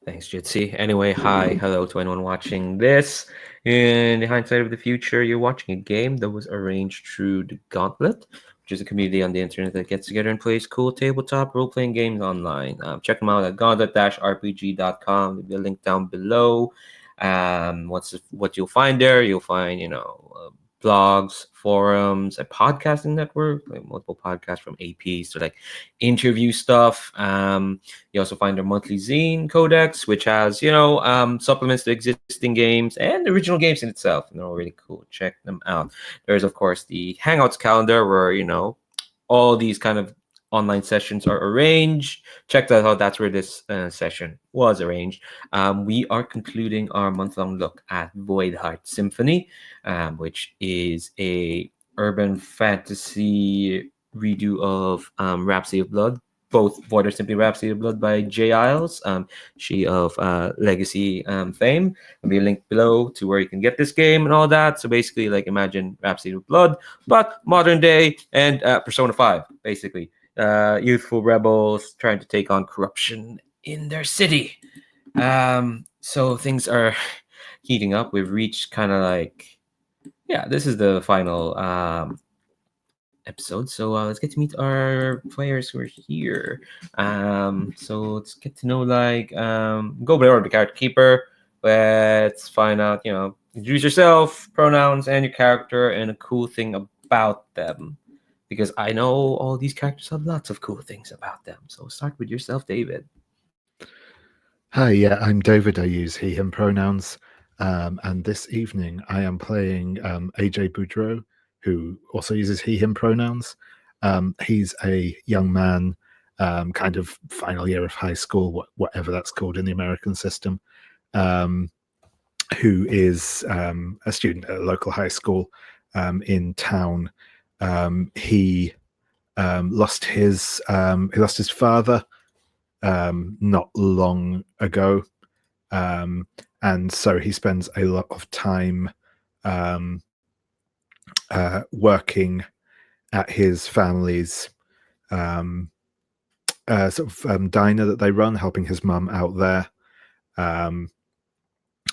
Thanks, Jitsi. Anyway, hi, hello to anyone watching this. In the hindsight of the future, you're watching a game that was arranged through the Gauntlet, which is a community on the internet that gets together and plays cool tabletop role-playing games online. Check them out at gauntlet-rpg.com. There'll be a link down below. What you'll find there, you'll find, blogs, forums, a podcasting network, like multiple podcasts from APs to like interview stuff. You also find their monthly zine codex, which has, supplements to existing games and original games in itself. And they're all really cool. Check them out. There's, of course, the Hangouts calendar where, all these kind of online sessions are arranged. Check that out. That's where this session was arranged. We are concluding our month-long look at Voidheart Symphony, which is a urban fantasy redo of Rhapsody of Blood, both Voidheart Simply Rhapsody of Blood by Jay Isles, she of Legacy fame. There'll be a link below to where you can get this game and all that. So basically, like, imagine Rhapsody of Blood, but modern day and Persona 5, basically. Youthful rebels trying to take on corruption in their city. So things are heating up. We've reached kind of like, this is the final episode. So let's get to meet our players who are here. So let's get to know, go by order, the character keeper. Let's find out, introduce yourself, pronouns, and your character, and a cool thing about them. Because I know all these characters have lots of cool things about them. So start with yourself, David. Hi, yeah, I'm David. I use he, him pronouns. And this evening I am playing AJ Boudreau, who also uses he, him pronouns. He's a young man, kind of final year of high school, whatever that's called in the American system, who is a student at a local high school in town. He lost his father not long ago, and so he spends a lot of time working at his family's diner that they run, helping his mum out there,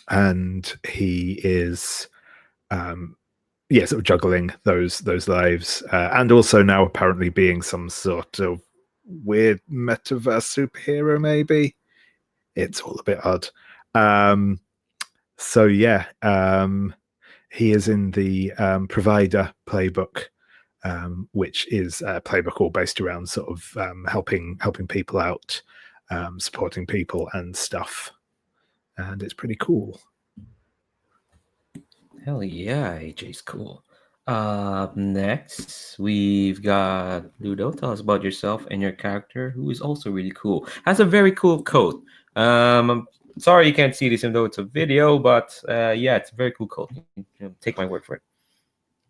and he is sort of juggling those lives, and also now apparently being some sort of weird metaverse superhero. Maybe it's all a bit odd. He is in the Provider playbook, which is a playbook all based around sort of helping people out, supporting people and stuff, and it's pretty cool. Hell yeah, AJ's cool. Next, we've got Ludo. Tell us about yourself and your character, who is also really cool. Has a very cool coat. I'm sorry you can't see this, even though it's a video, but it's a very cool coat. Take my word for it.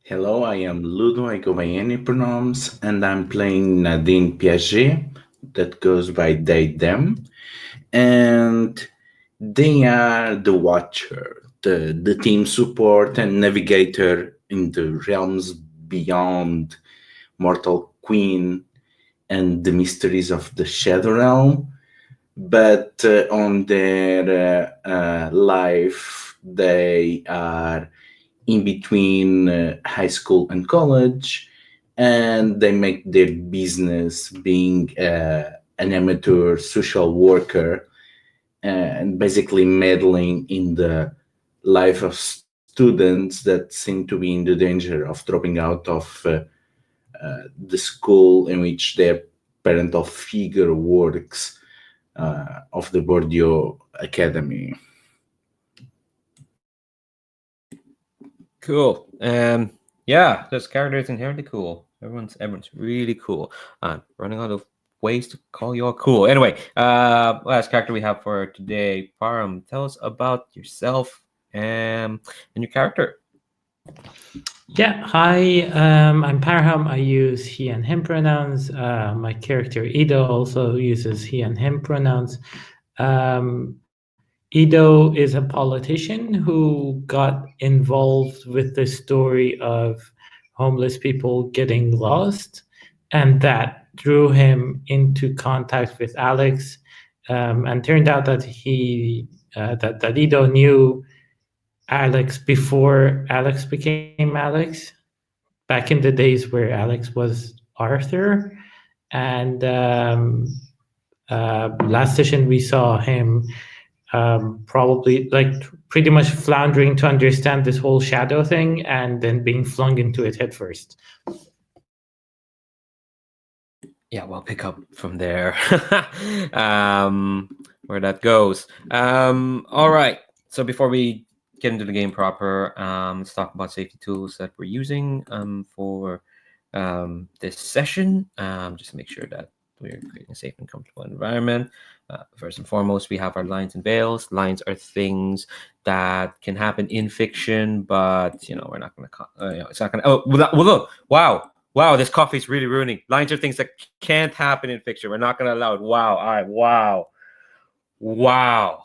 Hello, I am Ludo. I go by any pronouns, and I'm playing Nadine Piaget, that goes by they, them. And they are the Watcher, the team support and navigator in the realms beyond Mortal Queen and the mysteries of the Shadow Realm. But on their life, they are in between high school and college, and they make their business being an amateur social worker and basically meddling in the life of students that seem to be in the danger of dropping out of the school in which their parental figure works, of the Bordeaux Academy. Cool. This character is inherently cool. Everyone's really cool. I'm running out of ways to call you all cool. Anyway, last character we have for today, Param. Tell us about yourself and your character. Yeah, hi, I'm Parham. I use he and him pronouns. My character Ido also uses he and him pronouns. Ido is a politician who got involved with the story of homeless people getting lost, and that drew him into contact with Alex, and turned out that that Ido knew Alex before Alex became Alex, back in the days where Alex was Arthur. And last session we saw him probably like pretty much floundering to understand this whole shadow thing, and then being flung into it headfirst. Yeah, we'll pick up from there. Where that goes. All right. So before we get into the game proper, let's talk about safety tools that we're using for this session. Just to make sure that we're creating a safe and comfortable environment. First and foremost, we have our lines and veils. Lines are things that can happen in fiction, but we're not going to. It's not going to. Oh, well, look! Wow, this coffee's really ruining. Lines are things that can't happen in fiction. We're not going to allow it. Wow, all right, wow.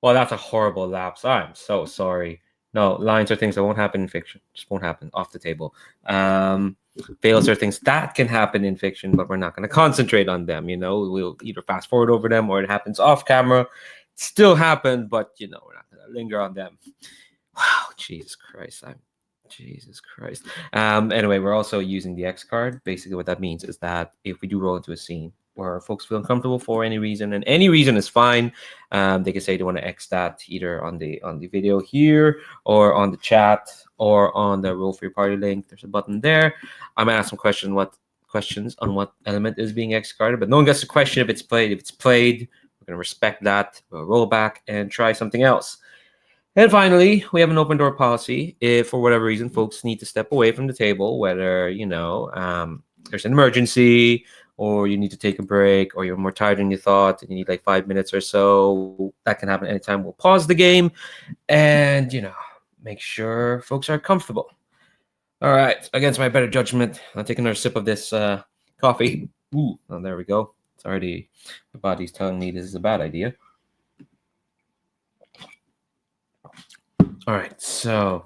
Well, that's a horrible lapse. I'm so sorry. No, lines are things that won't happen in fiction. Just won't happen. Off the table. Veils are things that can happen in fiction, but we're not going to concentrate on them. We'll either fast forward over them or it happens off camera. It still happened, but we're not going to linger on them. Wow, Jesus Christ. Anyway, we're also using the X card. Basically, what that means is that if we do roll into a scene where folks feel uncomfortable for any reason, and any reason is fine, they can say they want to X that either on the video here, or on the chat, or on the Roll for Your Party link. There's a button there. I'm gonna ask some questions on what element is being X carded, but no one gets to question if it's played. If it's played, we're gonna respect that. We'll roll back and try something else. And finally, we have an open door policy. If for whatever reason folks need to step away from the table, whether there's an emergency, or you need to take a break, or you're more tired than you thought and you need like 5 minutes or so, that can happen anytime. We'll pause the game and make sure folks are comfortable. All right, against my better judgment, I'll take another sip of this coffee. Ooh, oh, there we go. It's already, my body's telling me this is a bad idea. All right, so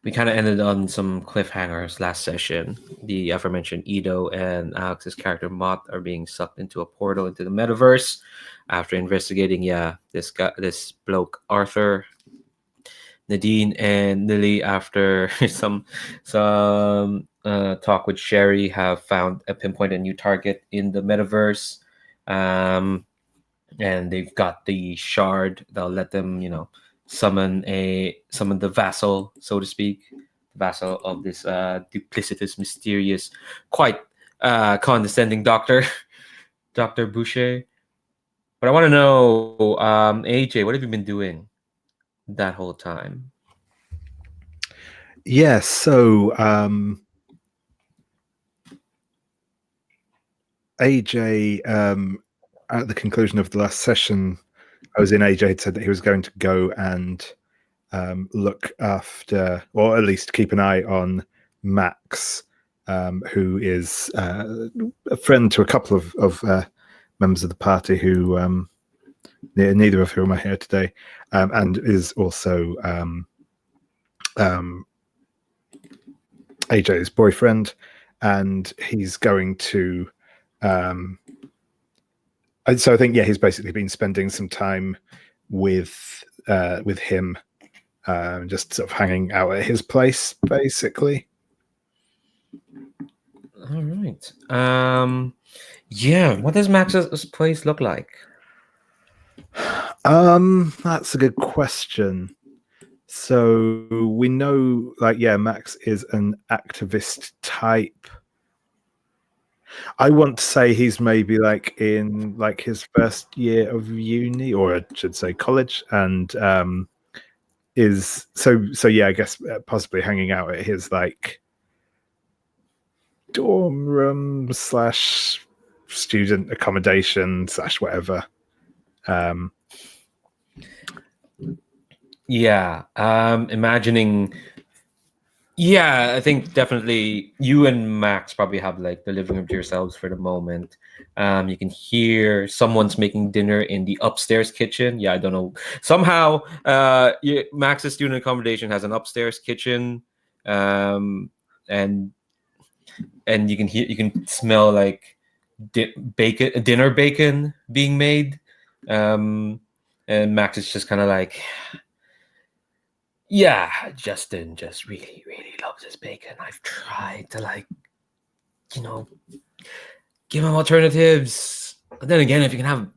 we kind of ended on some cliffhangers last session. The aforementioned Ido and Alex's character Mott are being sucked into a portal into the metaverse after investigating, this bloke Arthur. Nadine and Lily, after some talk with Sherry, have found a pinpointed new target in the metaverse, and they've got the shard that'll let them, summon the vassal, so to speak, the vassal of this duplicitous, mysterious, quite condescending doctor, Dr. Boucher. But I want to know, AJ, what have you been doing that whole time? Yes, so AJ, at the conclusion of the last session, AJ said that he was going to go and look after, or at least keep an eye on Max, who is a friend to a couple of members of the party who neither of whom are here today, and is also AJ's boyfriend, and he's going to so I think he's basically been spending some time with him, just sort of hanging out at his place, basically. All right. What does Max's place look like? That's a good question. So we know, Max is an activist type. I want to say he's maybe in his first year of uni, or I should say college, and is I guess possibly hanging out at his dorm room / student accommodation / whatever. Imagining. Yeah, I think definitely you and Max probably have the living room to yourselves for the moment. You can hear someone's making dinner in the upstairs kitchen. Yeah, I don't know. Somehow, Max's student accommodation has an upstairs kitchen, and you can smell dinner bacon being made And Max is just kind of like, yeah, Justin just really, really loves his bacon. I've tried to, like, give him alternatives. But then again, if you can have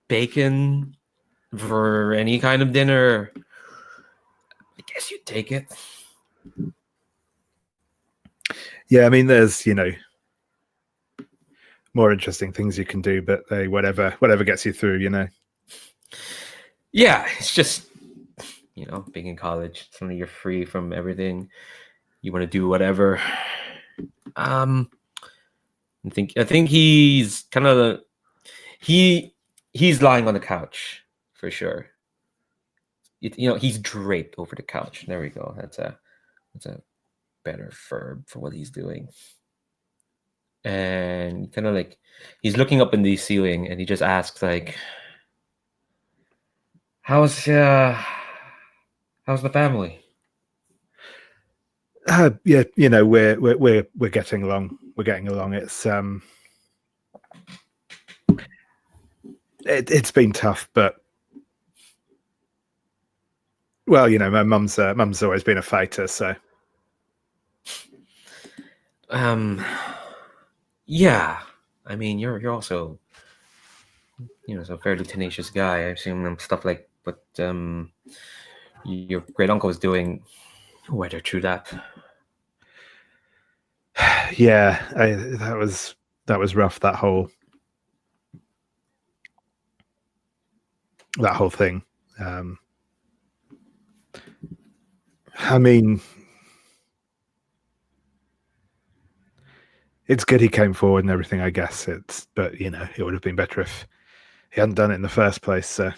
bacon for any kind of dinner, I guess you'd take it. Yeah, I mean, there's more interesting things you can do, but whatever gets you through, Yeah, it's just being in college, suddenly you're free from everything. You want to do whatever. I think he's kind of he's lying on the couch for sure. He's draped over the couch. There we go. That's a better verb for what he's doing. And kind of like he's looking up in the ceiling, and he just asks, like, how's the family? Yeah, we're getting along. We're getting along. It's been tough, but well, my mum's always been a fighter, so yeah. I mean, you're also a fairly tenacious guy. I assume stuff like what your great uncle was doing, weather through that. Yeah, that was rough. That whole thing. I mean, it's good he came forward and everything, I guess. But it would have been better if he hadn't done it in the first place. So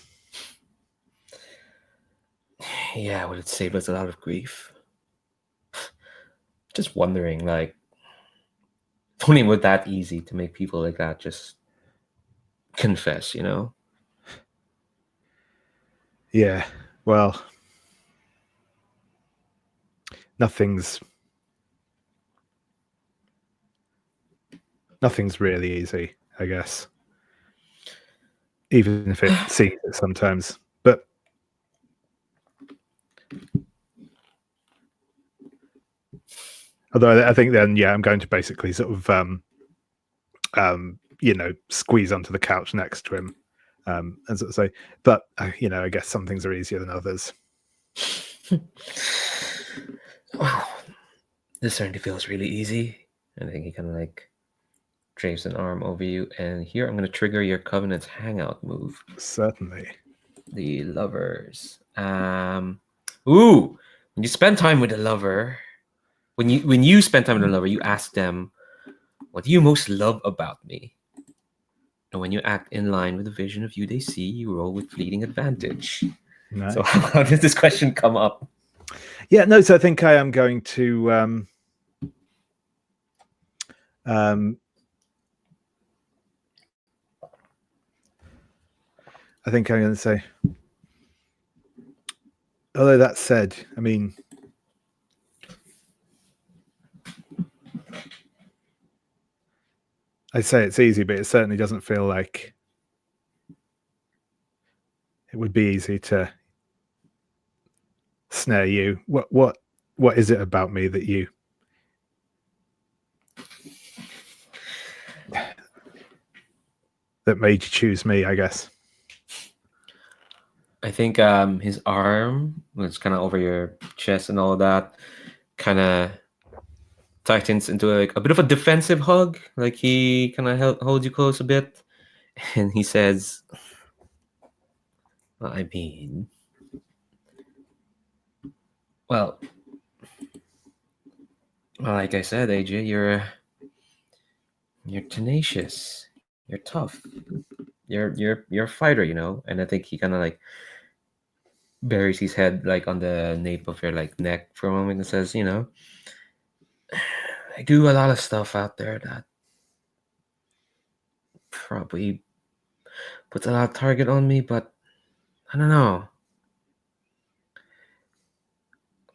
yeah, would it save us a lot of grief? Just wondering, like, only was that easy to make people like that just confess, Yeah, well, nothing's really easy, I guess, even if it seems it sometimes. But although I think then, yeah, I'm going to basically sort of squeeze onto the couch next to him, and sort of say, but I guess some things are easier than others. Wow, this certainly feels really easy. I think he kind of like drapes an arm over you, and here I'm going to trigger your Covenant's hangout move. Certainly. The lovers. Ooh, when you spend time with a lover, when you spend time with a lover, you ask them, what do you most love about me? And when you act in line with the vision of you they see, you roll with fleeting advantage. Nice. So how did this question come up? Yeah, no, so I think I am going to I think I'm going to say, although that said, I mean, I say it's easy, but it certainly doesn't feel like it would be easy to snare you. What is it about me that you that made you choose me, I guess? I think his arm was kind of over your chest and all of that, kind of tightens into a bit of a defensive hug. Like he kind of holds you close a bit, and he says, well, I mean, well, like I said, AJ, you're tenacious, you're tough, you're a fighter, And I think he kind of like buries his head like on the nape of your like neck for a moment and says, I do a lot of stuff out there that probably puts a lot of target on me, but I don't know.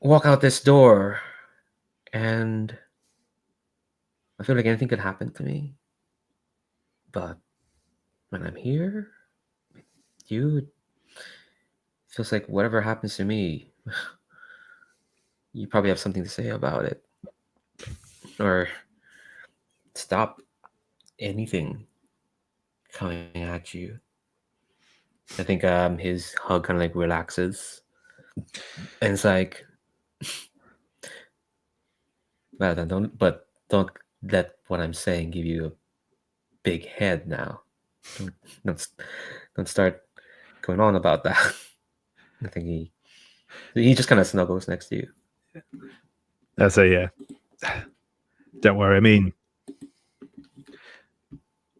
Walk out this door and I feel like anything could happen to me. But when I'm here, you, it feels like whatever happens to me, you probably have something to say about it, or stop anything coming at you. I think his hug kind of like relaxes, and it's like, well, then don't let what I'm saying give you a big head now. Don't, don't start going on about that. I think he just kind of snuggles next to you. That's a yeah. Don't worry. I mean,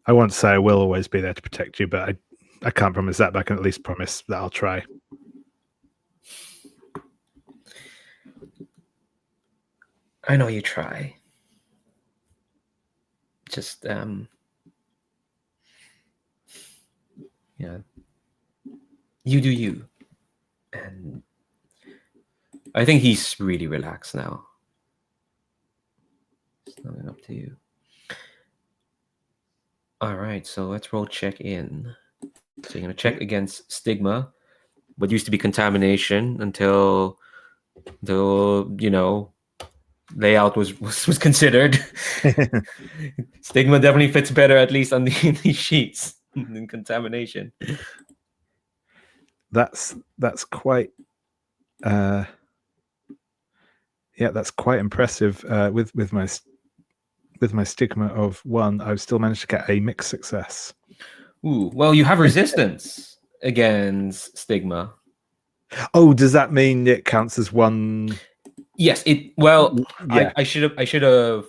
I won't say I will always be there to protect you, but I can't promise that, but I can at least promise that I'll try. I know you try. Just yeah, you do you. And I think he's really relaxed now. Snuggling up to you. All right, so let's roll check in. So you're gonna check against stigma, what used to be contamination until layout was considered. Stigma definitely fits better, at least on these sheets, than contamination. That's quite that's quite impressive. With my stigma of 1, I've still managed to get a mixed success. Ooh, well, you have resistance against stigma. Oh, does that mean it counts as 1? Yes, it. Well, Yeah. I should have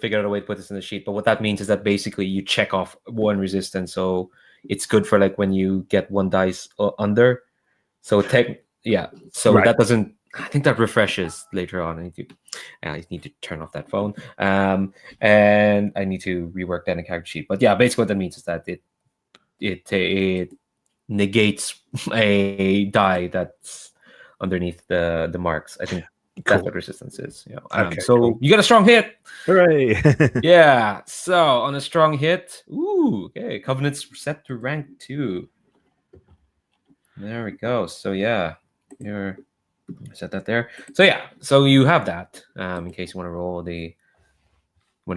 figured out a way to put this in the sheet. But what that means is that basically you check off 1 resistance, so it's good for like when you get 1 dice under. So so Right. that doesn't. I think that refreshes later on. I need to turn off that phone. And I need to rework that in a character sheet. But yeah, basically what that means is that it negates a die that's underneath the marks. I think that's Cool. what resistance is. Okay, so cool. you got a strong hit. Hooray! Yeah. So on a strong hit, okay, Covenant's set to rank 2. There we go. So yeah, set that there. So yeah, so you have that in case you want to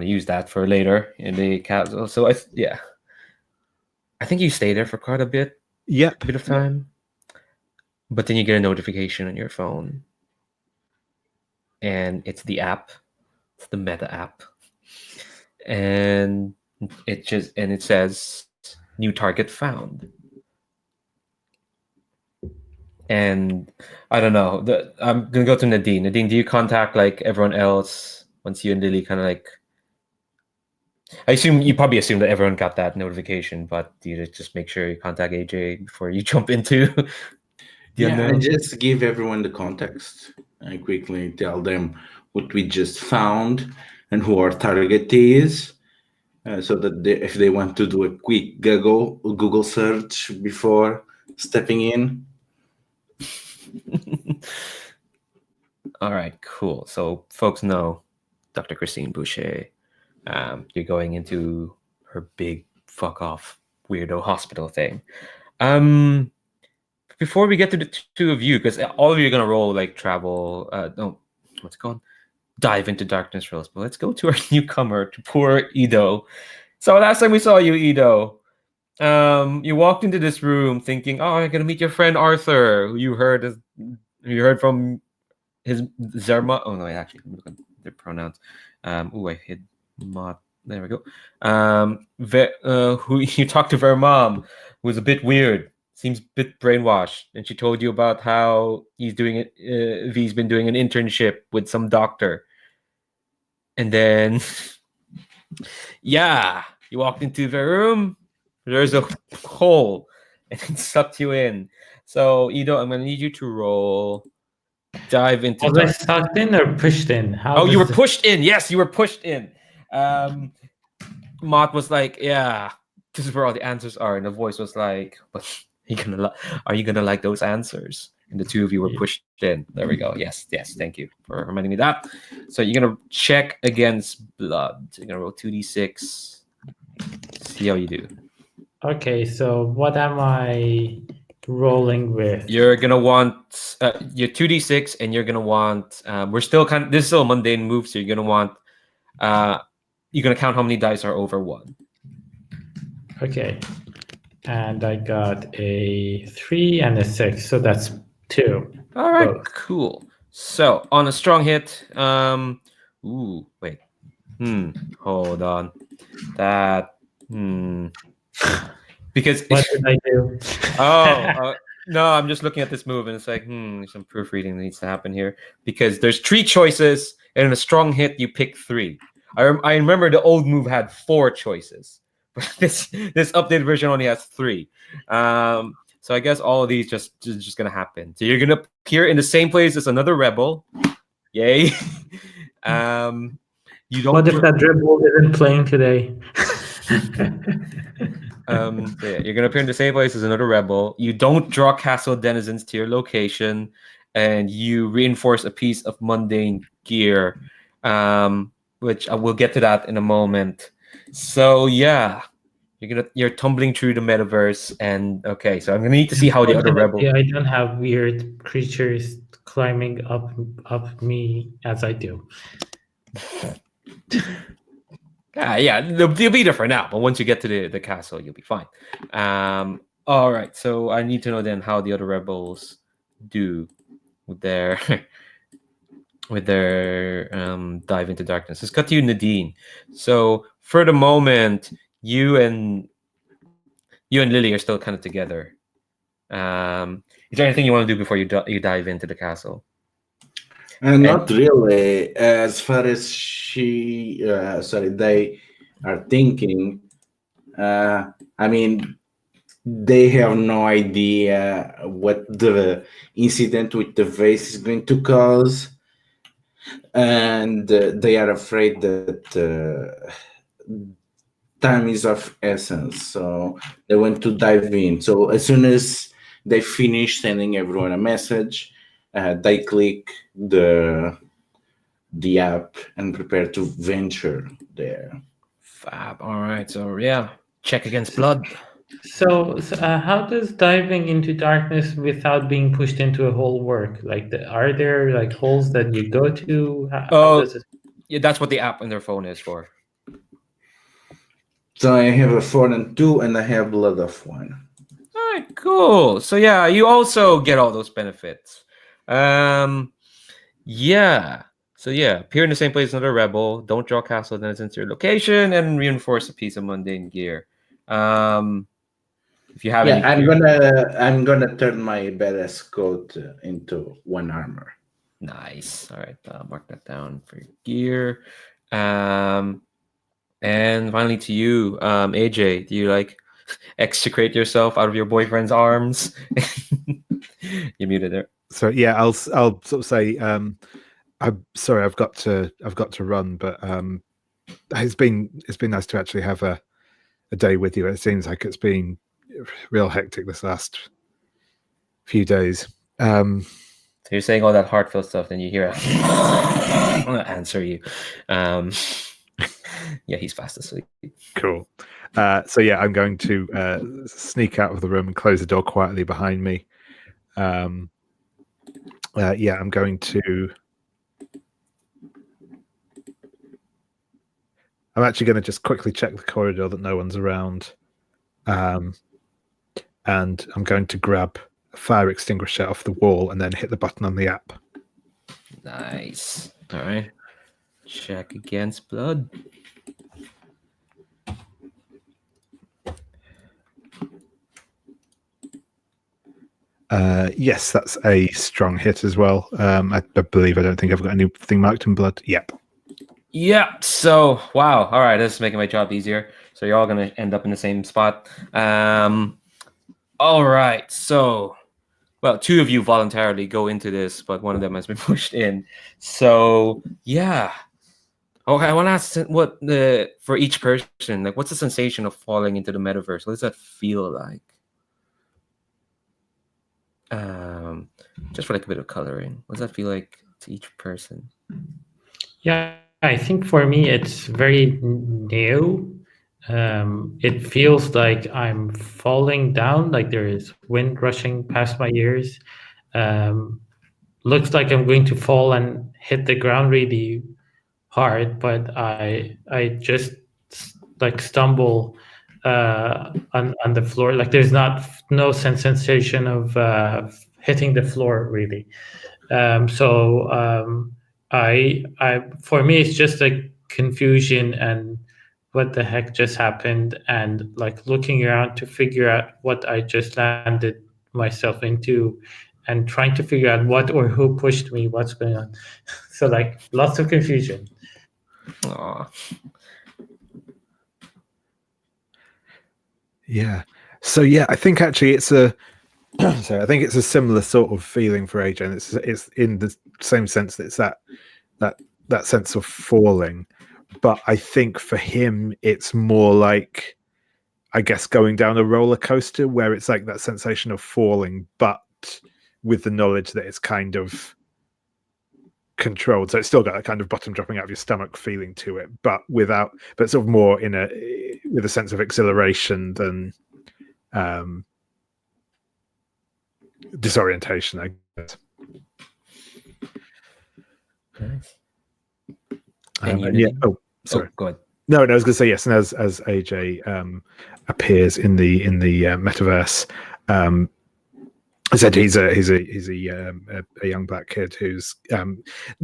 use that for later in the castle. So I think you stay there for quite a bit Yep. of time, but then you get a notification on your phone, and it's the app, it's the meta app, and it says new target found. And I don't know. I'm gonna go to Nadine. Nadine, do you contact like everyone else once you and Lily kind of like? You probably assume that everyone got that notification, but do you just make sure you contact AJ before you jump into? I just give everyone the context. I quickly tell them what we just found and who our target is, so that if they want to do a quick Google search before stepping in. All right, cool. So folks know Dr. Christine Boucher. You're going into her big fuck off weirdo hospital thing. Before we get to the 2 of you, because all of you are gonna roll like travel. No, what's it called? Dive into darkness rolls. But let's go to our newcomer, to poor Ido. So last time we saw you, Ido, you walked into this room thinking, "Oh, I'm gonna meet your friend Arthur, who you heard from his Zerma." Oh no, actually, look at their pronouns. I hid Mott. There we go. Who you talked to her mom, who was a bit weird, seems a bit brainwashed, and she told you about how he's doing it. V's been doing an internship with some doctor, and then yeah, you walked into the room. There's a hole, and it sucked you in. So Ido, I'm gonna need you to roll. Dive into. Was I sucked in or pushed in? You were pushed in. Yes, you were pushed in. Mott was like, "Yeah, this is where all the answers are," and the voice was like, "But are you gonna like those answers?" And the 2 of you were pushed in. There we go. Yes. Thank you for reminding me that. So you're gonna check against blood. So you're gonna roll 2d6. See how you do. Okay, so what am I rolling with? You're gonna want your 2d6, and you're gonna want. We're still this is still a mundane move, so you're gonna want. You're gonna count how many dice are over 1. Okay. And I got a 3 and a 6, so that's 2. All right, Both. cool. So on a strong hit, wait. Hold on. That because What did I do? no, I'm just looking at this move and it's like, some proofreading that needs to happen here because there's 3 choices and in a strong hit you pick 3. I remember the old move had 4 choices, but this updated version only has 3. So I guess all of these just gonna happen. So you're gonna appear in the same place as another rebel. Yay. You don't. What if that dribble isn't playing today? So yeah, you're gonna appear in the same place as another rebel. You don't draw castle denizens to your location, and you reinforce a piece of mundane gear, which I will get to that in a moment. So yeah, you're tumbling through the metaverse, and okay, so I'm gonna need to see how the other rebel. I don't have weird creatures climbing up me as I do. Yeah, they'll be there for now, but once you get to the castle, you'll be fine. All right, so I need to know then how the other rebels do with their dive into darkness. Let's cut to you, Nadine. So for the moment, you and Lily are still kind of together. Is there anything you want to do before you dive into the castle? Not really. As far as they are thinking, I mean, they have no idea what the incident with the vase is going to cause, and they are afraid that time is of essence. So they want to dive in. So as soon as they finish sending everyone a message, they click the app and prepare to venture there. Fab. All right. So yeah, check against blood. So how does diving into darkness without being pushed into a hole work? Like, are there like holes that you go to? How does it? Yeah, that's what the app on their phone is for. So I have a 4 and 2, and I have blood of 1. All right, cool. So yeah, you also get all those benefits. Yeah. So yeah, appear in the same place as another rebel. Don't draw castle denizens to your location, and reinforce a piece of mundane gear. If you have any, I'm gonna turn my badass coat into 1 armor. Nice. All right, mark that down for your gear. And finally to you, AJ, do you like extricate yourself out of your boyfriend's arms? You muted there. So yeah, I'll sort of say, I'm sorry, I've got to run, but it's been nice to actually have a day with you. It seems like it's been real hectic this last few days. So you're saying all that heartfelt stuff, then you hear I'm gonna answer you. Yeah, he's fast asleep. Cool. So yeah, I'm going to sneak out of the room and close the door quietly behind me. I'm going to. I'm actually going to just quickly check the corridor that no one's around, and I'm going to grab a fire extinguisher off the wall and then hit the button on the app. Nice. All right. Check against blood. Yes, that's a strong hit as well. I believe I don't think I've got anything marked in blood. Yep. Yeah. So wow. All right. This is making my job easier. So you're all gonna end up in the same spot. All right. So, well, 2 of you voluntarily go into this, but one of them has been pushed in. So yeah. Okay. I want to ask what for each person, like, what's the sensation of falling into the metaverse? What does that feel like? Just for like a bit of coloring. What does that feel like to each person? Yeah, I think for me it's very new. It feels like I'm falling down, like there is wind rushing past my ears. Looks like I'm going to fall and hit the ground really hard, but I just like stumble on the floor. Like there's no sensation of hitting the floor really. I for me it's just like confusion and what the heck just happened, and like looking around to figure out what I just landed myself into, and trying to figure out what or who pushed me, what's going on. So like lots of confusion. Aw. Yeah. So yeah, I think actually it's a so I think it's a similar sort of feeling for AJ, and it's in the same sense that it's that sense of falling. But I think for him it's more like, I guess, going down a roller coaster where it's like that sensation of falling, but with the knowledge that it's kind of controlled. So it's still got that kind of bottom dropping out of your stomach feeling to it, but sort of more with a sense of exhilaration than disorientation, I guess. Nice. Oh, sorry. Go ahead. No, I was going to say yes. And as AJ appears in the metaverse, I said he's a young black kid who's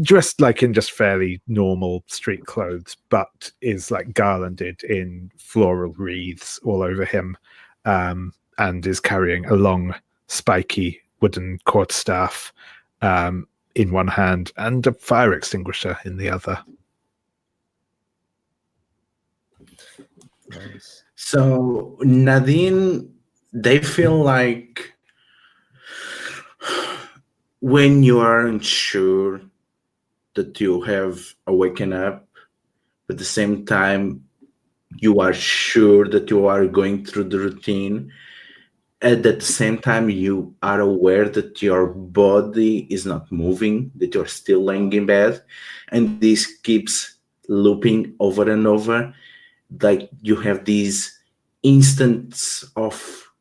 dressed like in just fairly normal street clothes, but is like garlanded in floral wreaths all over him, and is carrying a long, spiky wooden quarterstaff in one hand and a fire extinguisher in the other. Nice. So Nadine, they feel like when you aren't sure that you have awakened up, but at the same time you are sure that you are going through the routine, and at the same time you are aware that your body is not moving, that you're still laying in bed, and this keeps looping over and over. Like you have these instants of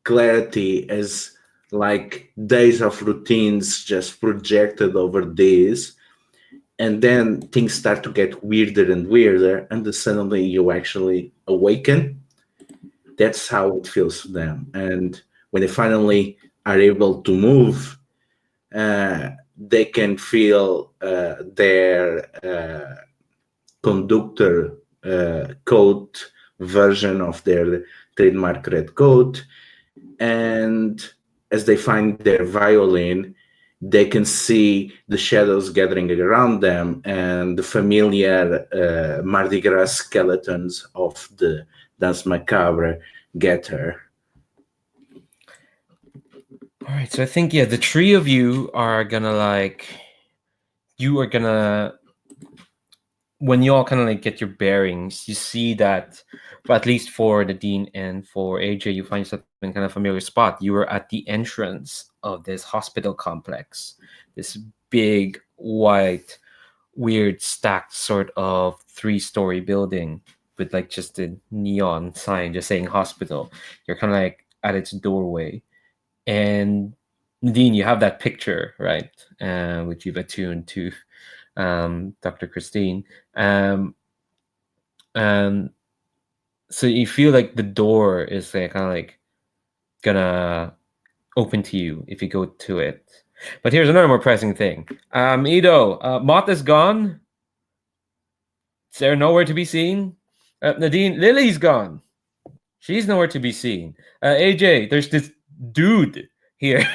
clarity as like days of routines just projected over days, and then things start to get weirder and weirder, and then suddenly you actually awaken. That's how it feels to them. And when they finally are able to move, they can feel their conductor coat version of their trademark red coat. And as they find their violin, they can see the shadows gathering around them and the familiar Mardi Gras skeletons of the Dance Macabre get her. All right, so I think the three of you are gonna when you all kind of like get your bearings, you see that, but at least for Nadine and for AJ, you find yourself in kind of familiar spot. You were at the entrance of this hospital complex, this big, white, weird, stacked sort of 3-story building with like just a neon sign just saying hospital. You're kind of like at its doorway. And Nadine, you have that picture, right? Which you've attuned to Dr. Christine. So you feel like the door is like, kind of like gonna open to you if you go to it. But here's another more pressing thing. Ido, Mott is gone. Is there nowhere to be seen? Nadine, Lily's gone. She's nowhere to be seen. AJ, there's this dude here.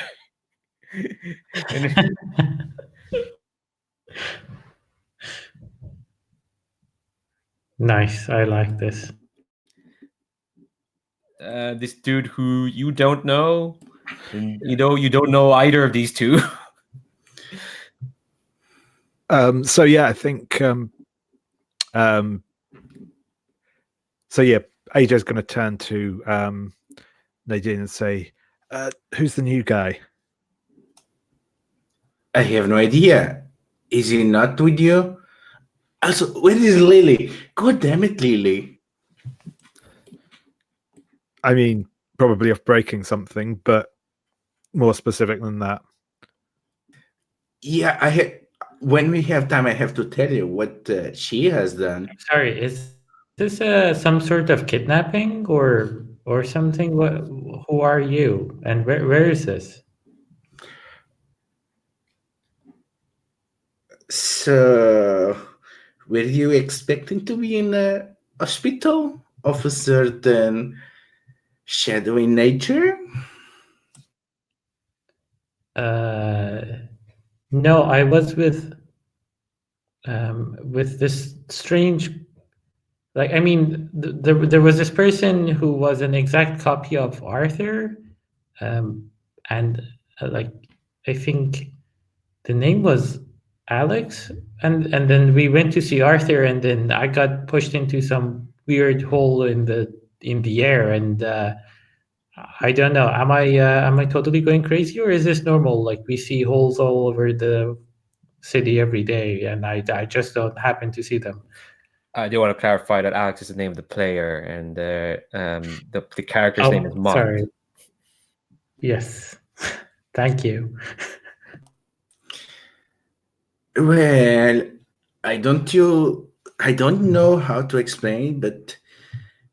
Nice, I like this. This dude who you don't know, and you don't know either of these two. So yeah, I think so yeah, AJ's going to turn to Nadine and say, "Who's the new guy?" I have no idea. Is he not with you? Also, where is Lily? God damn it, Lily. I mean, probably of breaking something, but more specific than that. Yeah, when we have time, I have to tell you what she has done. I'm sorry, is this some sort of kidnapping or something? What? Who are you, and where is this? So, were you expecting to be in a hospital of a certain shadowy nature? No, I was with this strange. Like, I mean, there was this person who was an exact copy of Arthur, and like, I think the name was Alex, and then we went to see Arthur, and then I got pushed into some weird hole in the air, and I don't know. Am I totally going crazy, or is this normal? Like, we see holes all over the city every day, and I just don't happen to see them. I do want to clarify that Alex is the name of the player, and the character's name is Mott. Sorry. Yes. Thank you. Well, I don't know how to explain, but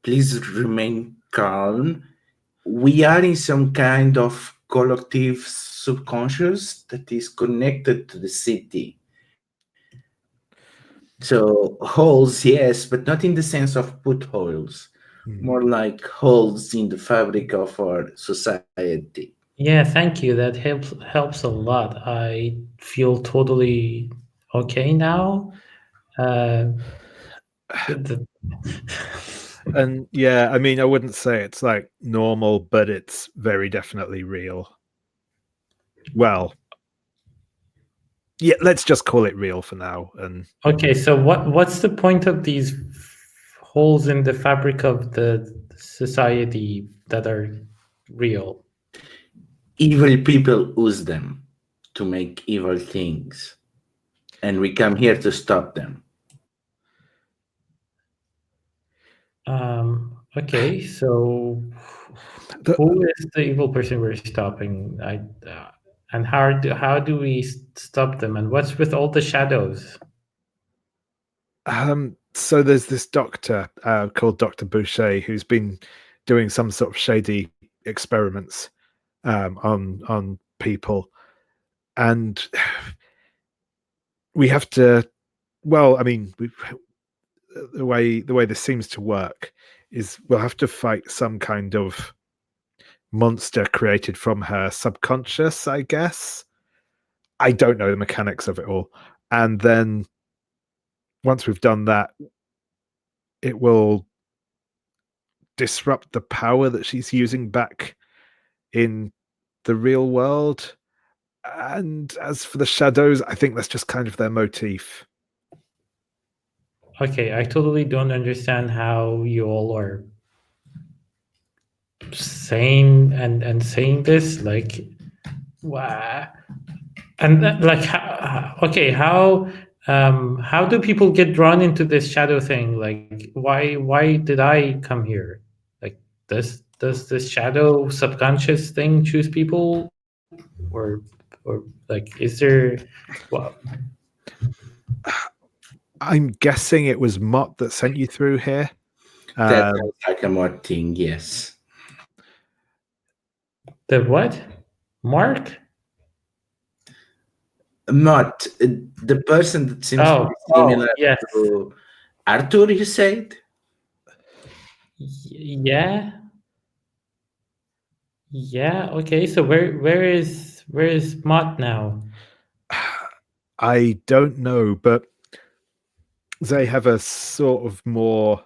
please remain calm. We are in some kind of collective subconscious that is connected to the city. So holes, yes, but not in the sense of put holes, more like holes in the fabric of our society. Yeah, thank you. That helps a lot. I feel totally okay now. The- And yeah, I mean, I wouldn't say it's like normal, but it's very definitely real. Well, yeah, let's just call it real for now. And okay, so what's the point of these holes in the fabric of the society that are real? Evil people use them to make evil things, and we come here to stop them. Okay, so who is the evil person we're stopping? And how do we stop them? And what's with all the shadows? so there's this doctor called Dr. Boucher who's been doing some sort of shady experiments on people, and we have to. Well, I mean, the way this seems to work is we'll have to fight some kind of monster created from her subconscious, I guess. I don't know the mechanics of it all. And then once we've done that, it will disrupt the power that she's using back in the real world. And as for the shadows, I think that's just kind of their motif. Okay, I totally don't understand how you all are saying and saying this. Like, wow. And like, okay, how do people get drawn into this shadow thing? Like, why did I come here? Like, does this shadow subconscious thing choose people, or like, is there? Well, I'm guessing it was Mott that sent you through here. That sounds like a more thing, yes. the what? Mark? Not the person that seems to be Oh, similar yes. to Arthur, you said? Yeah. Yeah. Okay. So where is Mott now? I don't know, but they have a sort of more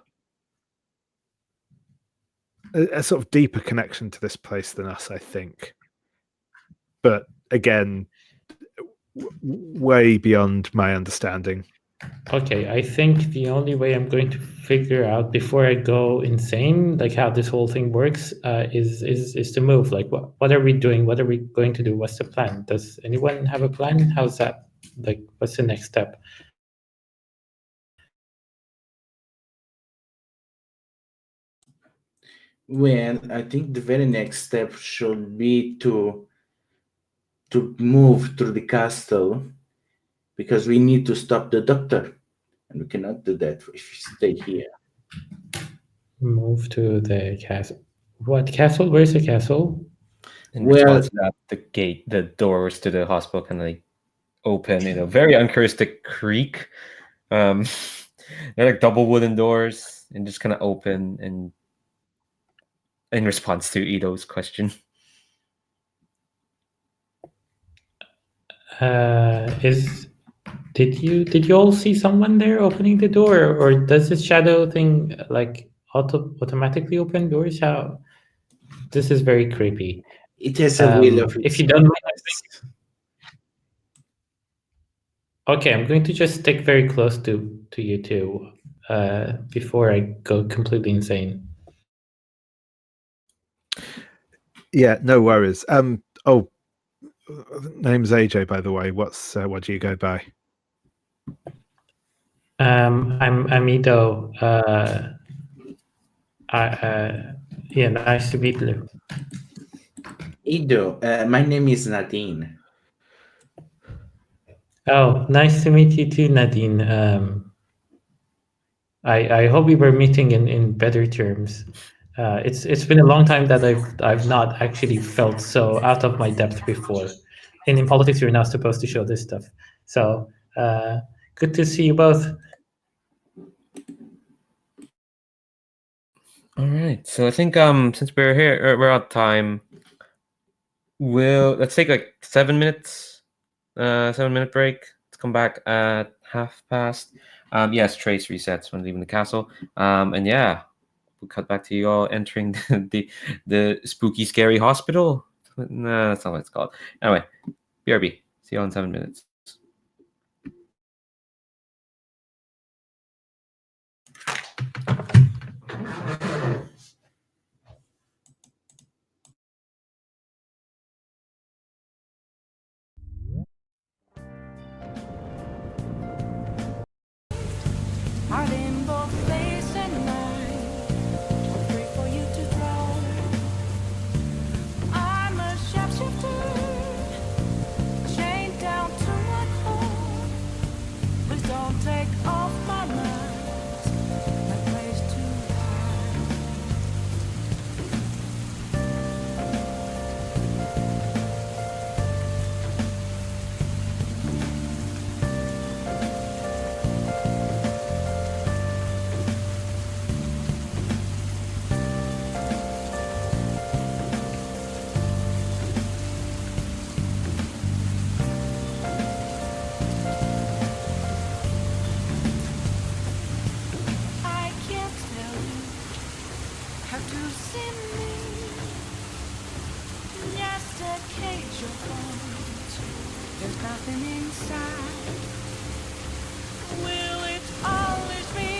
a sort of deeper connection to this place than us, I think. But again, way beyond my understanding. Okay, I think the only way I'm going to figure out before I go insane, like how this whole thing works, is to move. Like, what are we doing? What are we going to do? What's the plan? Does anyone have a plan? How's that? Like, what's the next step? Well, I think the very next step should be to move through the castle, because we need to stop the doctor, and we cannot do that if we stay here. Move to the castle. What castle? Where's the castle? In Well- response to that, the doors to the hospital kind of like open in a very uncharacteristic creak. They're like double wooden doors and just kind of open and in response to Ido's question. Did you all see someone there opening the door, or does this shadow thing like automatically open doors? How? This is very creepy. It has a will of If its you don't mind, own. okay, I'm going to just stick very close to you two before I go completely insane. Yeah, no worries. Oh, name's AJ, by the way. What do you go by? I'm Ido. Yeah, nice to meet you. Ido, my name is Nadine. Oh, nice to meet you too, Nadine. I hope we were meeting in better terms. It's been a long time that I've not actually felt so out of my depth before. And in politics, you're not supposed to show this stuff. So good to see you both. All right, so I think since we're here, we're out of time. Let's take like 7 minutes, 7 minute break. Let's come back at past. Yes, Trace resets when leaving the castle. And yeah, we'll cut back to you all entering the spooky, scary hospital. No, that's not what it's called. Anyway, BRB. See you all in 7 minutes. Heart in both face and mind, free for you to draw. I'm a shapeshifter, chained down to my core. Please don't take off my mask, my place to hide. I can't tell you how to see me. Just a cage of bones. There's nothing inside. Will it always be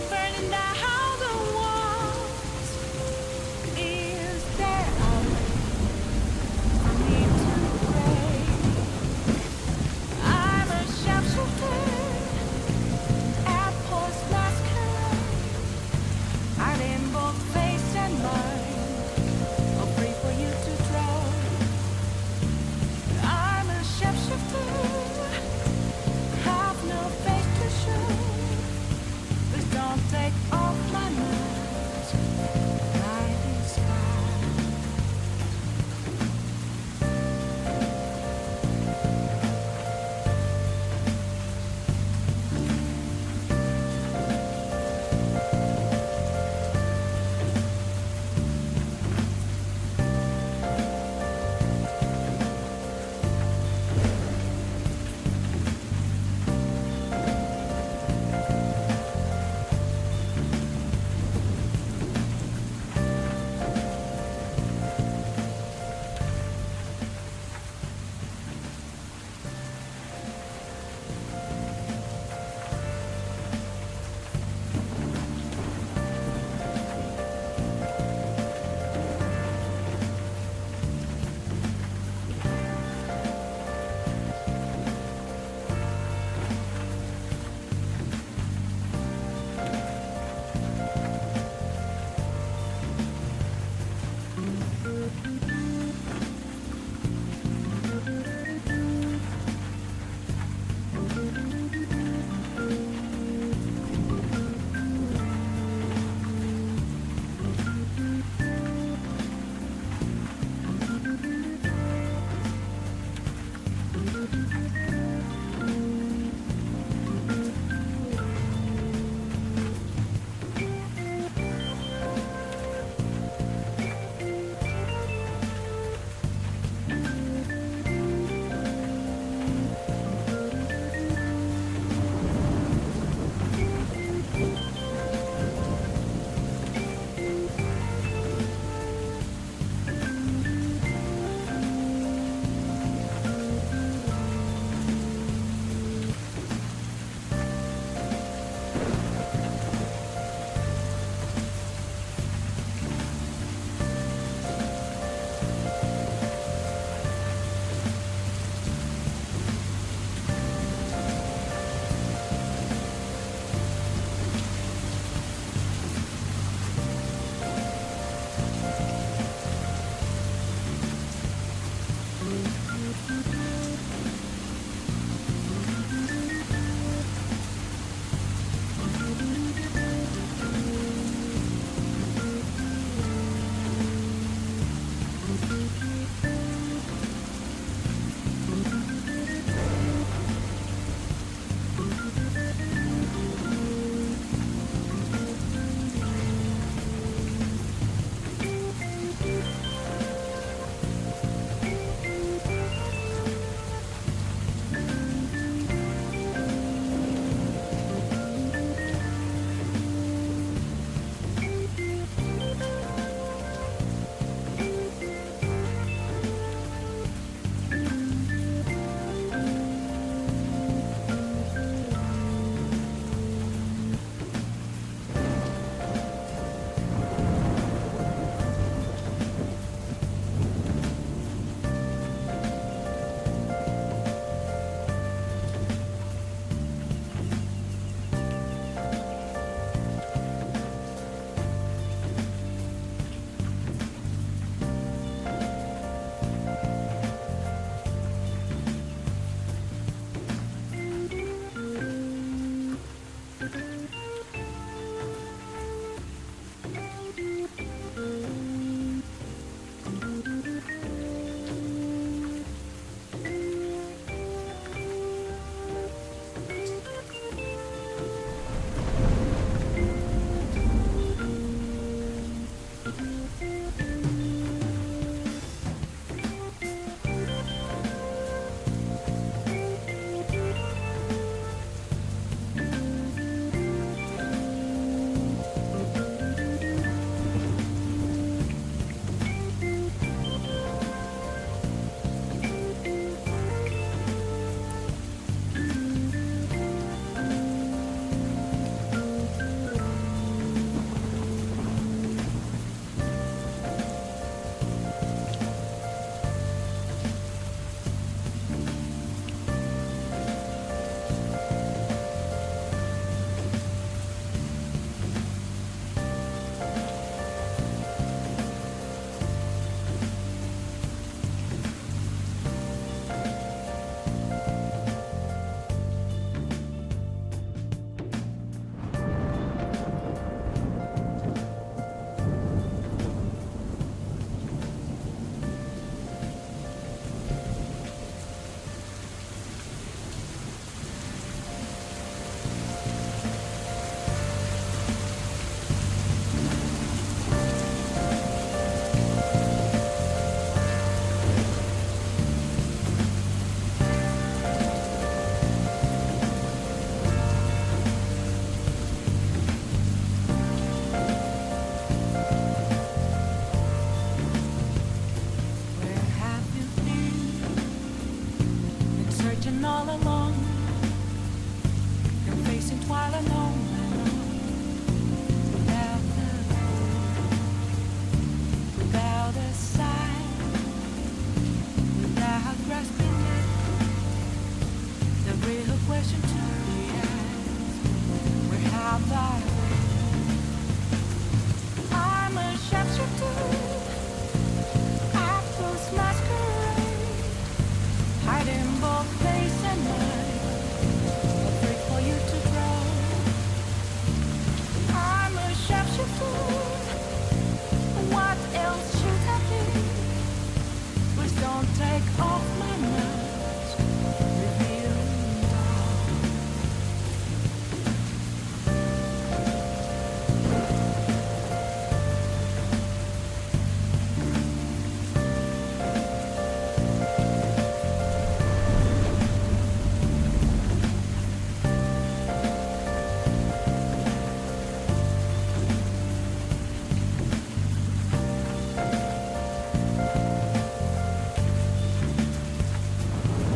burning down the walls? Is there a way for me to break? I'm a shapeshifter at post masquerade. I'm in both face and mind, all free for you to draw. I'm a shapeshifter, thy way. I'm a shapeshifter, apples masquerade, hiding both face and mind, afraid for you to grow. I'm a shapeshifter, what else should I be? Please don't take off my mask, revealing dark.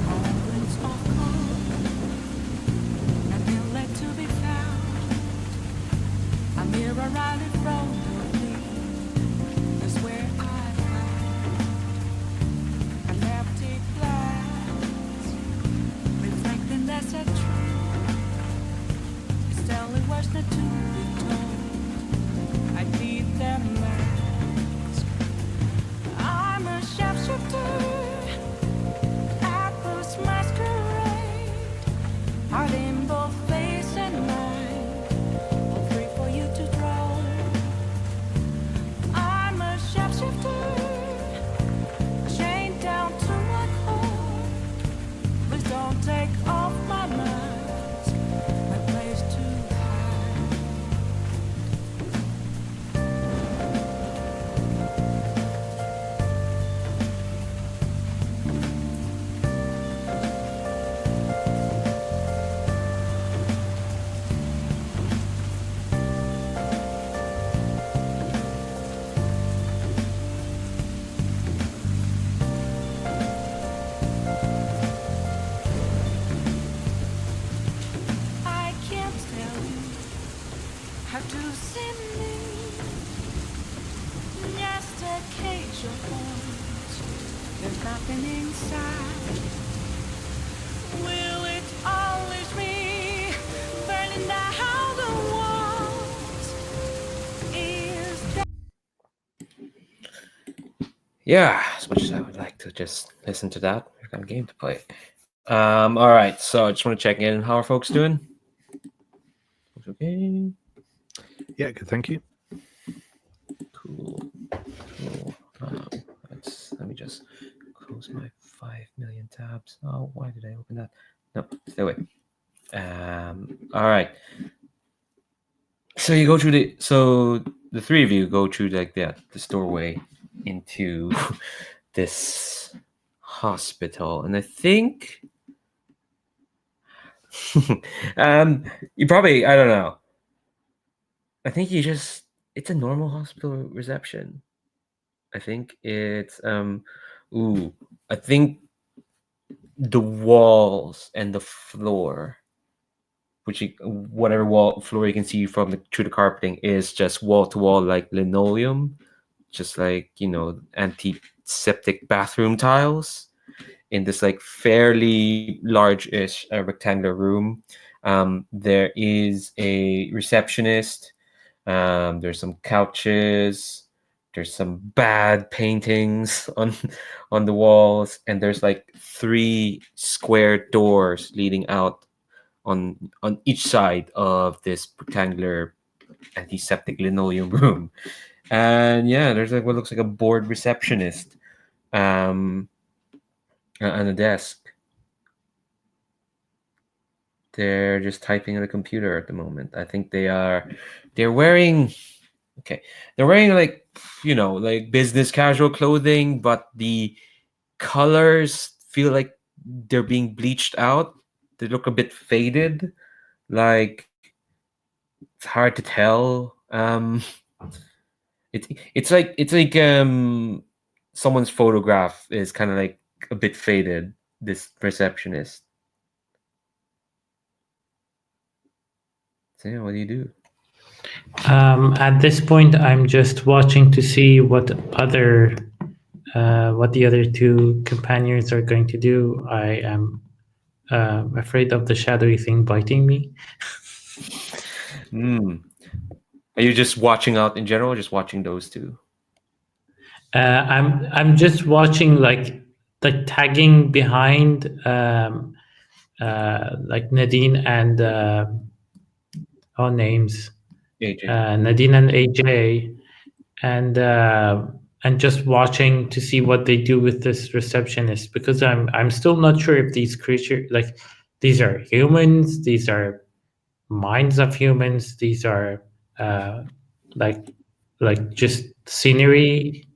Moments of calm, nothing left to be found. A mirror right in front of me is where I found an empty glass, reflecting that's a truth. It's telling what's not to be told. I need that mask. I'm a shapeshifter, apples masquerade, hiding both face and mind, all free for you to draw. I'm a shapeshifter, chained down to my core. Please don't take off my mask, my place to hide. I can't tell you how to see me. Just a cage of bones. There's nothing inside. Will it always be burning down the walls? Is that Yeah, as much as I would like to just listen to that, we've got a game to play. All right, so I just want to check in. How are folks doing? Folks okay? Yeah, good. Thank you. Cool. Let me just close my 5 million tabs. Oh, why did I open that? No, stay away. All right. So you go through the three of you go through like this doorway into this hospital, and I think you probably, I don't know. I think it's a normal hospital reception. I think it's I think the walls and the floor, whatever floor you can see from through the carpeting, is just wall to wall like linoleum, just like antiseptic bathroom tiles in this like fairly large-ish rectangular room. There is a receptionist. There's some couches. There's some bad paintings on the walls, and there's like 3 square doors leading out on each side of this rectangular antiseptic linoleum room. And yeah, there's like what looks like a bored receptionist on a desk. They're just typing on a computer at the moment. I think they're wearing like like business casual clothing, but the colors feel like they're being bleached out. They look a bit faded. Like it's hard to tell. It's like someone's photograph is kind of like a bit faded. This receptionist. So yeah, what do you do? At this point, I'm just watching to see what the other 2 companions are going to do. I am afraid of the shadowy thing biting me. Hmm. Are you just watching out in general, or just watching those two? I'm just watching like the tagging behind like Nadine and our names AJ. Nadine and AJ, and just watching to see what they do with this receptionist, because I'm still not sure if these creatures, like, these are humans, these are minds of humans, these are uh, like just scenery.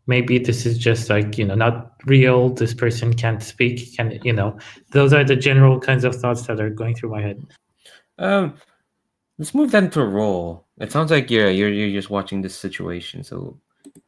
Maybe this is just like, not real. This person can't speak. Those are the general kinds of thoughts that are going through my head. Um, let's move that into a roll. It sounds like you're just watching this situation. So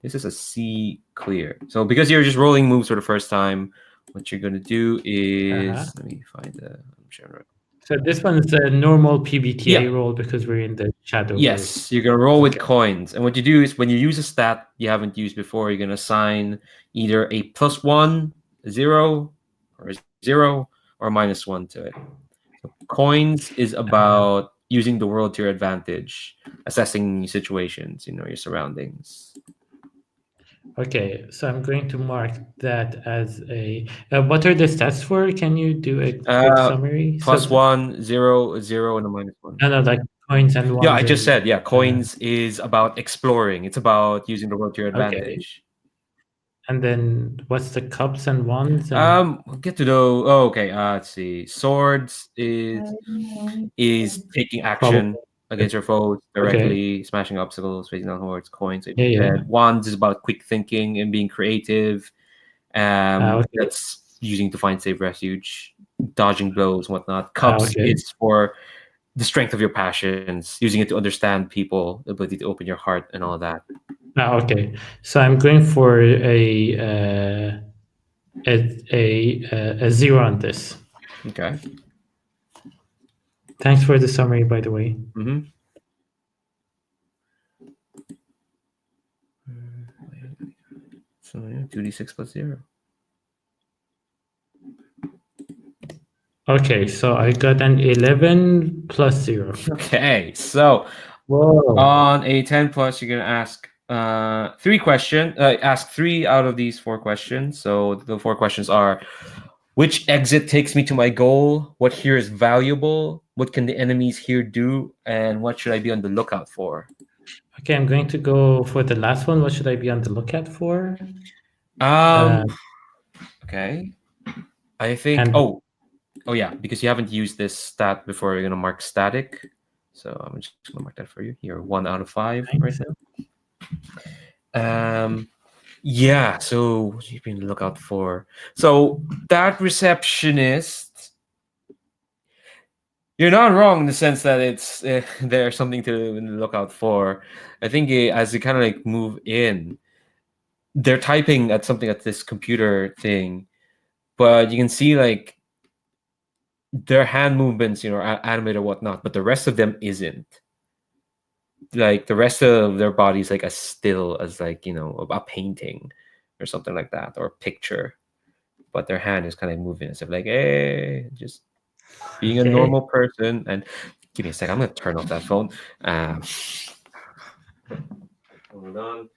this is a C clear. So because you're just rolling moves for the first time, what you're gonna do is let me find the. I'm sure. So this one is a normal PBTA Yeah. roll because we're in the Shadowverse. Yes, you're gonna roll with Okay. coins, and what you do is when you use a stat you haven't used before, you're gonna assign either a +1, a 0, or a 0, or a -1 to it. So coins is about using the world to your advantage, assessing situations, your surroundings. Okay, so I'm going to mark that as a. What are the stats for? Can you do a quick summary? +1, 0, a 0, and a -1. No, like coins and ones. Yeah, I just said, coins is about exploring. It's about using the world to your Okay. advantage. And then what's the cups and wands? We'll get to those. Oh, okay. Let's see. Swords is taking action against your foes directly, smashing obstacles, facing down hordes. Coins, like you said. Wands is about quick thinking and being creative. That's using to find safe refuge, dodging blows, whatnot. Cups is for the strength of your passions, using it to understand people, the ability to open your heart, and all of that. Okay, so I'm going for a 0 on this. Okay. Thanks for the summary, by the way. Mm-hmm. So 2d6 + 0. Okay, so I got an 11 + 0. Okay, so on a 10 plus, you're gonna ask 3 questions. Ask 3 out of these 4 questions. So the 4 questions are: which exit takes me to my goal? What here is valuable? What can the enemies here do? And what should I be on the lookout for? Okay, I'm going to go for the last one. What should I be on the lookout for? Okay. I think. Oh yeah, because you haven't used this stat before, you're gonna mark static. So I'm just gonna mark that for you. You're 1 out of 5 right now. Yeah. So what should you be on the lookout for? So that receptionist. You're not wrong in the sense that it's there's something to look out for. I think as you kind of like move in, they're typing at something at this computer thing, but you can see like their hand movements, animated or whatnot, but the rest of them isn't. Like the rest of their bodies, like as still as like a painting or something like that, or a picture, but their hand is kind of moving as if like, hey, just being a normal person. And give me a second, I'm gonna turn off that phone. Hold on.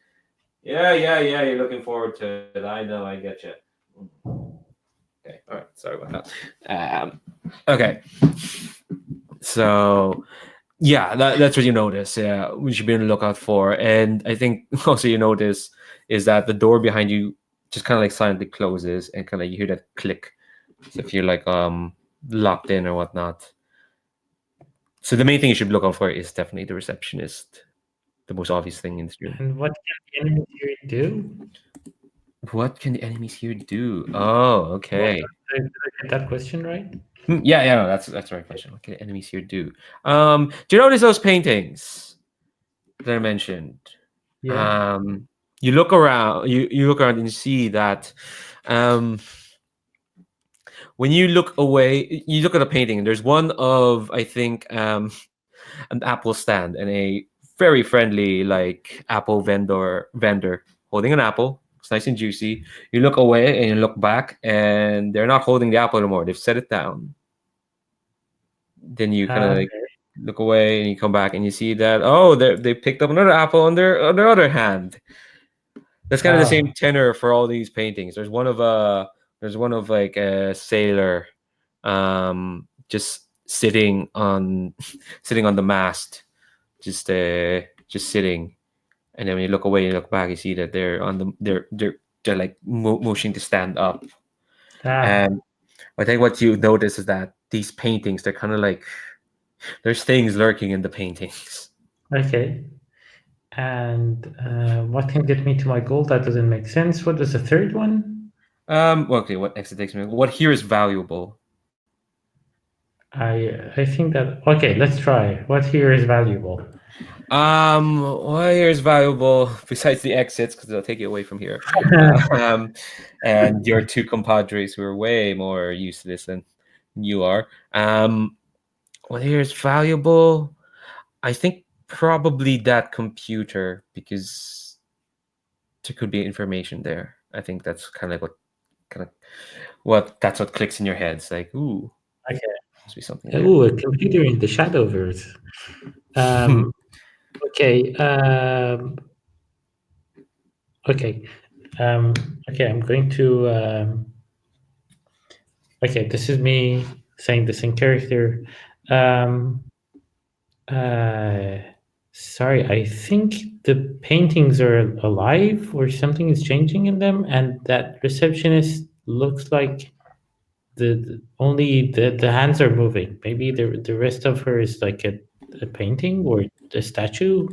Yeah, you're looking forward to it. I know, I get you. Okay, all right, sorry about that. Okay, so yeah, that's what you notice. Yeah, we should be on the lookout for. And I think also you notice is that the door behind you just kind of like silently closes, and kind of you hear that click, as if you're like locked in or whatnot. So the main thing you should look out for is definitely the receptionist, the most obvious thing in this room. And what can the enemies here do? What can the enemies here do? Oh, okay. Did I get that question right? Yeah, no, that's the right question. What can the enemies here do? Do you notice those paintings that I mentioned? Yeah. You look around. You look around and you see that. When you look away, you look at a painting, and there's one of, I think, an apple stand and a very friendly like apple vendor holding an apple. It's nice and juicy. You look away and you look back, and they're not holding the apple anymore. They've set it down. Then you kind of like look away and you come back and you see that they picked up another apple on their other hand. That's kind of the Oh, same tenor for all these paintings. There's one of like a sailor just sitting on sitting on the mast, just sitting. And then when you look away and look back, you see that they're on the they're like motioning to stand up. ah, And I think what you notice is that these paintings, they're kind of like there's things lurking in the paintings. okay. And what can get me to my goal? That doesn't make sense. What was the third one? Well, okay, what next takes me? What here is valuable? I think that okay. Let's try. What here is valuable? What here is valuable besides the exits because they'll take you away from here. Um, and your two compadres who are way more used to this than you are. What here is valuable? I think probably that computer because there could be information there. I think that's kind of that's what clicks in your head. It's like, ooh, Okay. must be something there. Ooh, a computer in the Shadowverse. Um, okay. Okay. Okay. I'm going to. Okay, this is me saying this in character. Um, uh, sorry, I think the paintings are alive or something is changing in them, and that receptionist looks like only the hands are moving. Maybe the rest of her is like a painting or a statue.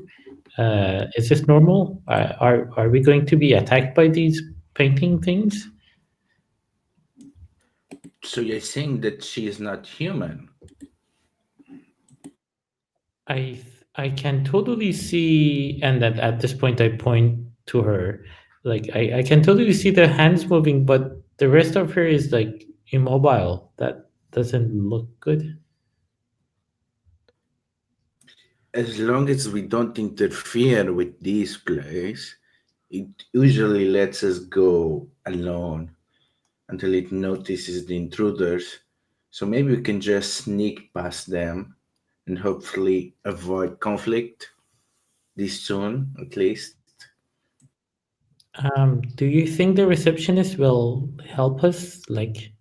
Is this normal? Are we going to be attacked by these painting things? So you're saying that she is not human? I can totally see, and at this point I point to her, like I can totally see the hands moving, but the rest of her is like immobile. That doesn't look good. As long as we don't interfere with this place, it usually lets us go alone until it notices the intruders. So maybe we can just sneak past them and hopefully avoid conflict this soon, at least. Do you think the receptionist will help us like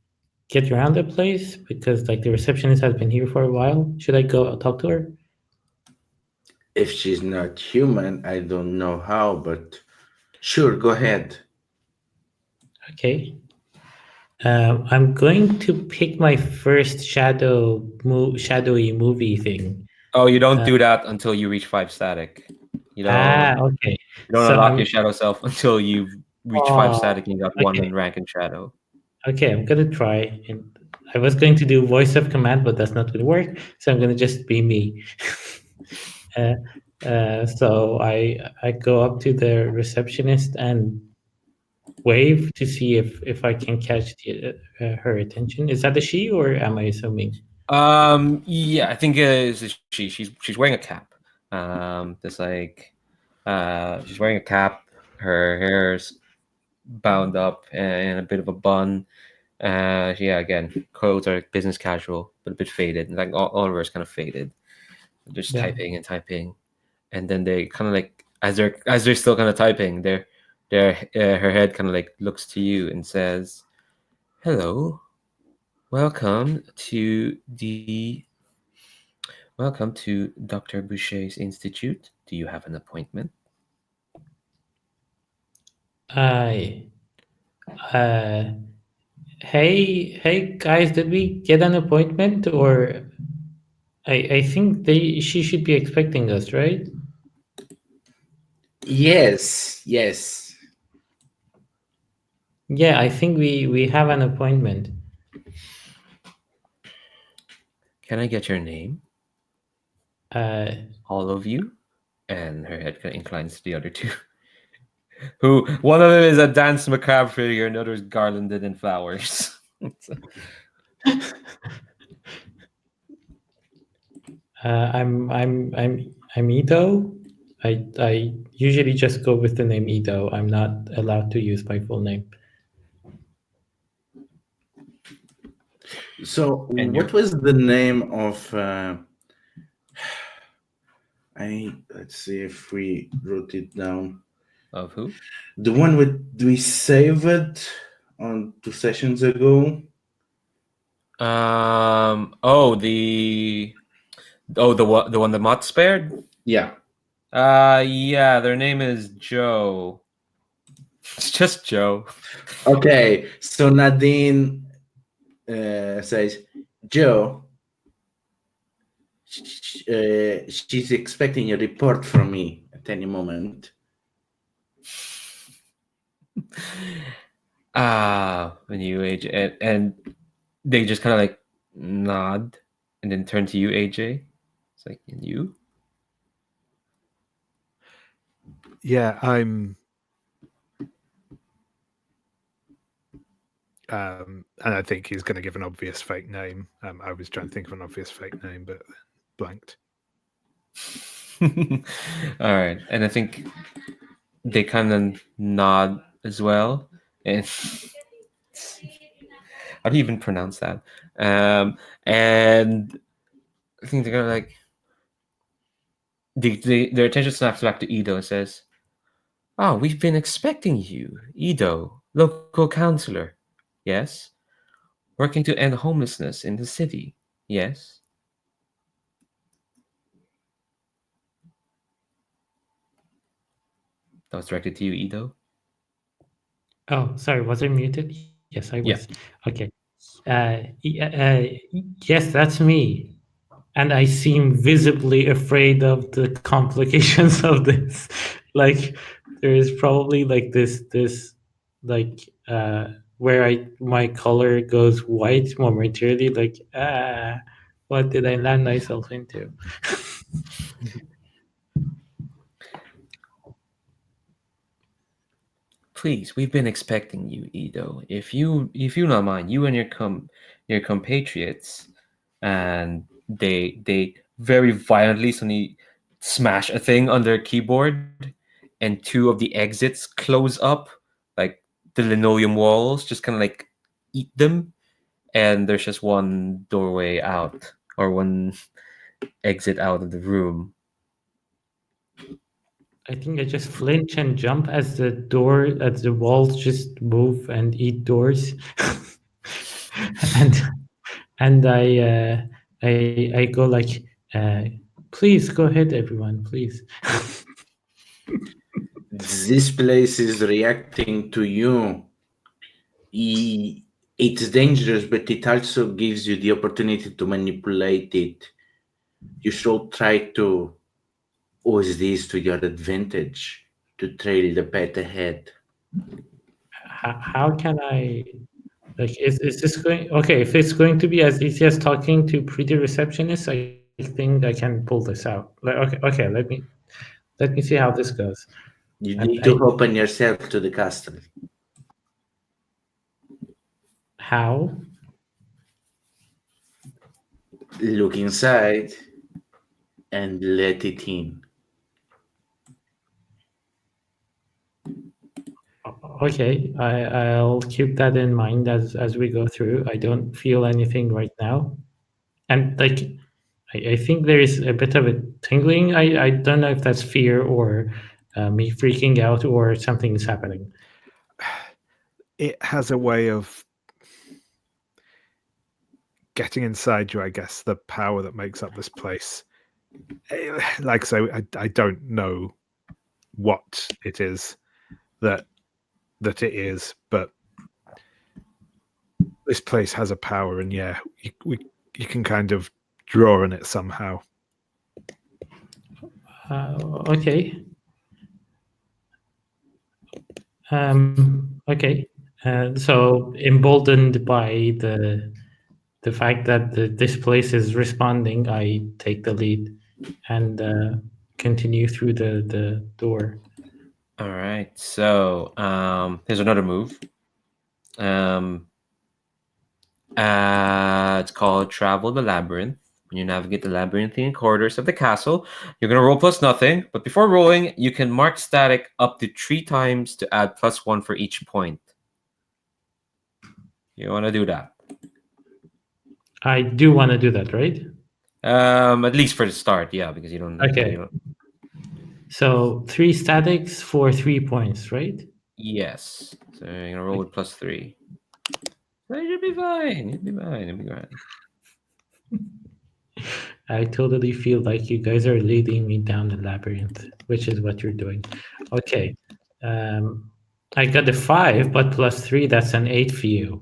get around the place? Because like the receptionist has been here for a while. Should I go talk to her? If she's not human, I don't know how, but sure, go ahead. Okay. I'm going to pick my first shadowy movie thing. Oh, you don't do that until you reach 5 static. You don't Okay. you don't So unlock your I'm shadow self until you've reached 5 oh, static and you got one okay. in rank in shadow. Okay, I'm gonna try. And I was going to do voice of command, but that's not gonna work. So I'm gonna just be me. uh, so I go up to the receptionist and wave to see if I can catch her attention. Is that a she or am I assuming? Yeah, I think it's a she. She's wearing a cap. There's like she's wearing a cap. Her hair's bound up in a bit of a bun. Yeah, again, clothes are business casual, but a bit faded. Like all of her is kind of faded. They're just Yeah. typing and typing, and then they kind of like as they're still kind of typing, her head kind of like looks to you and says, "Hello, welcome to the welcome to Dr. Boucher's Institute. Do you have an appointment?" I uh hey guys, did we get an appointment or I think she should be expecting us, right? Yes, yes. Yeah, I think we have an appointment. Can I get your name? Uh All of you? And her head kind of inclines to the other two. Who one of them is a dance macabre figure, another is garlanded in flowers. I'm Ito. I usually just go with the name Ito. I'm not allowed to use my full name. So, And what you're was the name of Let's see if we wrote it down. Of who? The one we saved on 2 sessions ago. Oh, the one the Mott spared. Yeah. Yeah, their name is Joe. It's just Joe. Okay. So Nadine says, Joe, she's expecting a report from me at any moment. When you AJ and they just kind of like nod and then turn to you, AJ. It's like, and you? Yeah, I'm. And I think he's going to give an obvious fake name. I was trying to think of an obvious fake name, but blanked. All right, and I think they kind of nod as well. And how do you even pronounce that? And I think they're gonna like their attention snaps back to Ido and says, "Oh, we've been expecting you, Ido, local counselor. Yes, working to end homelessness in the city. Yes." That was directed to you, Ido. Oh, sorry, was I muted? Yes, I was. Yeah. Okay. Yes, that's me. And I seem visibly afraid of the complications of this. Like, there is probably like this, like, where my color goes white momentarily. Like, what did I land myself into? Please, we've been expecting you, Ido. If you don't mind, you and your compatriots, and they very violently suddenly smash a thing on their keyboard, and two of the exits close up, like the linoleum walls, just kind of like eat them, and there's just one doorway out or one exit out of the room. I think I just flinch and jump as the walls just move and eat doors, and I go like, please go ahead, everyone, please. This place is reacting to you. It's dangerous, but it also gives you the opportunity to manipulate it. You should try to use this to your advantage to trail the path ahead. How can I? Like, is this going okay? If it's going to be as easy as talking to pretty receptionists, I think I can pull this out. Like, okay, let me see how this goes. You And need to open yourself to the castle. how? Look inside and let it in. Okay, I'll keep that in mind as we go through. I don't feel anything right now, and like I think there is a bit of a tingling. I don't know if that's fear or me freaking out or something is happening. It has a way of getting inside you, I guess, the power that makes up this place. Like so, I don't know what it is that it is, but this place has a power, and yeah, you can kind of draw on it somehow. Okay. Okay. So emboldened by the fact that this place is responding, I take the lead and continue through the door. All right, so here's another move. It's called Travel the Labyrinth. When you navigate the labyrinthine corridors of the castle, you're going to roll plus nothing, but before rolling, you can mark static up to 3 times to add +1 for each point. You want to do that? I do want to do that, right? At least for the start, yeah, because you don't. Okay. You don't So 3 statics for 3 points, right? yes. So you're gonna roll with +3. So you'll be fine. You'll be fine. You'll be fine. I totally feel like you guys are leading me down the labyrinth, which is what you're doing. Okay. I got a 5, but +3, that's an 8 for you.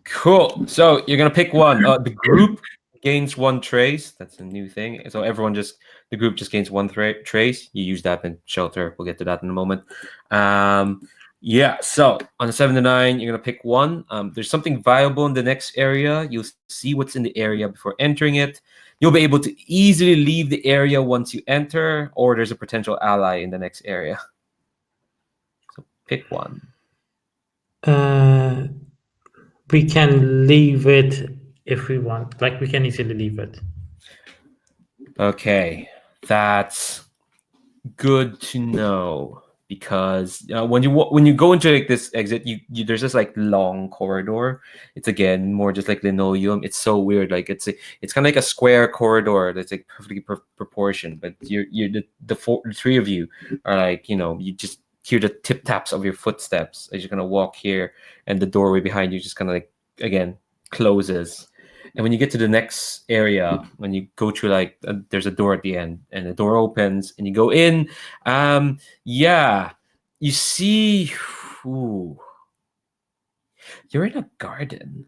Cool. So you're gonna pick one. The group gains 1 trace. That's a new thing. So the group just gains 1 trace. You use that in shelter. We'll get to that in a moment. Yeah. So on a 7 to 9, you're gonna pick one. There's something viable in the next area. You'll see what's in the area before entering it. You'll be able to easily leave the area once you enter, or there's a potential ally in the next area. So pick one. We can leave it if we want. Like, we can easily leave it. Okay, that's good to know because when you go into like this exit, there's this like long corridor. It's again more just like linoleum. It's so weird. Like it's kind of like a square corridor that's like perfectly proportioned. But the 3 of you are like you just hear the tip taps of your footsteps as you're gonna walk here, and the doorway behind you just kind of like again closes. And when you get to the next area, when you go through there's a door at the end, and the door opens, and you go in. Yeah, you see, ooh, you're in a garden.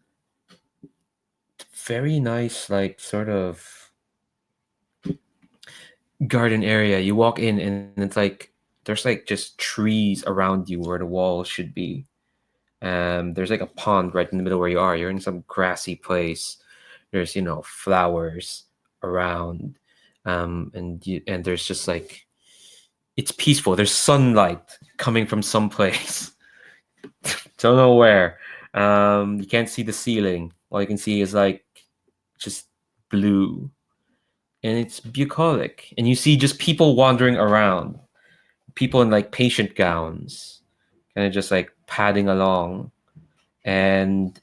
Very nice, like sort of garden area. You walk in, and it's like there's like just trees around you where the walls should be. There's like a pond right in the middle where you are. You're in some grassy place. There's flowers around, and there's just like it's peaceful. There's sunlight coming from someplace. Don't know where. You can't see the ceiling. All you can see is like just blue, and it's bucolic. And you see just people wandering around, people in like patient gowns, kind of just like padding along, and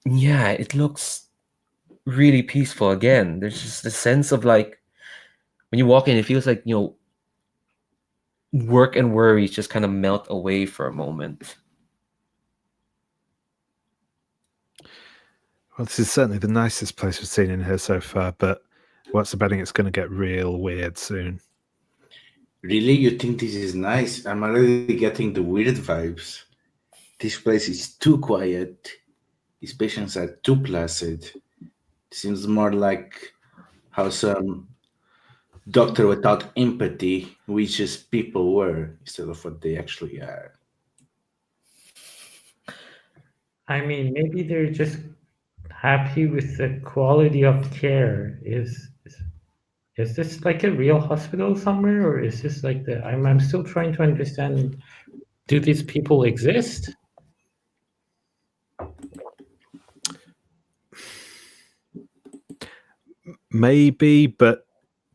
yeah, it looks really peaceful again. There's just a sense of like when you walk in, it feels like work and worries just kind of melt away for a moment. Well, this is certainly the nicest place we've seen in here so far, but what's betting it's going to get real weird soon. Really? You think this is nice? I'm already getting the weird vibes. This place is too quiet. These patients are too placid. Seems more like how some doctor without empathy wishes people were instead of what they actually are. I mean, maybe they're just happy with the quality of care. Is this like a real hospital somewhere, or is this like I'm still trying to understand, do these people exist? Maybe, but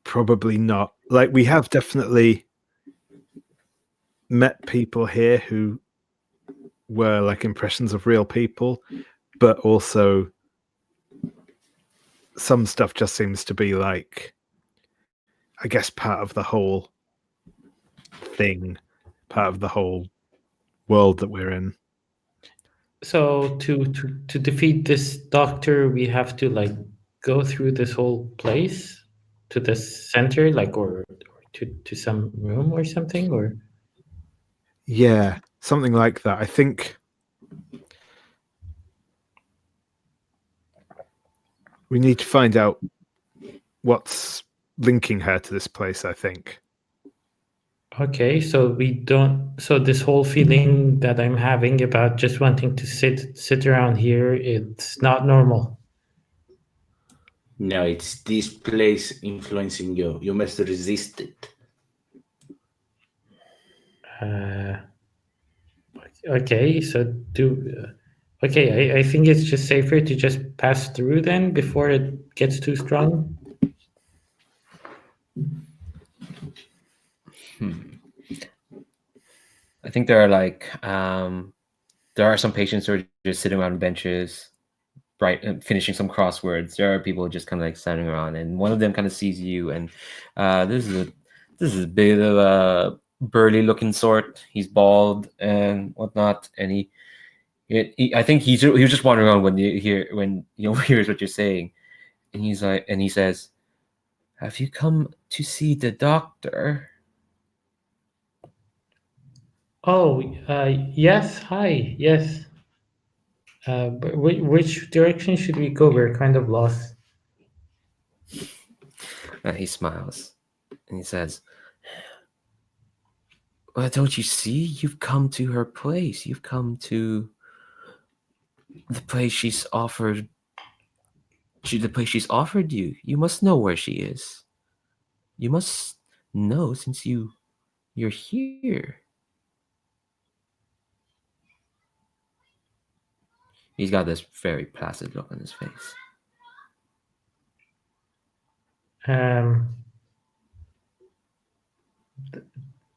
probably not. Like, we have definitely met people here who were like impressions of real people, but also some stuff just seems to be like, I guess, part of the whole thing, part of the whole world that we're in. So to defeat this doctor, we have to like go through this whole place to the center, like or to some room or something, or Yeah, something like that. I think we need to find out what's linking her to this place, I think. okay. So we don't. So this whole feeling that I'm having about just wanting to sit around here, it's not normal. No, it's this place influencing you. You must resist it. Okay, so okay, I think it's just safer to just pass through then before it gets too strong. I think there are there are some patients who are just sitting around benches, finishing some crosswords. There are people just kind of like standing around, and one of them kind of sees you, and this is a bit of a burly looking sort. He's bald and whatnot, and I think he was just wandering around when he overhears what you're saying, and he says, "Have you come to see the doctor?" Oh, yes. Hi. Yes. But which direction should we go? We're kind of lost. He smiles, and he says, "Well, don't you see? You've come to her place. You've come to the place the place she's offered you. You must know where she is. You must know since you're here." He's got this very placid look on his face. Um,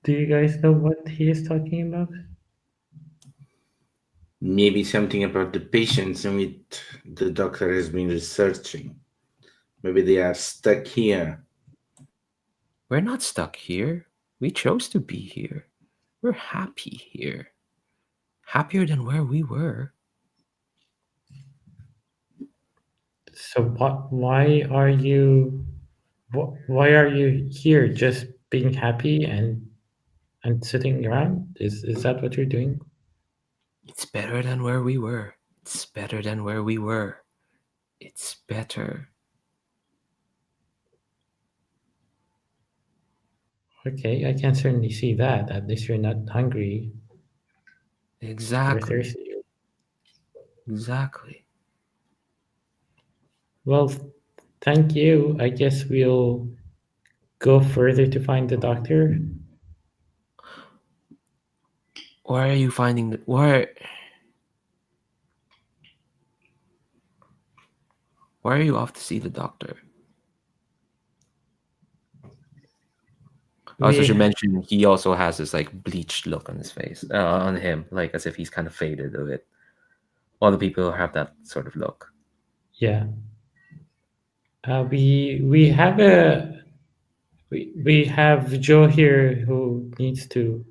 do you guys know what he is talking about? Maybe something about the patients in which the doctor has been researching. Maybe they are stuck here. We're not stuck here. We chose to be here. We're happy here. Happier than where we were. So why are you here? Just being happy and sitting around? Is that what you're doing? It's better than where we were. It's better than where we were. It's better. Okay, I can certainly see that. At least you're not hungry or Exactly. thirsty. Exactly. Well, thank you. I guess we'll go further to find the doctor. Why are you finding why are you off to see the doctor? Also, We should mention he also has this like bleached look on his face, on him, like as if he's kind of faded a bit. All the people have that sort of look. yeah. We have we have Joe here who needs to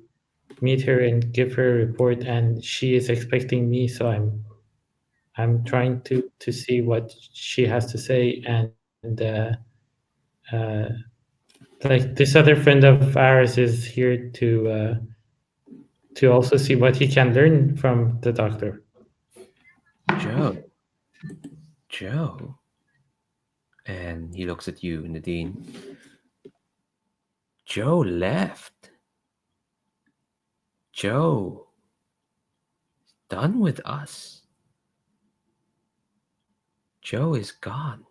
meet her and give her a report, and she is expecting me, so I'm trying to see what she has to say, and uh, like this other friend of ours is here to also see what he can learn from the doctor. Joe, and he looks at you, Nadine. Joe left. Joe, done with us. Joe is gone.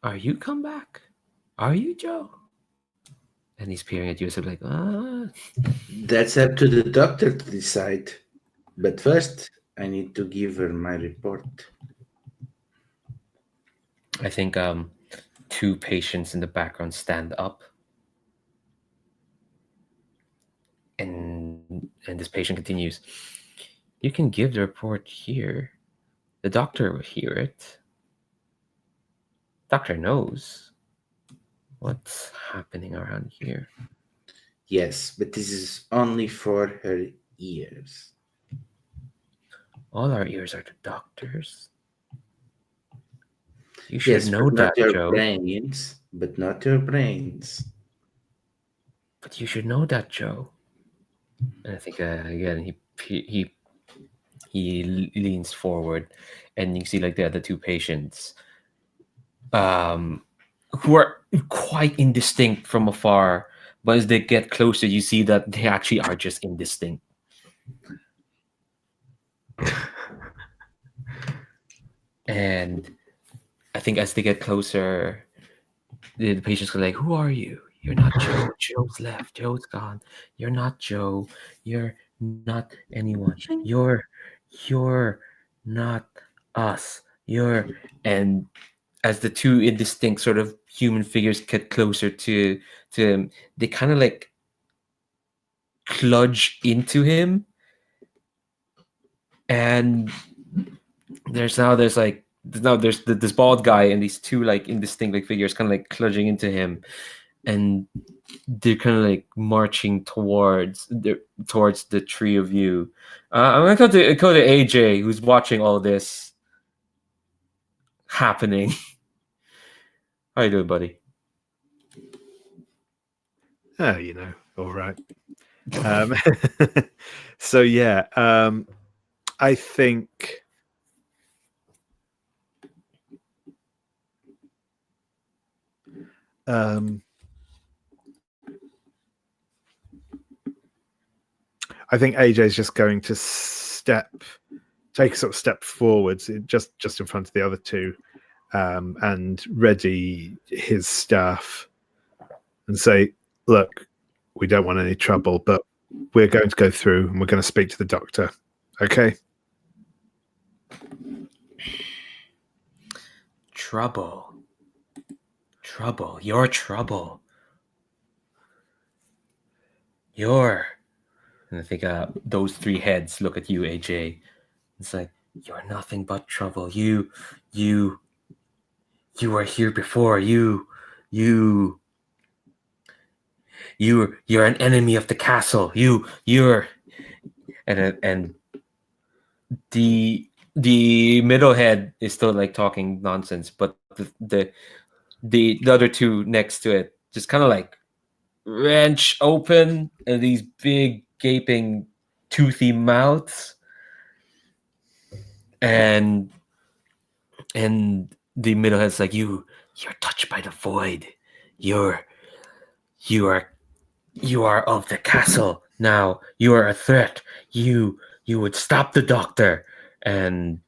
Are you come back? Are you Joe? And he's peering at you, so like, That's up to the doctor to decide. But first, I need to give her my report. I think two patients in the background stand up, and this patient continues. You can give the report here. The doctor will hear it. Doctor knows what's happening around here. Yes, but this is only for her ears. All our ears are the doctor's. You should Yes, know but that, not your Joe. brains. But not your brains. But you should know that, Joe. And I think again he leans forward, and you see like the other two patients, who are quite indistinct from afar. But as they get closer, you see that they actually are just indistinct. And I think as they get closer, the patients are like, "Who are you? You're not Joe. Joe's left. Joe's gone. You're not Joe. You're not anyone. You're not us. You're..." And as the two indistinct sort of human figures get closer to him, they kind of like clutch into him, and there's this bald guy and these two like indistinct like figures kind of like clutching into him, and they're kind of like marching towards the three of you. I'm gonna go to AJ, who's watching all this happening. How you doing, buddy? All right. So yeah, I think AJ's just going to take a sort of step forwards, just in front of the other two, and ready his staff and say, "Look, we don't want any trouble, but we're going to go through and we're going to speak to the doctor. Okay?" Trouble. Your trouble. And I think those three heads look at you, AJ. It's like, you're nothing but trouble. You were here before. You're an enemy of the castle. You're and the middle head is still like talking nonsense, but the other two next to it just kind of like wrench open and these big gaping toothy mouths, and the middle head's like, you're touched by the void. You are of the castle now. You are a threat. You would stop the doctor. And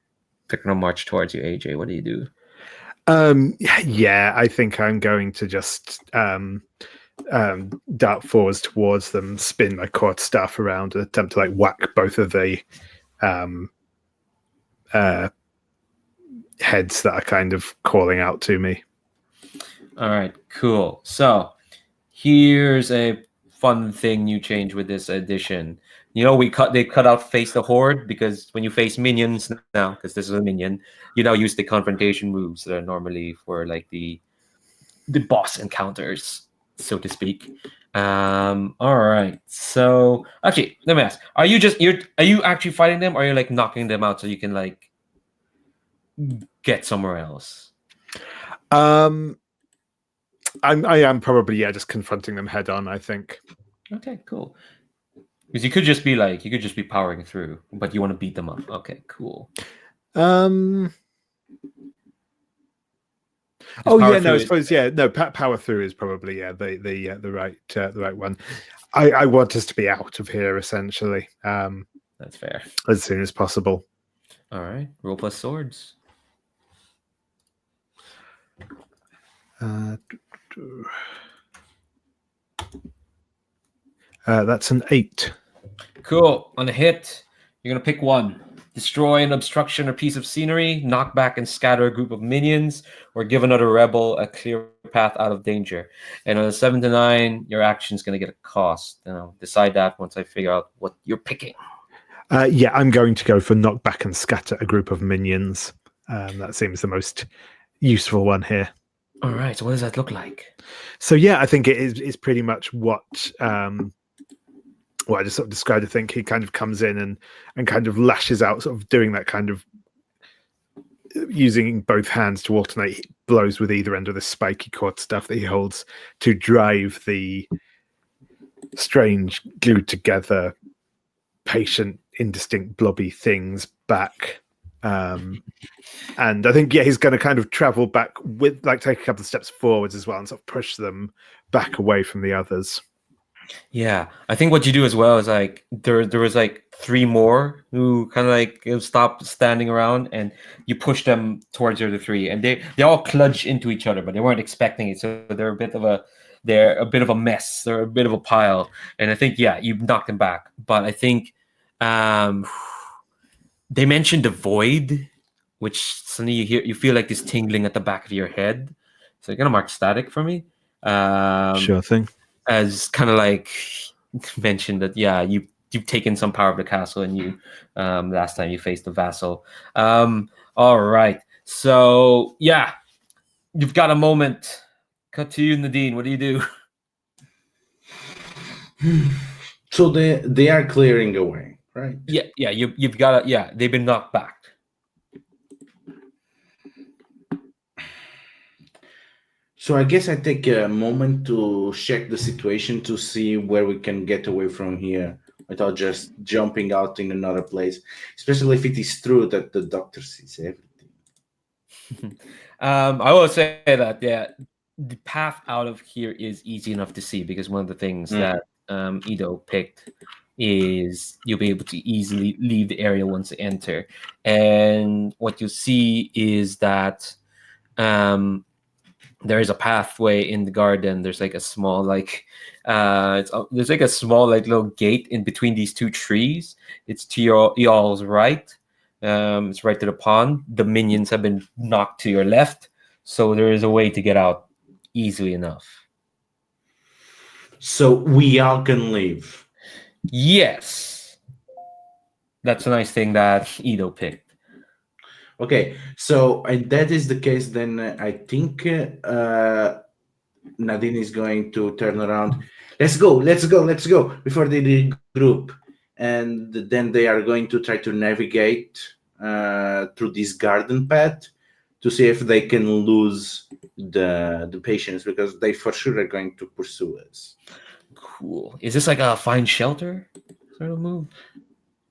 they're gonna march towards you, AJ. What do you do? Yeah, I think I'm going to just dart forwards towards them, spin my court staff around, and attempt to like whack both of the heads that are kind of calling out to me. All right, cool. So here's a fun thing you change with this edition. You know, they cut out face the horde, because when you face minions now, because this is a minion, you now use the confrontation moves that are normally for like the boss encounters, so to speak. All right. So actually, let me ask: are you actually fighting them, or are you like knocking them out so you can like get somewhere else? I am probably just confronting them head on, I think. Okay, cool. Because you could just be powering through, but you want to beat them up. Okay, cool. I suppose power through is probably the right one. I want us to be out of here essentially. That's fair. As soon as possible. All right, roll plus swords. That's an 8. Cool. On a hit, you're gonna pick one. Destroy an obstruction or piece of scenery, knock back and scatter a group of minions, or give another rebel a clear path out of danger. And on a 7 to 9, your action's gonna get a cost. I'll decide that once I figure out what you're picking. I'm going to go for knock back and scatter a group of minions. That seems the most useful one here. All right. So what does that look like? So I think it is pretty much what I just sort of described. I think he kind of comes in and kind of lashes out, sort of doing that kind of using both hands to alternate blows with either end of the spiky cord stuff that he holds to drive the strange glued together patient indistinct blobby things back. And I think he's going to kind of travel back with like take a couple of steps forwards as well and sort of push them back away from the others. Yeah, I think what you do as well is like there was like 3 more who kind of like stop standing around, and you push them towards the other 3, and they all clutch into each other, but they weren't expecting it, so they're a bit of a mess. They're a bit of a pile, and I think you knock them back. But I think they mentioned the void, which suddenly you feel like this tingling at the back of your head. So you're gonna mark static for me. Sure thing. As kind of like mentioned that, you you've taken some power of the castle, and you last time you faced the vassal. All right, so yeah, you've got a moment. Cut to you, Nadine. What do you do? So they are clearing away, right? Yeah, you've got to, yeah, they've been knocked back. So I guess I take a moment to check the situation to see where we can get away from here without just jumping out in another place, especially if it is true that the doctor sees everything. I will say that yeah, the path out of here is easy enough to see because one of the things that Ido picked is you'll be able to easily leave the area once you enter, and what you see is that there is a pathway in the garden. There's like a small there's like a small like little gate in between these two trees. It's to y'all's right. It's right to the pond. The minions have been knocked to your left, so there is a way to get out easily enough. So we all can leave. Yes, that's a nice thing that Ido picked. Okay, so and that is the case. Then I think Nadine is going to turn around. Let's go! Let's go! Let's go! Before they regroup, and then they are going to try to navigate through this garden path to see if they can lose the patients because they for sure are going to pursue us. Cool. Is this like a find shelter sort of move?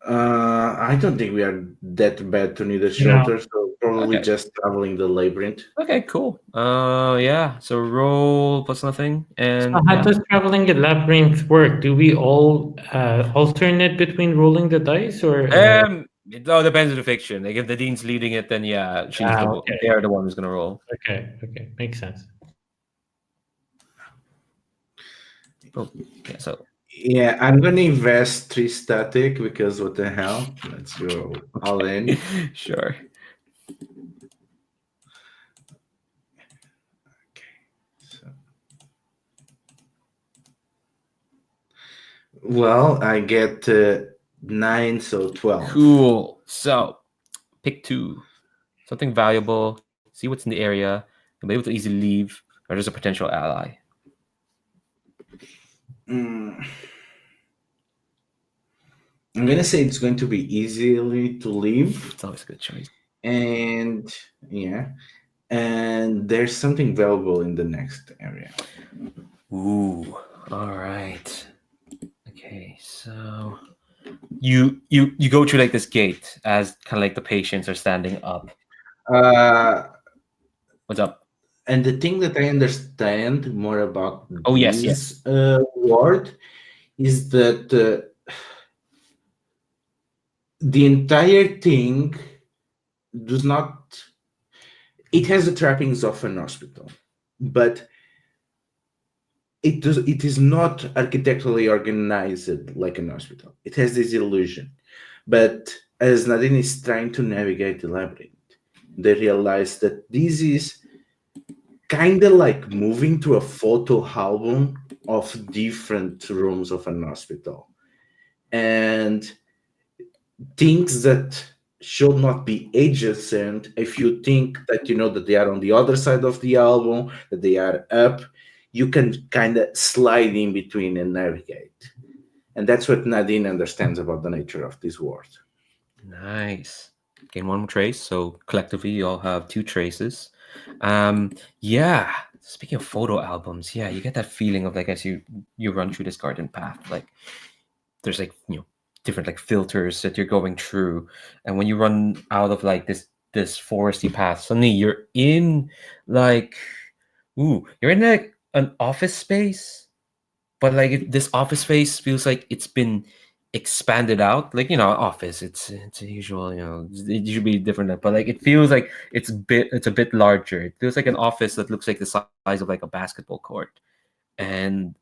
I don't think we are that bad to need a shelter, so probably Okay. just traveling the labyrinth. Okay, cool. Yeah. So roll plus nothing, and So how yeah. does traveling the labyrinth work? Do we all alternate between rolling the dice, or It all depends on the fiction. Like if the dean's leading it, then yeah, okay. they're the one who's gonna roll. Okay, makes sense. Oh, yeah. So Yeah, I'm gonna invest 3 static because what the hell? Let's go all in. sure. So. Well, I get 9, so 12. Cool. So pick 2, something valuable. See what's in the area. You'll be able to easily leave, or there's a potential ally. I'm gonna say it's going to be easily to leave. It's always a good choice. And yeah, and there's something valuable in the next area. Ooh. All right. Okay. So you go through like this gate as kind of like the patients are standing up. What's up? And the thing that I understand more about yes. word is that the entire thing does not. It has the trappings of an hospital, but it is not architecturally organized like an hospital. It has this illusion. But as Nadine is trying to navigate the labyrinth, they realize that this is kind of like moving through a photo album of different rooms of an hospital. And things that should not be adjacent, if you think that you know that they are on the other side of the album, that they are up, you can kind of slide in between and navigate. And that's what Nadine understands about the nature of this world. Nice. Gain 1 more trace. So collectively, you all have 2 traces. Yeah. Speaking of photo albums, yeah, you get that feeling of like as you run through this garden path, like there's like different like filters that you're going through, and when you run out of like this foresty path, suddenly you're in like you're in like an office space, but like this office space feels like it's been expanded out. Like office, it's a usual, it should be different, but like it feels like it's a bit larger. It feels like an office that looks like the size of like a basketball court, and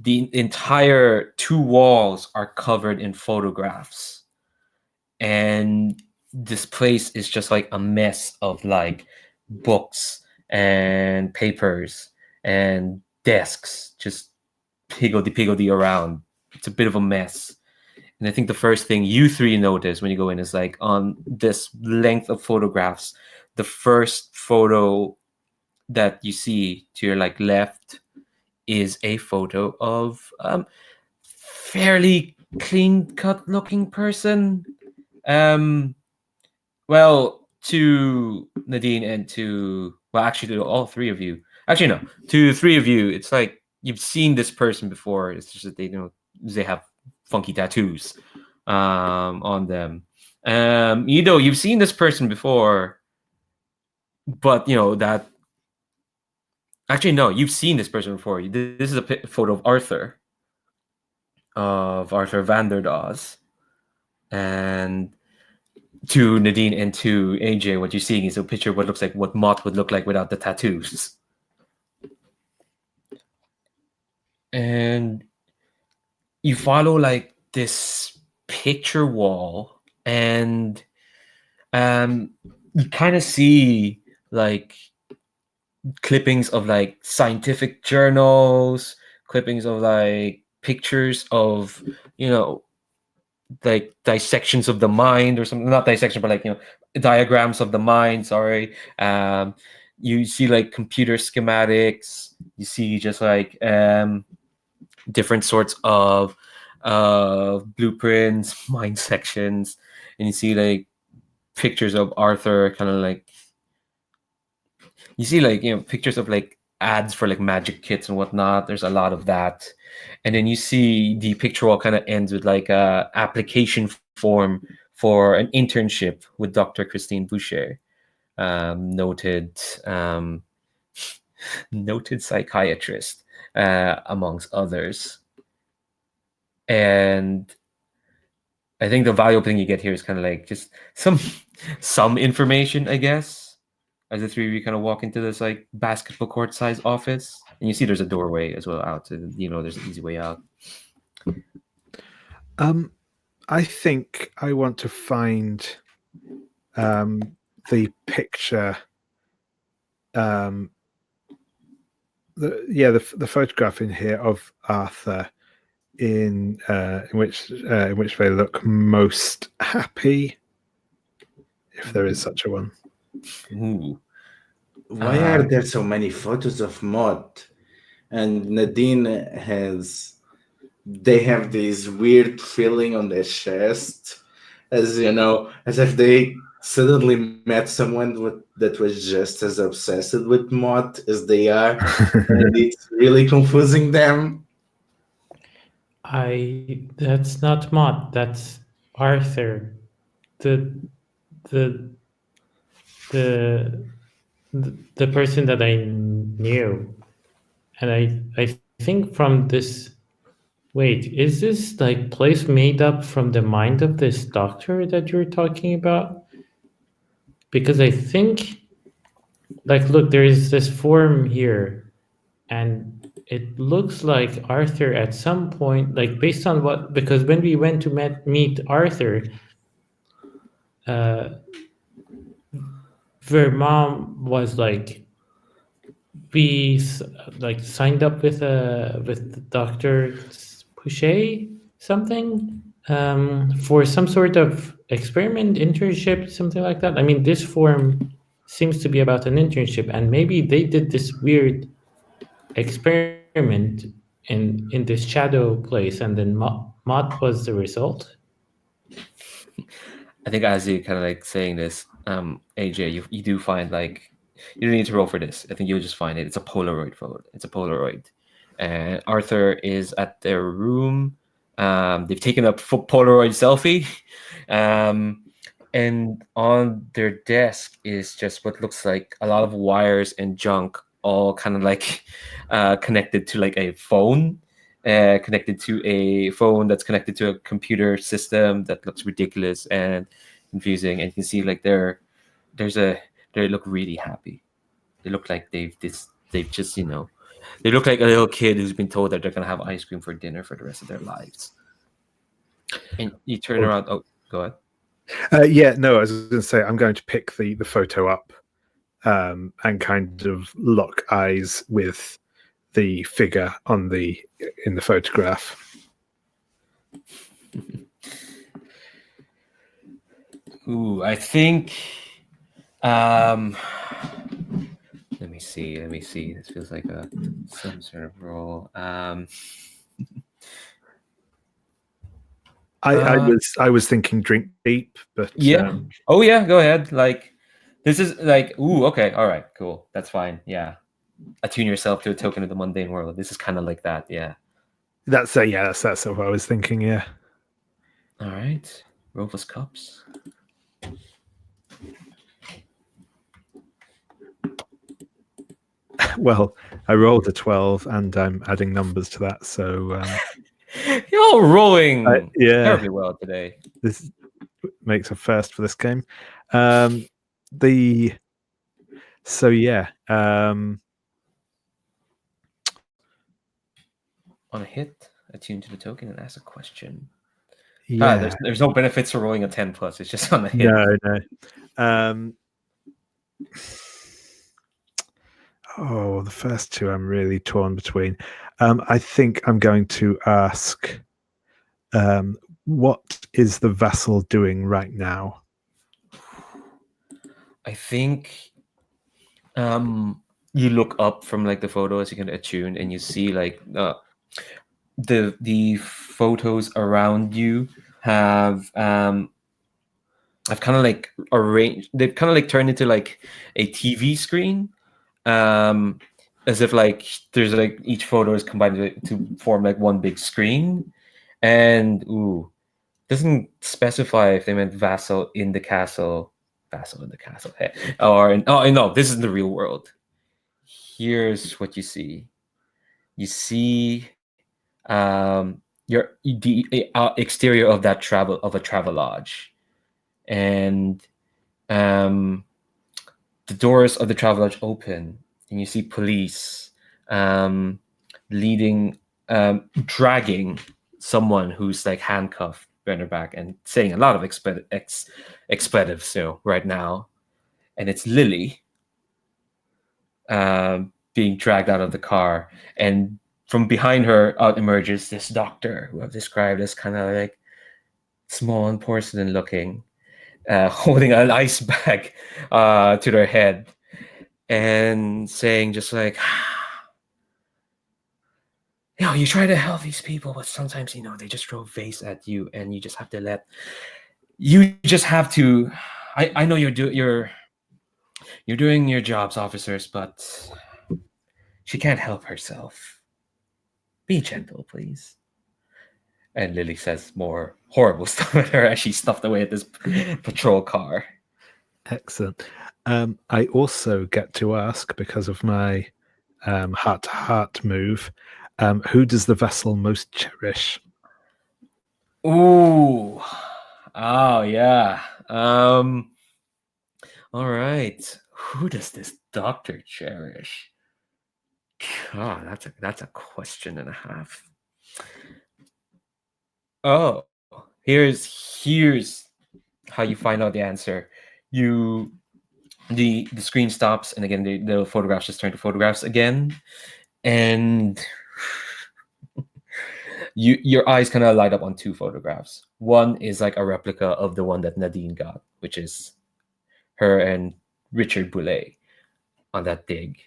the entire 2 walls are covered in photographs, and this place is just like a mess of like books and papers and desks just higgledy-piggledy around. it's a bit of a mess. And I think the first thing you three notice when you go in is like on this length of photographs, the first photo that you see to your like left is a photo of fairly clean cut looking person. Well, to Nadine and actually to all three of you. Actually, no, to the three of you, it's like you've seen this person before. It's just that they have funky tattoos on them. You've seen this person before, but that actually no, you've seen this person before. This is a photo of Arthur Vanderdoes, and to Nadine and to AJ, what you're seeing is a picture of what looks like what Mott would look like without the tattoos. And you follow like this picture wall, and you kind of see like clippings of like scientific journals, clippings of like pictures of like dissections of the mind or something, not dissection, but like diagrams of the mind, sorry. You see like computer schematics, you see just like different sorts of blueprints, mind sections, and you see like pictures of Arthur, kind of like you see like pictures of like ads for like magic kits and whatnot. There's a lot of that. And then you see the picture wall kind of ends with like a application form for an internship with Dr. Christine Boucher, noted psychiatrist, amongst others. And I think the valuable thing you get here is kind of like just some information, I guess, as the three of you kind of walk into this like basketball court size office, and you see there's a doorway as well out to there's an easy way out. I think I want to find the picture, the photograph in here of Arthur in which they look most happy, if there is such a one. Ooh. Why are there so many photos of Mott? And Nadine they have this weird feeling on their chest, as as if they suddenly met someone that was just as obsessed with Mott as they are, and it's really confusing them. That's not Mott, that's Arthur. The person that I knew. And I think from this, wait, is this like place made up from the mind of this doctor that you're talking about? Because I think, like, look, there is this form here, and it looks like Arthur at some point, like based on because when we went to meet Arthur, their mom was like, we like signed up with Dr. Pouchet something for some sort of experiment, internship, something like that. I mean, this form seems to be about an internship, and maybe they did this weird experiment in this shadow place, and then Mott was the result. I think as you kind of like saying this, AJ, you do find like you don't need to roll for this. I think you'll just find it. It's a Polaroid photo. It's a Polaroid. And Arthur is at their room. They've taken a Polaroid selfie. And on their desk is just what looks like a lot of wires and junk, all kind of like connected to like a phone. Connected to a phone that's connected to a computer system that looks ridiculous and confusing. And you can see like they look really happy. They look like they've just they look like a little kid who's been told that they're gonna have ice cream for dinner for the rest of their lives. And you turn around. Oh, go ahead. No, I was going to say I'm going to pick the photo up and kind of lock eyes with the figure in the photograph. Ooh, I think. Let me see. This feels like some sort of role. I was thinking drink deep, but Yeah. Oh yeah. Go ahead. Like, this is like. Ooh. Okay. All right. Cool. That's fine. Yeah. Attune yourself to a token of the mundane world. This is kind of like that. Yeah. that's what I was thinking. Yeah. All right. Rovers cups. Well, I rolled a 12, and I'm adding numbers to that. So You're all rolling yeah, terribly well today. this makes a first for this game. The so yeah. On a hit, attune to the token and ask a question. Yeah. There's no benefits for rolling a 10 plus. It's just on a hit. No. Oh, the first two I'm really torn between. I think I'm going to ask, what is the vessel doing right now? I think you look up from like the photos, you can attune, and you see like the photos around you have I've kind of like arranged. They've kind of like turned into like a TV screen, as if like there's like each photo is combined to form like one big screen, and doesn't specify if they meant vassal in the castle, or no, this is the real world. Here's what you see. You see the exterior of a travel lodge, and the doors of the travel lodge open, and you see police leading, dragging someone who's like handcuffed behind their back and saying a lot of expletives right now. And it's Lily being dragged out of the car, and from behind her out emerges this doctor who I've described as kind of like small and porcelain looking, holding an ice bag to their head and saying just like, you try to help these people, but sometimes they just throw vase at you, and you just have to. I know you're doing your jobs, officers, but she can't help herself. Be gentle, please. And Lily says more horrible stuff at her as she's stuffed away at this patrol car. Excellent. I also get to ask, because of my heart-to-heart move, who does the vessel most cherish? Ooh. Oh, yeah. All right. Who does this doctor cherish? God, that's a question and a half. Oh, here's how you find out the answer. The screen stops, and again the photographs just turn to photographs again, and your eyes kind of light up on two photographs. One is like a replica of the one that Nadine got, which is her and Richard Boulay on that dig.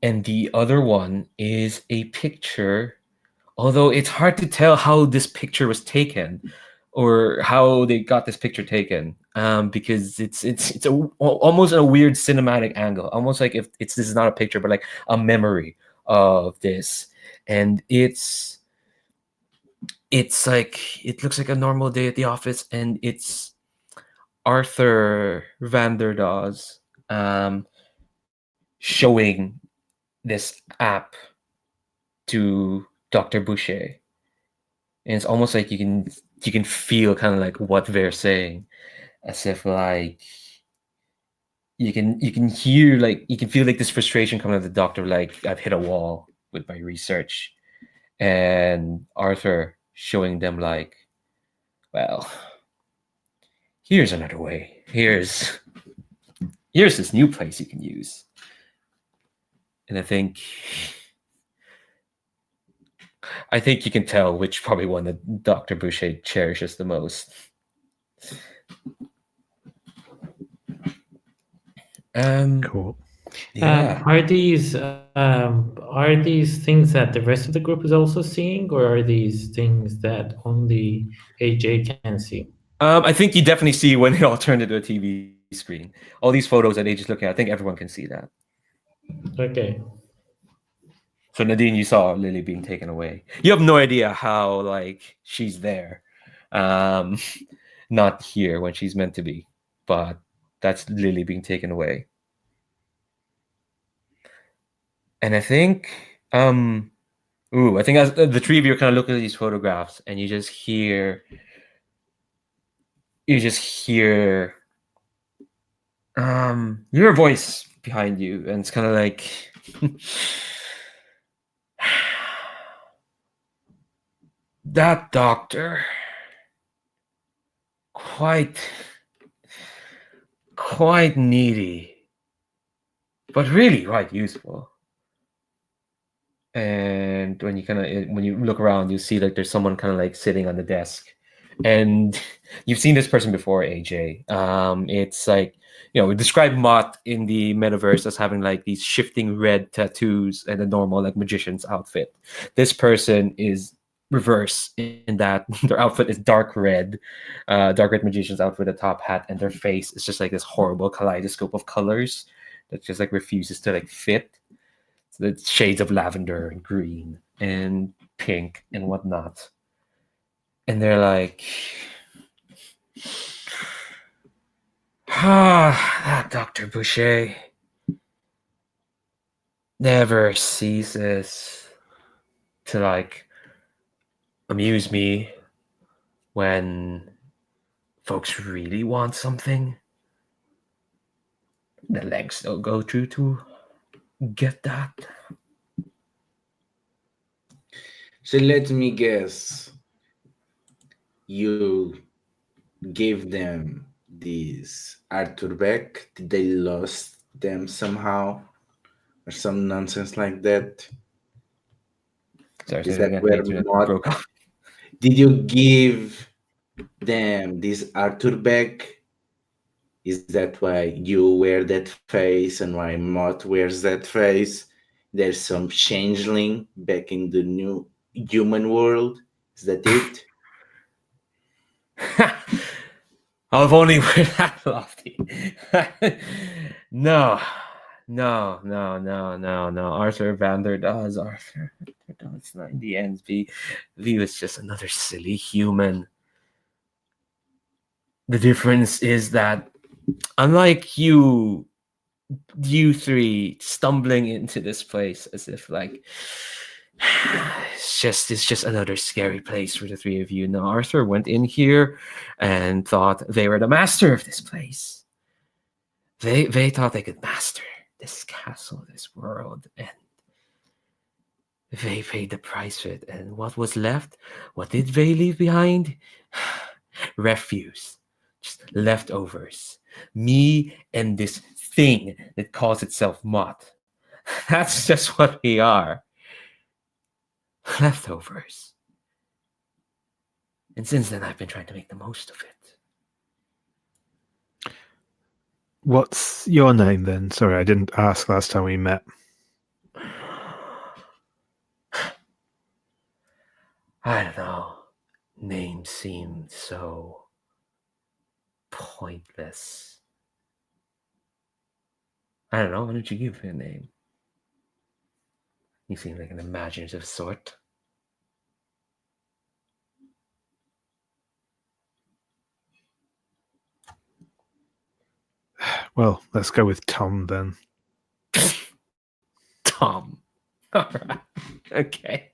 And the other one is a picture, although it's hard to tell how this picture was taken or how they got this picture taken, because it's almost a weird cinematic angle, almost like if this is not a picture but like a memory of this. And it's like, it looks like a normal day at the office, and it's Arthur Vanderdoes showing this app to Dr. Boucher. And it's almost like you can feel kind of like what they're saying, as if like you can hear, like you can feel like this frustration coming out of the doctor, like, I've hit a wall with my research. And Arthur showing them like, well, here's another way. Here's this new place you can use. And I think I think you can tell which probably one that Dr. Boucher cherishes the most. Cool. Yeah. Are these things that the rest of the group is also seeing, or are these things that only AJ can see? I think you definitely see when it all turned into a TV screen. All these photos that AJ's looking at, I think everyone can see that. Okay. So Nadine, you saw Lily being taken away. You have no idea how like she's there, um, not here when she's meant to be, but that's Lily being taken away. And I think, I think as the three of you are kind of looking at these photographs, and you just hear your voice behind you, and it's kind of like. That doctor, quite needy, but really quite useful. And when you look around, you see like there's someone kind of like sitting on the desk, and you've seen this person before, AJ. It's like we describe Mott in the metaverse as having like these shifting red tattoos and a normal like magician's outfit. This person is reverse in that their outfit is dark red magician's outfit, a top hat, and their face is just like this horrible kaleidoscope of colors that just like refuses to like fit. So it's shades of lavender and green and pink and whatnot. And they're like, that Dr. Boucher never ceases to like amuse me when folks really want something. The lengths they'll go through to get that. So let me guess. You gave them this Arthur Beck. Did they lost them somehow? Or some nonsense like that? Sorry, Is say that that again. where The internet Mod? broke off. Did you give them this Arthur Beck? Is that why you wear that face and why Mott wears that face? There's some changeling back in the new human world. Is that it? I've only wear that lofty. No. Arthur Vander does. Arthur does not in the end. V is just another silly human. The difference is that unlike you three stumbling into this place as if like it's just another scary place for the three of you. Now Arthur went in here and thought they were the master of this place. They thought they could master this castle, this world, and they paid the price for it. And what was left? What did they leave behind? Refuse. Just leftovers. Me and this thing that calls itself Mott. That's just what we are. Leftovers. And since then, I've been trying to make the most of it. What's your name then? Sorry, I didn't ask last time we met. I don't know. Names seem so pointless. I don't know. Why don't you give me a name? You seem like an imaginative sort. Well, let's go with Tom then. Tom. All right. Okay.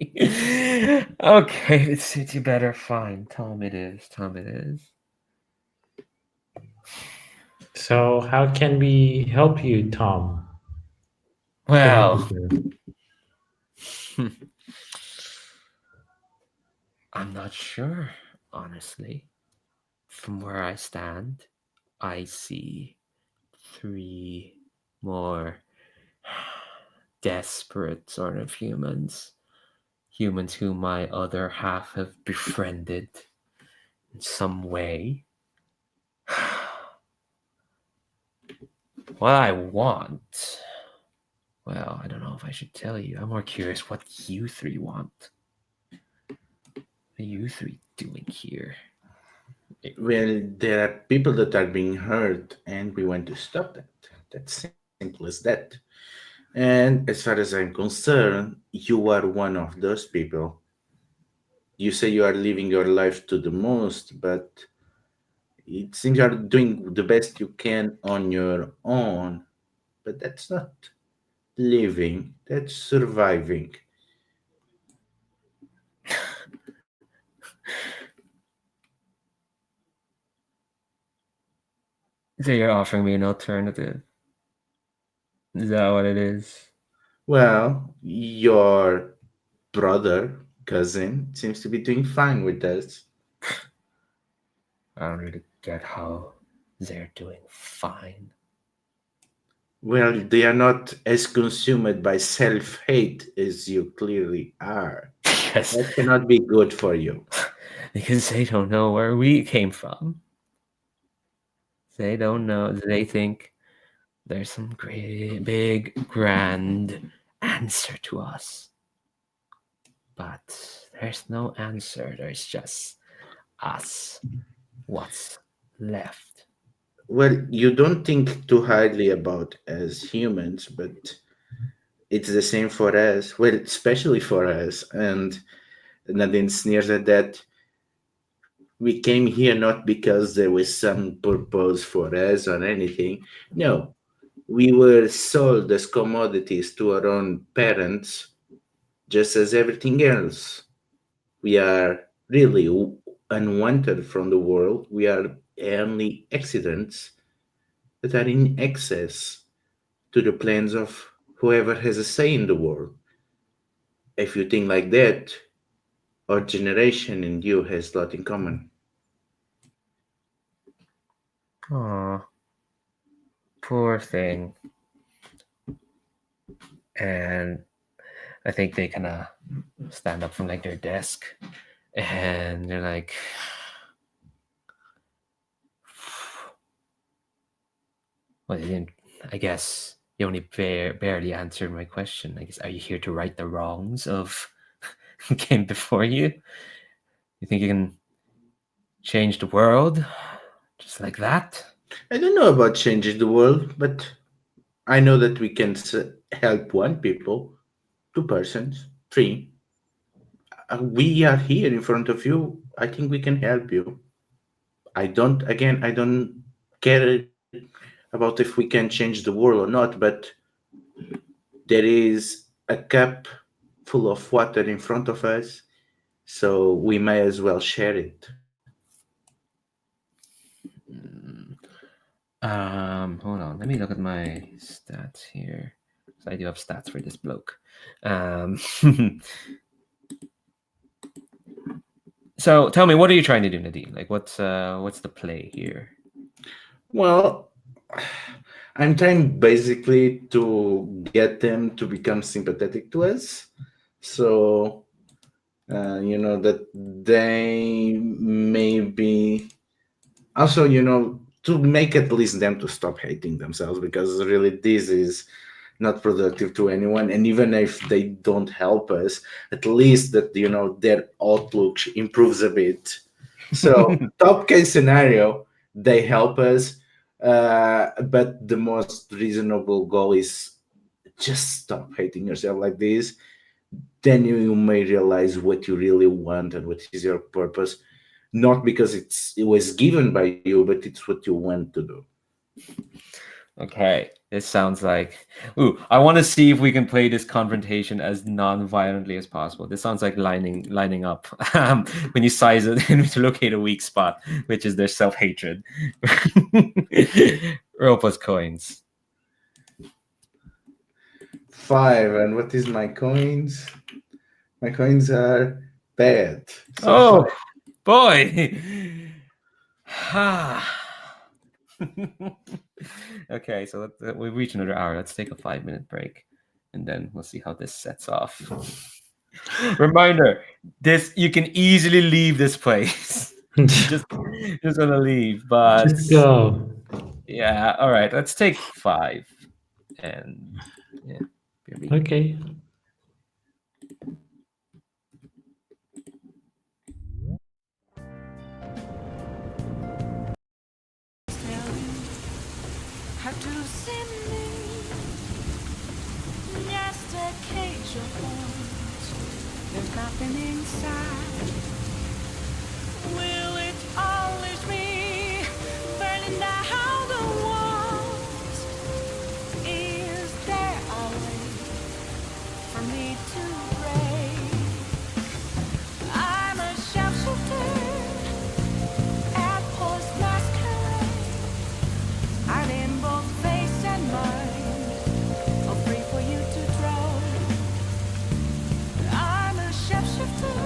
Okay, it suits you better. Fine. Tom it is. So how can we help you, Tom? Well, I'm not sure, honestly. From where I stand, I see 3 more desperate sort of humans humans whom my other half have befriended in some way. What I want. Well, I don't know if I should tell you. I'm more curious what you three want. What are you three doing here? Well, there are people that are being hurt, and we want to stop that. That's simple as that. And as far as I'm concerned, you are one of those people. You say you are living your life to the most, but it seems you are doing the best you can on your own. But that's not living, that's surviving. So you're offering me an alternative? Is that what it is? Well, your brother, cousin, seems to be doing fine with us. I don't really get how they're doing fine. Well, they are not as consumed by self hate as you clearly are. Because That cannot be good for you. because they don't know where we came from. They don't know. They think there's some great, big, grand answer to us. But there's no answer. There's just us. What's left? Well, you don't think too highly about as humans, but it's the same for us. Well, especially for us. And Nadine sneers at that. We came here not because there was some purpose for us or anything. No, we were sold as commodities to our own parents, just as everything else. We are really unwanted from the world. We are only accidents that are in excess to the plans of whoever has a say in the world. If you think like that, our generation and you has a lot in common. Aw, poor thing. And I think they kind of stand up from like their desk and they're like, well, they didn't, I guess you only barely answered my question. I guess, are you here to right the wrongs of who came before you? You think you can change the world just like that? I don't know about changing the world, but I know that we can help one people, two persons, three. We are here in front of you. I think we can help you. I don't care about if we can change the world or not, but there is a cup full of water in front of us, so we may as well share it. Mm, hold on. Let me look at my stats here. So I do have stats for this bloke. Um, so tell me, what are you trying to do, Nadine? Like, what's the play here? Well, I'm trying basically to get them to become sympathetic to us. So, that they maybe also, to make at least them to stop hating themselves because really this is not productive to anyone. And even if they don't help us, at least that, their outlook improves a bit. So, top case scenario, they help us. But the most reasonable goal is just stop hating yourself like this. Then you may realize what you really want and what is your purpose, not because it was given by you, but it's what you want to do. Okay, this sounds like. Ooh, I want to see if we can play this confrontation as non-violently as possible. This sounds like lining up. When you size it and to locate a weak spot, which is their self-hatred. Roll plus coins. 5. And what is my coins? My coins are bad. So Oh 5. boy! Okay, so we've reached another hour. Let's take a 5-minute break, and then we'll see how this sets off. Reminder: this you can easily leave this place. just just wanna leave, but Just go. yeah. All right, let's take 5, and yeah, maybe. Okay. Tell you how to send me just a cage of bones. There's nothing inside. Will it always be burning down the walls? Is there a way for me to break? I'm a sharpshooter at post masquerade. I'm in both face and mind, all free for you to throw. I'm a sharpshooter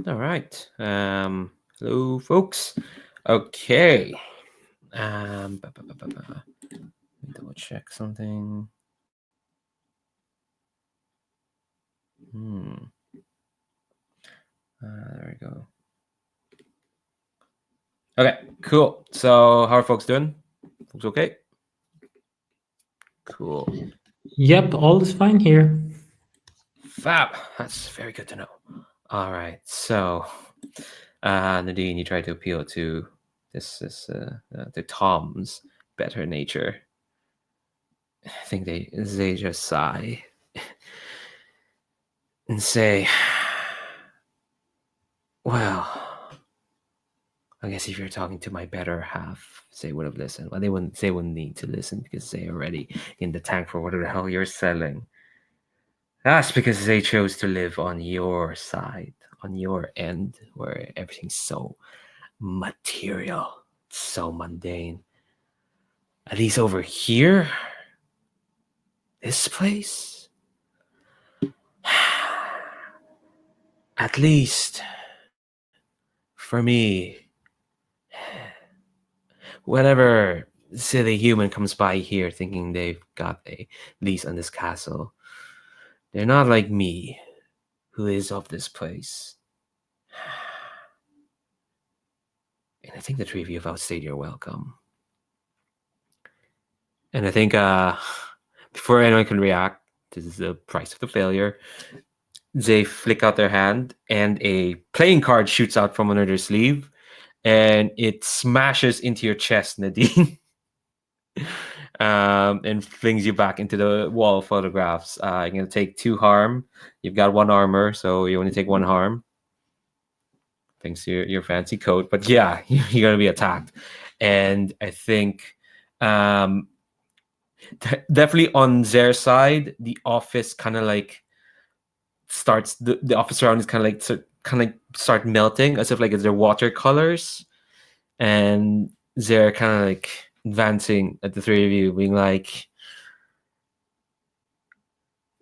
All right. Hello, folks. Okay. Let me double check something. Hmm. There we go. Okay, cool. So, how are folks doing? Folks okay? Cool. Yep, all is fine here. Fab. That's very good to know. All right. So, Nadine, you tried to appeal to to Tom's better nature. I think they just sigh and say, "Well, I guess if you're talking to my better half, they would have listened. Well, they wouldn't. They wouldn't need to listen because they already in the tank for whatever the hell you're selling. That's because they chose to live on your side, on your end, where everything's so material, so mundane. At least over here, this place, at least for me, whenever silly human comes by here thinking they've got a lease on this castle, they're not like me, who is of this place. And I think the three of you have outstayed your welcome. And I think before anyone can react, this is the price of the failure. They flick out their hand and a playing card shoots out from under their sleeve and it smashes into your chest, Nadine. And flings you back into the wall of photographs. You're going to take 2 harm. You've got 1 armor, so you only take 1 harm. Thanks to your fancy coat. But yeah, you're going to be attacked. And I think definitely on their side, the office kind of like starts, the office around is kind of like start melting as if like it's their watercolors. And they're kind of like advancing at the 3 of you, being like,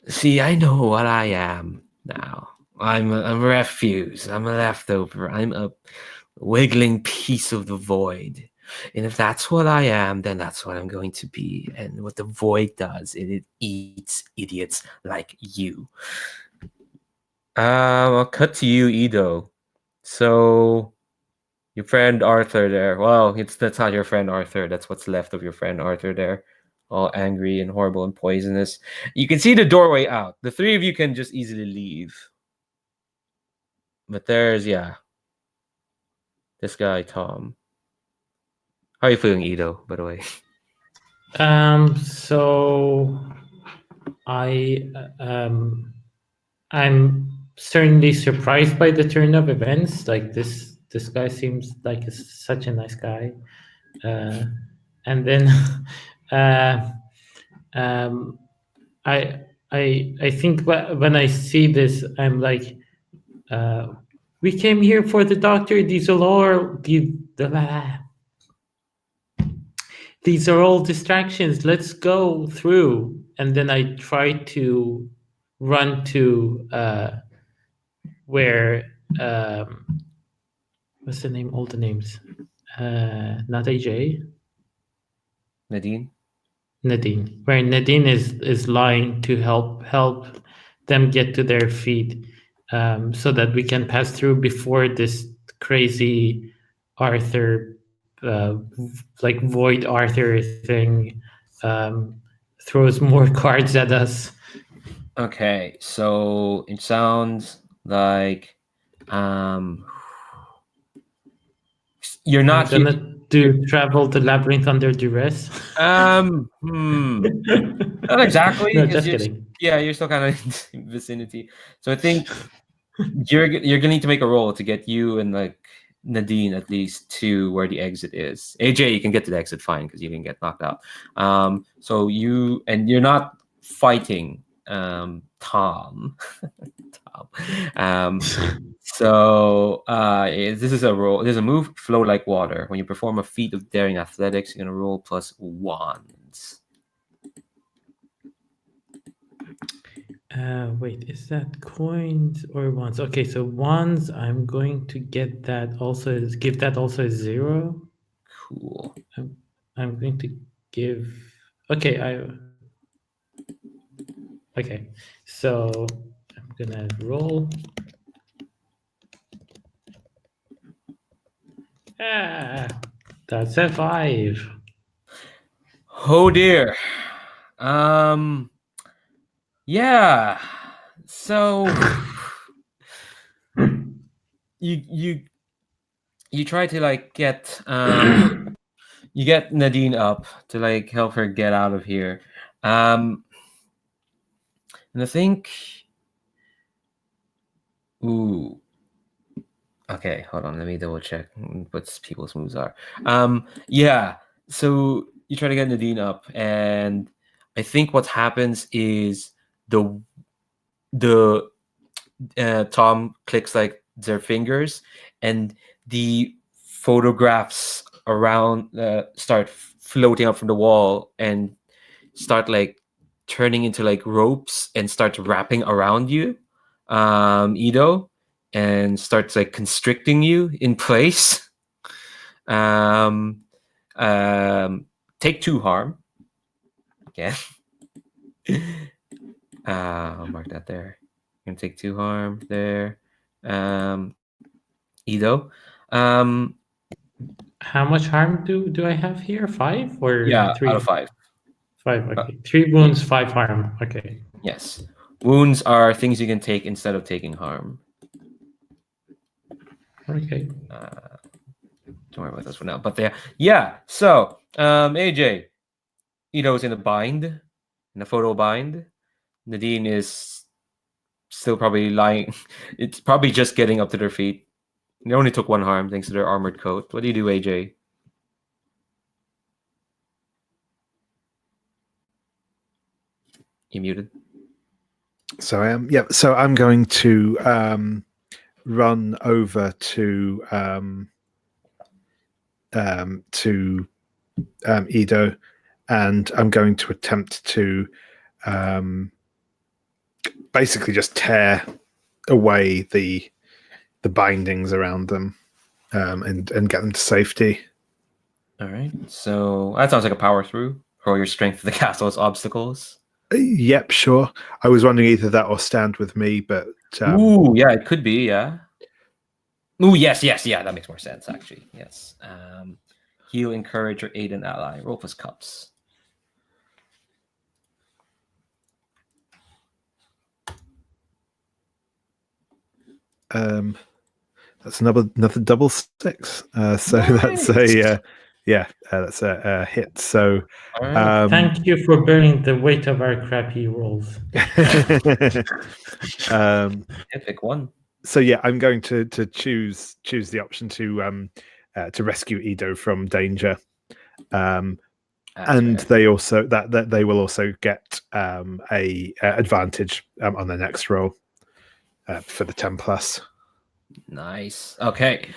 see, I know what I am now. I'm a refuse. I'm a leftover. I'm a wiggling piece of the void. And if that's what I am, then that's what I'm going to be. And what the void does, it eats idiots like you. I'll cut to you, Edo. So your friend Arthur there. Well, that's not your friend Arthur. That's what's left of your friend Arthur there. All angry and horrible and poisonous. You can see the doorway out. The 3 of you can just easily leave. But there's, this guy, Tom. How are you feeling, Edo, by the way? So I'm certainly surprised by the turn of events. Like this guy seems like such a nice guy, and then I think when I see this, I'm like, we came here for the doctor. These are all distractions. Let's go through. And then I try to run to where what's the name? All the names. Not AJ. Nadine? Nadine. Where Nadine is lying to help them get to their feet, so that we can pass through before this crazy Arthur, like Void Arthur thing, throws more cards at us. Okay, so it sounds like you're not I'm gonna do travel the labyrinth under duress. not exactly. No, 'Cause just you're, kidding. you're still kind of in the vicinity. So I think you're gonna need to make a roll to get you and like Nadine at least to where the exit is. AJ, you can get to the exit fine because you didn't get knocked out. So you're not fighting Tom. Tom. So this is a roll. There's a move, flow like water. When you perform a feat of daring athletics, you're gonna roll plus wands. Wait, is that coins or ones? Okay, so ones, I'm going to get that also give that also a 0. Cool. I'm going to give. Okay, okay. So I'm gonna roll. Ah, that's a 5. Oh dear. Yeah. So you you try to like get you get Nadine up to like help her get out of here. And I think ooh. Okay, hold on. Let me double check what people's moves are. Yeah. So you try to get Nadine up, and I think what happens is the Tom clicks like their fingers, and the photographs around start floating up from the wall and start like turning into like ropes and start wrapping around you, Ido, and starts like constricting you in place. Um, Take 2 harm. Okay. I'll mark that there. Gonna take 2 harm there. Ido. How much harm do I have here? 5 or Yeah, 3? out of 5. 5. Okay, 3 wounds, 5 harm. Okay. Yes. Wounds are things you can take instead of taking harm. Okay. Don't worry about this for now. But yeah. So, AJ, Ido's in a bind, in a photo bind. Nadine is still probably lying. It's probably just getting up to their feet. They only took 1 harm thanks to their armored coat. What do you do, AJ? You muted? So I am. Yeah. So I'm going to run over to Ido, and I'm going to attempt to basically just tear away the bindings around them and get them to safety. All right. So that sounds like a power through. Roll your strength to the castle's obstacles. Yep, sure. I was wondering either that or stand with me, but Ooh, yeah, it could be, yeah. Ooh, yes, yeah, that makes more sense, actually. Yes. Heal, encourage, or aid an ally. Roll plus cups. that's another double 6. So Nice. that's a hit. So All right. Thank you for bearing the weight of our crappy rolls. Pick one. So yeah, I'm going to choose the option to rescue Ido from danger. And fair. they also that they will also get a advantage on the next roll for the 10+. Nice. Okay.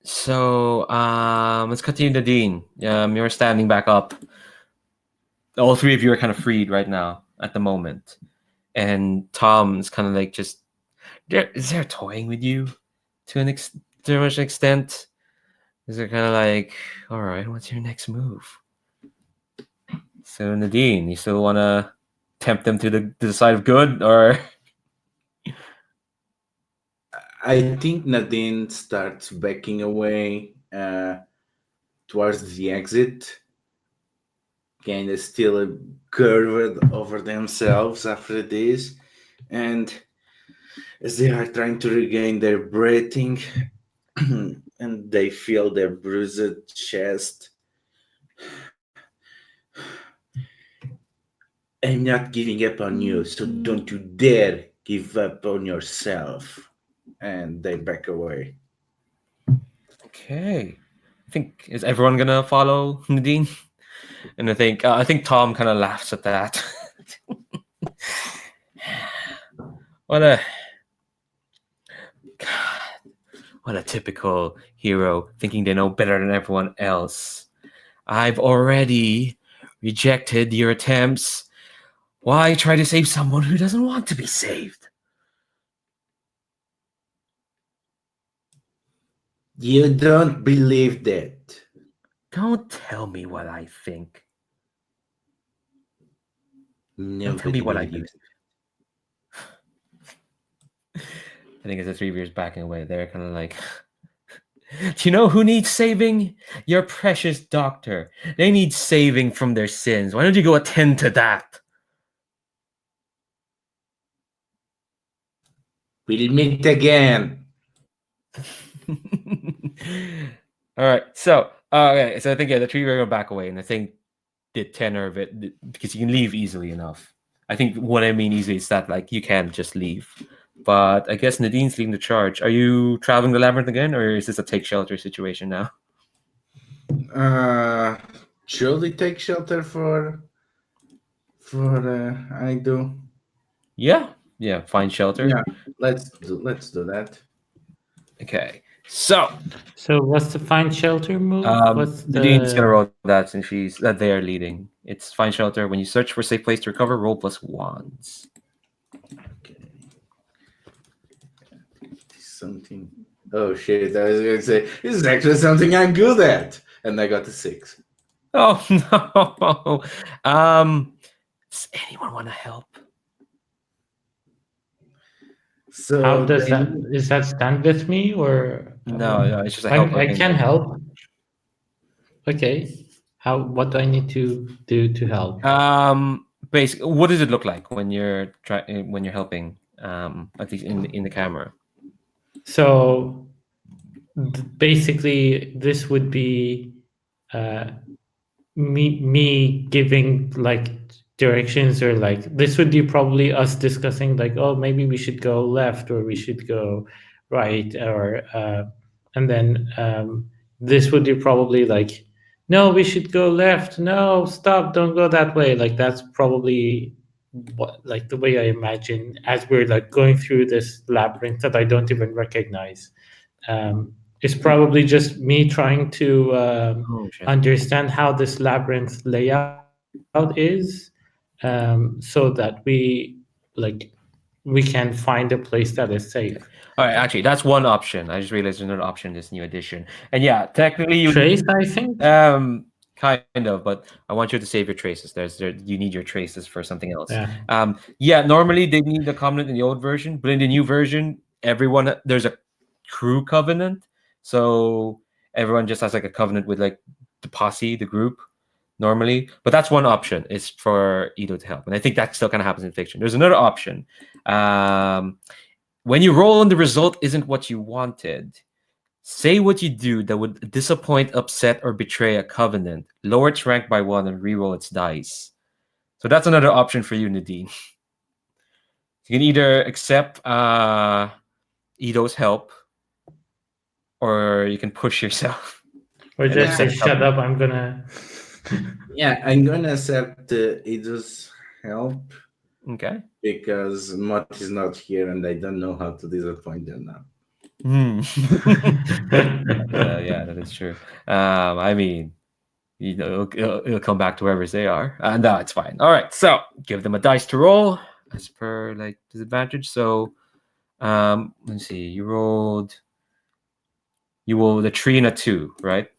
So let's continue, Nadine. You're standing back up. All 3 of you are kind of freed right now at the moment, and Tom's kind of like just is there toying with you to to much extent. Is it kind of like, all right, what's your next move? So Nadine, you still want to tempt them to the side of good, or? I think Nadine starts backing away towards the exit, kind of still curved over themselves after this, and as they are trying to regain their breathing and they feel their bruised chest, I'm not giving up on you, so don't you dare give up on yourself. And they back away. Okay. I think, is everyone gonna follow Nadine? And I think Tom kind of laughs at that. What a God, what a typical hero, thinking they know better than everyone else. I've already rejected your attempts Why try to save someone who doesn't want to be saved? You don't believe that. Don't tell me what I think. Don't tell me Nobody what I believes. I think it's the 3 years backing away. They're kind of like, do you know who needs saving? Your precious doctor. They need saving from their sins. Why don't you go attend to that? We'll meet again. All right. So, okay. So I think, yeah, the 3 year will back away. And I think the tenor of it, because you can leave easily enough. I think what I mean easily is that, like, you can just leave. But I guess Nadine's leading the charge. Are you traveling the labyrinth again, or is this a take shelter situation now? Should we take shelter for I do? Yeah. Yeah. Find shelter. Yeah, let's do that. Okay. So, So what's the find shelter move? What's Nadine's gonna the roll that since she's that they are leading. It's find shelter. When you search for a safe place to recover, roll plus wands. Okay. Something. Oh shit! I was gonna say this is actually something I'm good at, and I got a 6. Oh no. Does anyone want to help? So how does that then- is that stand with me or No, it's just a help. I can help. Okay. What do I need to do to help? Basically, what does it look like when you're when you're helping? At least in the camera. So basically this would be me giving like directions, or like this would be probably us discussing like, oh, maybe we should go left or we should go right, or and then this would be probably like, no, we should go left, no, stop, don't go that way. Like that's probably what, like the way I imagine as we're like going through this labyrinth that I don't even recognize. It's probably just me trying to Oh shit. understand how this labyrinth layout is, so that we can find a place that is safe. All right, actually, that's one option. I just realized there's another option in this new edition. And yeah, technically you Trace, I think. kind of, but I want you to save your traces. You need your traces for something else. Yeah. Yeah, normally they need the covenant in the old version, but in the new version, there's a crew covenant. So everyone just has like a covenant with like the posse, the group, normally. But that's one option, is for Ido to help. And I think that still kind of happens in fiction. There's another option. When you roll and the result isn't what you wanted, say what you do that would disappoint, upset, or betray a covenant. Lower its rank by 1 and reroll its dice. So that's another option for you, Nadine. You can either accept Ido's help, or you can push yourself. Or just say, accept shut up, I'm gonna. yeah, I'm gonna accept Idus' help Okay. because Mott is not here, and I don't know how to disappoint them now. Yeah, that is true. I mean, you know, it'll come back to wherever they are. No, it's fine. All right, so give them a dice to roll as per like disadvantage. So, let's see. You rolled a 3 and a 2, right?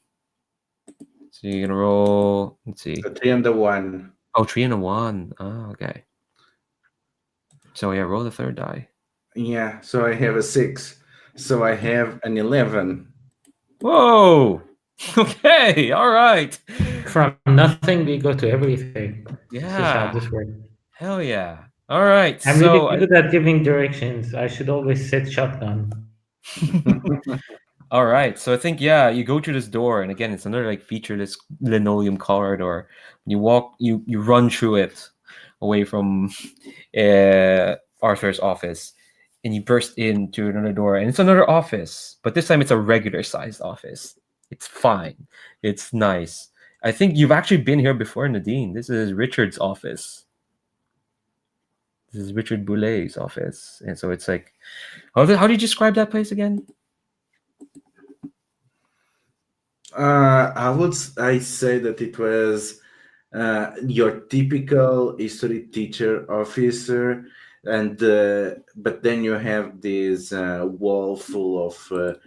So you're gonna roll. Let's see. A 3 and a 1. Oh, 3 and a 1. Oh, okay. So yeah, roll the third die. Yeah, so I have a 6. So I have an 11. Whoa. Okay. All right. From nothing we go to everything. This is how Yeah. this works. Hell yeah. All right. I'm So really good at giving directions. I should always set shotgun. all right. So I think, yeah, you go through this door, and again, it's another like featureless linoleum corridor. You walk, you run through it away from Arthur's office, and you burst into another door, and it's another office, but this time it's a regular sized office. It's fine. It's nice. I think you've actually been here before, Nadine. This is Richard's office. This is Richard Boulet's office, and so it's like, how do you describe that place again? I say that it was your typical history teacher officer, and but then you have this wall full of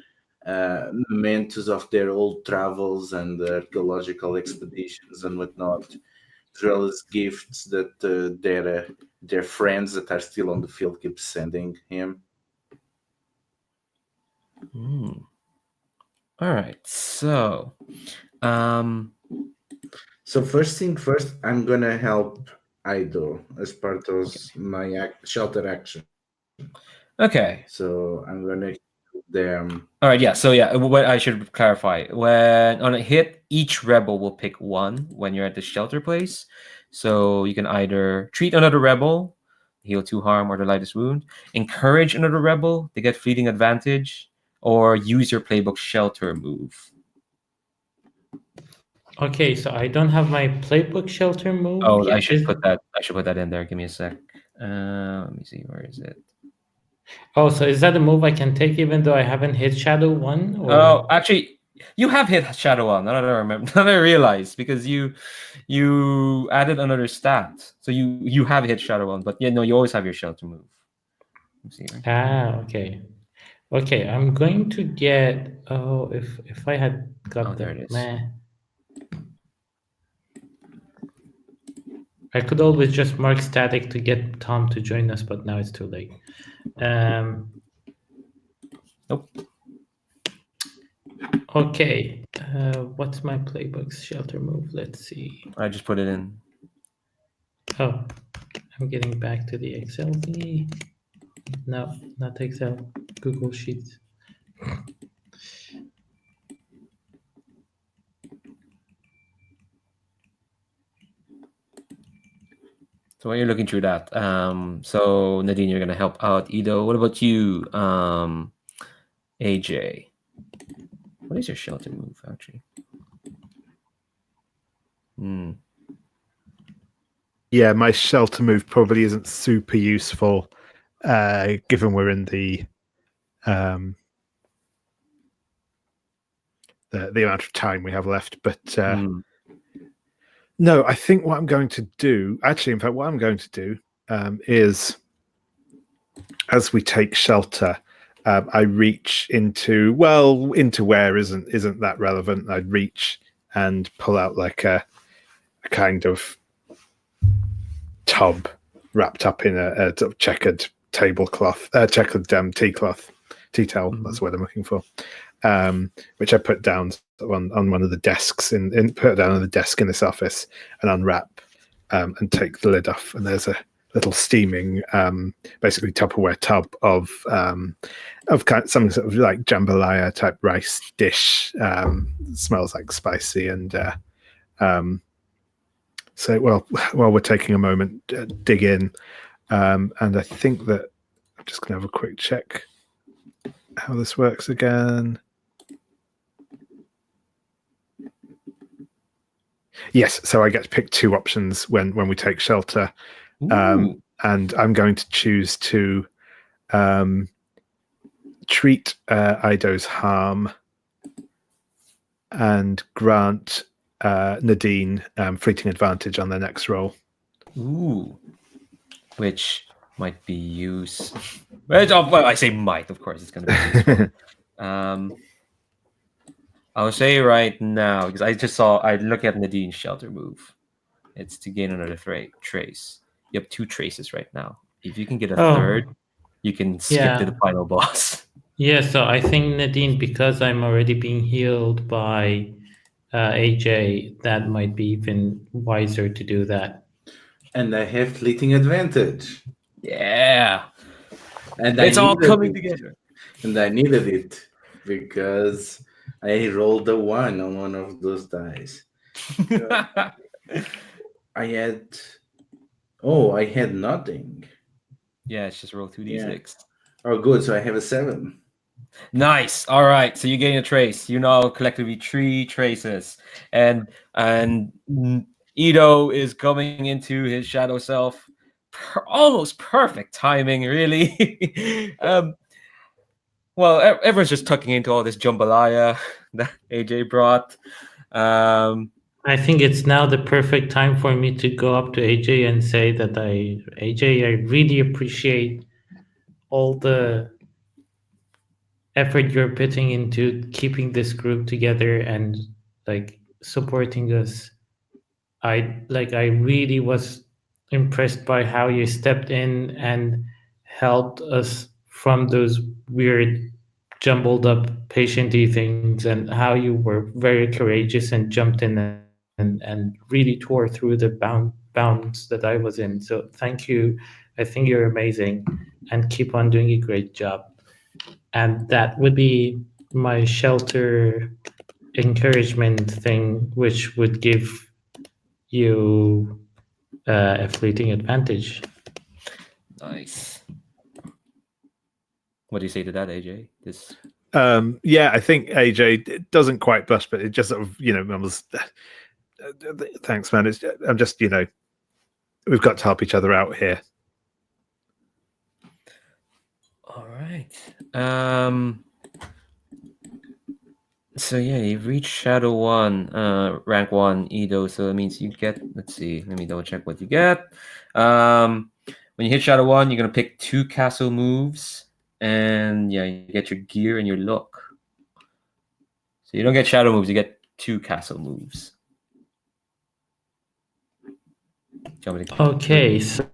mementos of their old travels and archaeological expeditions and whatnot, as well as gifts that their friends that are still on the field keep sending him. Hmm. All right. So, um, So first thing first, I'm gonna help Ido as part of okay. my shelter action. Okay. So I'm gonna them. All right. Yeah. So yeah, what I should clarify: when on a hit, each rebel will pick one when you're at the shelter place. So you can either treat another rebel, heal 2 harm or the lightest wound, encourage another rebel to get fleeting advantage, or use your playbook shelter move. Okay, so I don't have my playbook shelter move Oh, I yet. should put that. I should put that in there. Give me a sec. Let me see. Where is it? Oh, so is that a move I can take even though I haven't hit Shadow 1? Oh, Or actually, you have hit Shadow on. Now that I remember, now that I realize, because you added another stat, so you have hit Shadow on. But yeah, no, you always have your shelter move. Let's see, right? okay. Okay, I'm going to get if I had Oh, got there the it is. meh. I could always just mark static to get Tom to join us, but now it's too late. Um Nope. okay. What's my playbook's shelter move? Let's see. I just put it in. Oh, I'm getting back to the Excel thingy. No, not Excel. Google Sheets. So while you're looking through that, so Nadine, you're gonna help out Ido. What about you, AJ? What is your shelter move actually? Hmm. Yeah, my shelter move probably isn't super useful, given we're in the amount of time we have left. But no, I think what I'm going to do, actually, in fact, what I'm going to do is, as we take shelter, I reach into where isn't that relevant. I'd reach and pull out like a kind of tub wrapped up in a sort of checkered tablecloth, checkered tea towel. Mhm. That's what I'm looking for. Which I put down on one of the desks put it down on the desk in this office and unwrap and take the lid off. And there's a little steaming, basically Tupperware tub of some sort of like jambalaya type rice dish. Smells like spicy and. So while we're taking a moment, dig in, and I think that I'm just going to have a quick check how this works again. Yes, so I get to pick 2 options when we take shelter, and I'm going to choose to treat Ido's harm and grant Nadine fleeting advantage on their next roll. Ooh, which might be use. Well, I say might, of course, it's going to be useful. I'll say right now because I look at Nadine's shelter move. It's to gain another trace. You have 2 traces right now. If you can get a third, you can skip to the final boss. Yeah, so I think Nadine, because I'm already being healed by AJ, that might be even wiser to do that. And I have fleeting advantage. Yeah. And it's all coming together. And I needed it because I rolled a 1 on one of those dice. I had nothing. Yeah, it's just roll 2d6. Yeah. Oh, good. So I have a 7. Nice. All right. So you gain a trace. You now collectively 3 traces, and Ido is coming into his shadow self. Almost perfect timing, really. Well, everyone's just tucking into all this jambalaya that AJ brought. I think it's now the perfect time for me to go up to AJ and say that AJ, I really appreciate all the effort you're putting into keeping this group together and like supporting us. I really was impressed by how you stepped in and helped us from those weird jumbled up patienty things, and how you were very courageous and jumped in and really tore through the bounds that I was in. So thank you. I think you're amazing and keep on doing a great job. And that would be my shelter encouragement thing, which would give you a fleeting advantage. Nice. What do you say to that, AJ? This Yeah, I think AJ doesn't quite blush, but it just sort of, mumbles. Thanks, man. I'm just, we've got to help each other out here. all right. So yeah, you've reached Shadow 1, rank 1, Edo, so that means you get, let's see, let me double check what you get. When you hit Shadow 1, you're going to pick 2 castle moves, and yeah, you get your gear and your look. So you don't get shadow moves, you get 2 castle moves. Okay, so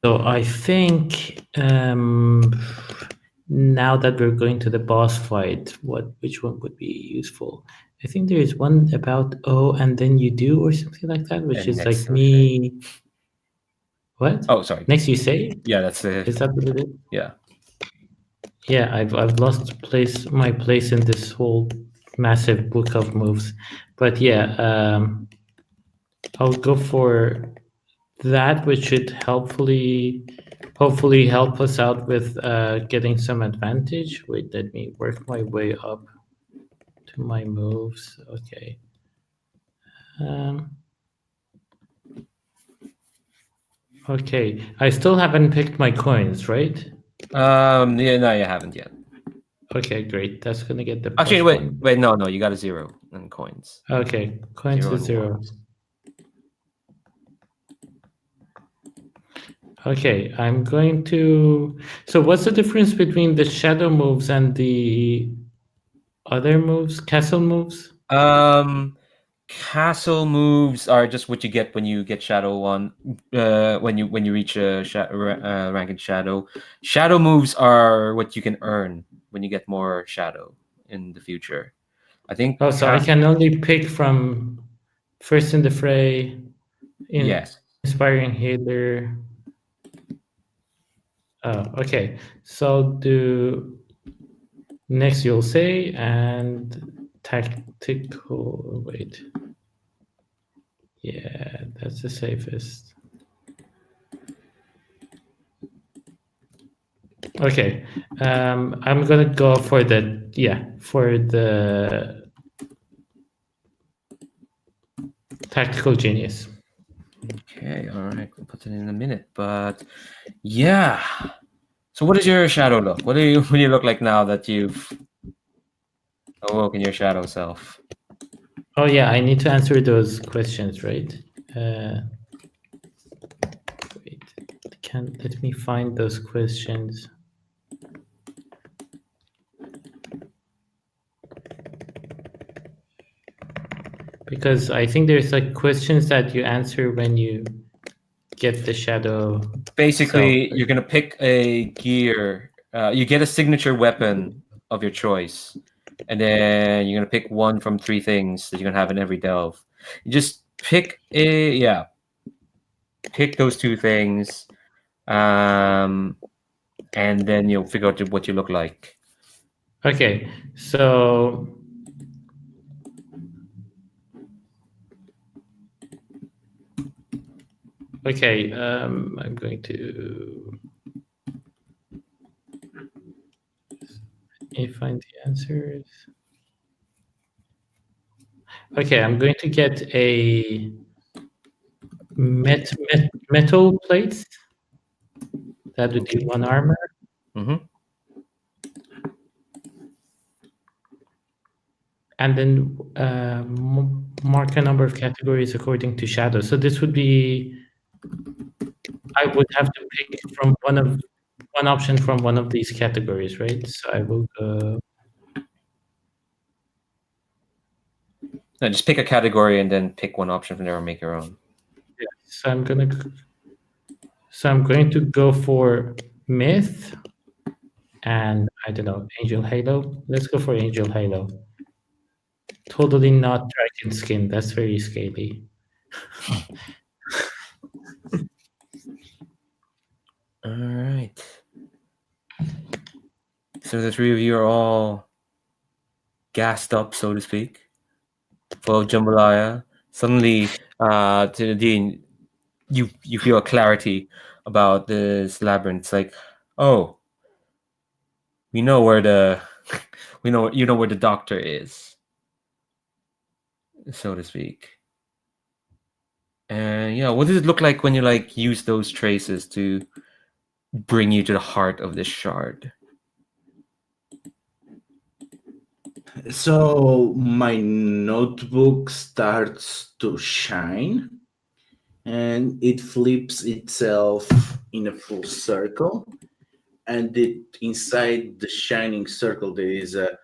I think now that we're going to the boss fight, which one would be useful? I think there is one about and then you do or something like that, which And is next like me. What? Oh, sorry. Next you say? Yeah, that's it. Is that what it is? Yeah. Yeah, I've lost my place in this whole massive book of moves, but yeah, I'll go for that, which should hopefully help us out with getting some advantage. Wait, let me work my way up to my moves. Okay. Okay, I still haven't picked my coins, right? Yeah, no, you haven't yet. Okay, great. That's gonna get the Actually, plus wait, no, you got a 0 in coins. Okay, coins 0 is and 0. ones. Okay, I'm going to. So, what's the difference between the shadow moves and the other moves, castle moves? Castle moves are just what you get when you get Shadow 1. When you reach a rank in Shadow. Shadow moves are what you can earn when you get more Shadow in the future. I think. Oh, so I can only pick from First in the Fray, Yes. Inspiring Healer. Oh, okay. So do next you'll say and tactical. Wait. Yeah, that's the safest. Okay. I'm gonna go for the tactical genius. Okay, all right. We'll put it in a minute, but yeah. So, what is your shadow look? What do you look like now that you've awoken your shadow self? Oh yeah, I need to answer those questions, right? Wait, let me find those questions. Because I think there's like questions that you answer when you get the shadow. Basically, you're gonna pick a gear. You get a signature weapon of your choice, and then you're gonna pick one from 3 things that you're gonna have in every delve. You just pick pick those 2 things, and then you'll figure out what you look like. Okay, so okay, I'm going to find the answers. Okay, I'm going to get a metal plates. That would be 1 armor. Mm-hmm. and then mark a number of categories according to shadow. So this would be, I would have to pick from one option from one of these categories, right? So I will go. No, just pick a category and then pick one option from there and make your own. So I'm going to go for myth, and I don't know, angel halo. Let's go for angel halo. Totally not dragon skin. That's very scaly. All right. So the three of you are all gassed up, so to speak, full of jambalaya. Suddenly, to the dean, you feel a clarity about this labyrinth. It's like, oh, we know where the you know where the doctor is, so to speak. And yeah, what does it look like when you like use those traces to bring you to the heart of this shard? So my notebook starts to shine and it flips itself in a full circle. And inside the shining circle there is a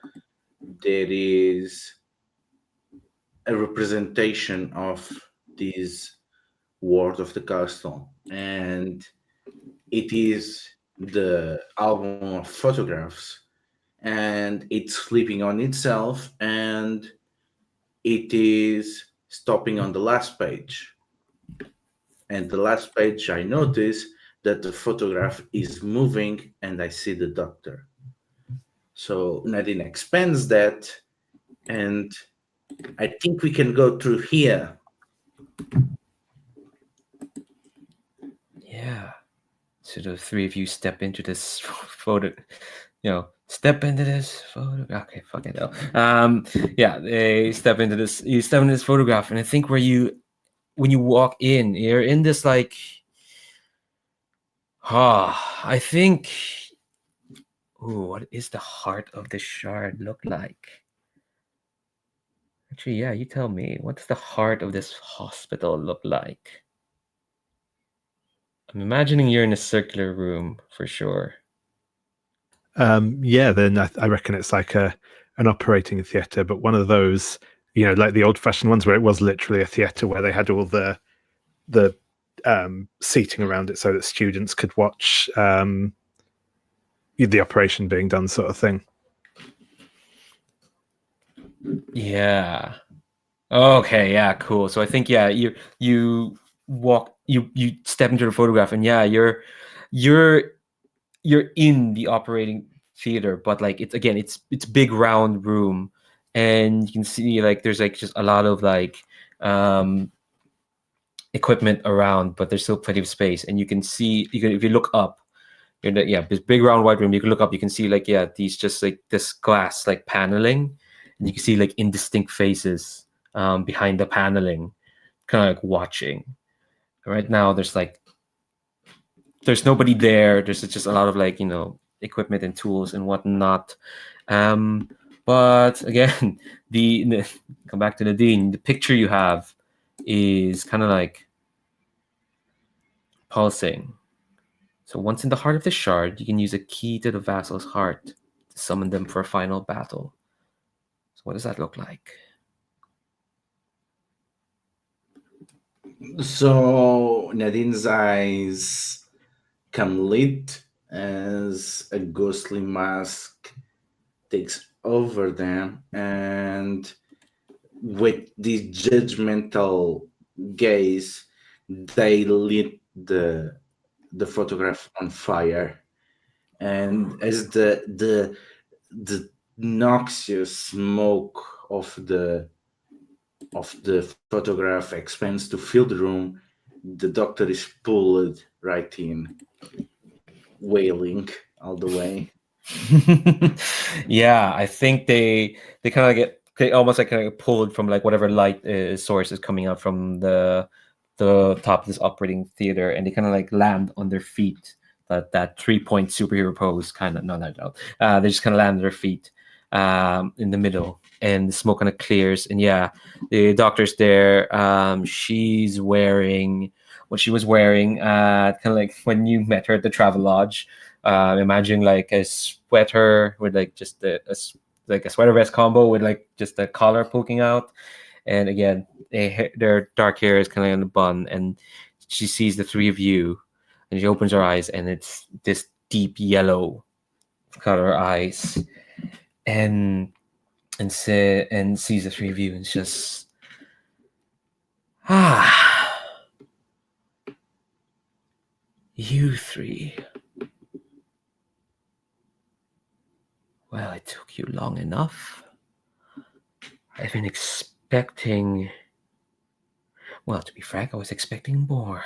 representation of this ward of the castle, and it is the album of photographs, and it's flipping on itself, and it is stopping on the last page. And the last page, I notice that the photograph is moving, and I see the doctor. So Nadine expands that, and I think we can go through here. Yeah. So the three of you step into this photo, step into this photo. Okay, fucking hell. Yeah, they step into this. You step into this photograph, and I think when you walk in, you're in this like, I think. Ooh, what is the heart of the shard look like? Actually, yeah, you tell me. What does the heart of this hospital look like? I'm imagining you're in a circular room for sure. Yeah, then I reckon it's like an operating theatre, but one of those, like the old-fashioned ones where it was literally a theatre where they had all the seating around it so that students could watch the operation being done, sort of thing. Yeah. Okay, yeah, cool. So I think you walk you step into the photograph, and yeah, you're in the operating theater, but like it's big round room, and you can see like there's like just a lot of like equipment around, but there's still plenty of space, and you can see if you look up, this big round white room, you can look up, you can see like these just like this glass like paneling, and you can see like indistinct faces behind the paneling, kind of like watching. Right now there's nobody there. There's just a lot of like equipment and tools and whatnot. But again, come back to the dean. The picture you have is kind of like pulsing. So once in the heart of the shard, you can use a key to the vassal's heart to summon them for a final battle. So what does that look like? So Nadine's eyes come lit as a ghostly mask takes over them, and with this judgmental gaze, they lit the photograph on fire. And as the noxious smoke of the photograph expands to fill the room, the doctor is pulled right in, wailing all the way. Yeah, I think they kind of they almost like kind of pulled from like whatever light source is coming out from the top of this operating theater, and they kind of like land on their feet. That 3-point superhero pose, kind of no. They just kind of land on their feet, in the middle, and the smoke kind of clears. And yeah, the doctor's there. She's wearing what she was wearing, kind of like when you met her at the travel lodge. Imagine like a sweater with like just like a sweater vest combo with like just a collar poking out. And again, their dark hair is kind of in a bun, and she sees the three of you, and she opens her eyes, and it's this deep yellow color eyes, and and sees the three of you, and it's just you three. Well, it took you long enough. I've been expecting. Well, to be frank, I was expecting more.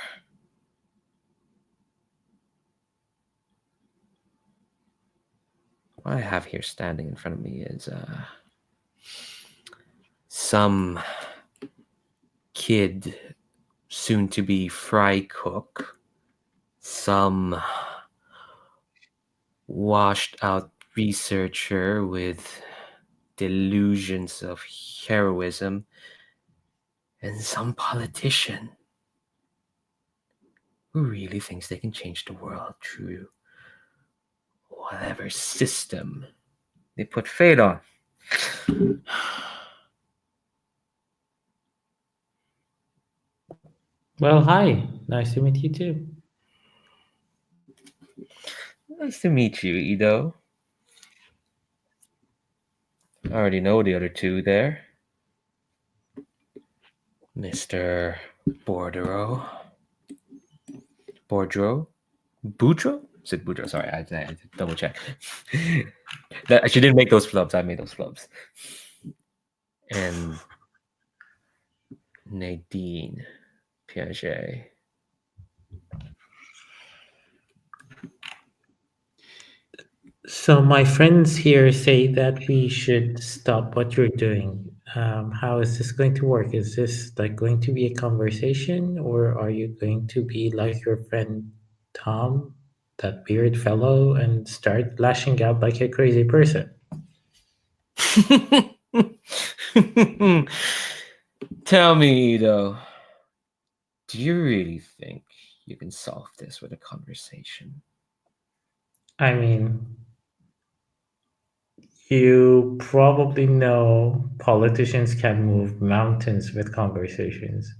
What I have here standing in front of me is some kid, soon to be fry cook, some washed out researcher with delusions of heroism, and some politician who really thinks they can change the world through whatever system they put fate on. Well, hi. Nice to meet you too. Nice to meet you, Ido. I already know the other two there. Mr. Bordero. Boudreau? Boudreau? Is it Boudreau? Sorry, I had to double check. She didn't make those flubs. I made those flubs. And Nadine Piaget. So my friends here say that we should stop what you're doing. How is this going to work? Is this like going to be a conversation, or are you going to be like your friend Tom, that weird fellow, and start lashing out like a crazy person? Tell me, Ido, do you really think you can solve this with a conversation? I mean, you probably know politicians can move mountains with conversations.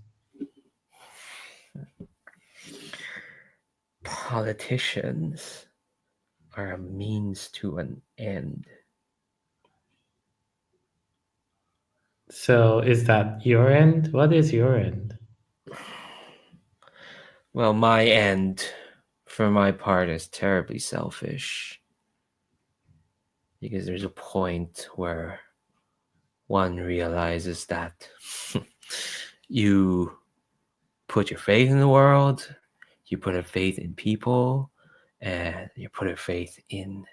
Politicians are a means to an end. So is that your end? What is your end? Well, my end, for my part, is terribly selfish. Because there's a point where one realizes that you put your faith in the world, you put a faith in people, and you put a faith in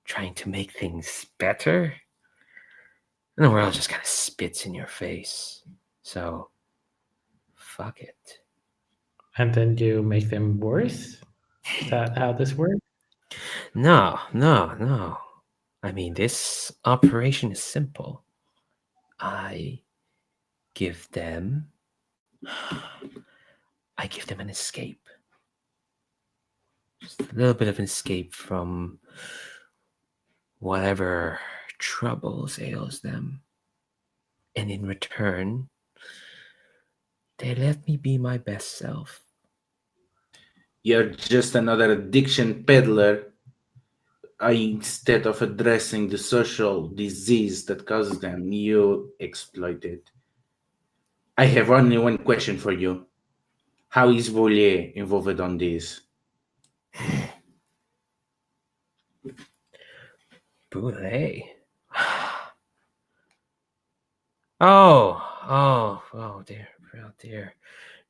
trying to make things better, and the world just kind of spits in your face. So, fuck it. And then you make them worse? Is that how this works? No, no, no. I mean, this operation is simple. I give them an escape. Just a little bit of an escape from whatever troubles ails them. And in return, they let me be my best self. You're just another addiction peddler. Instead of addressing the social disease that causes them, you exploit it. I have only one question for you. How is Volier involved on this? Boule. Oh, dear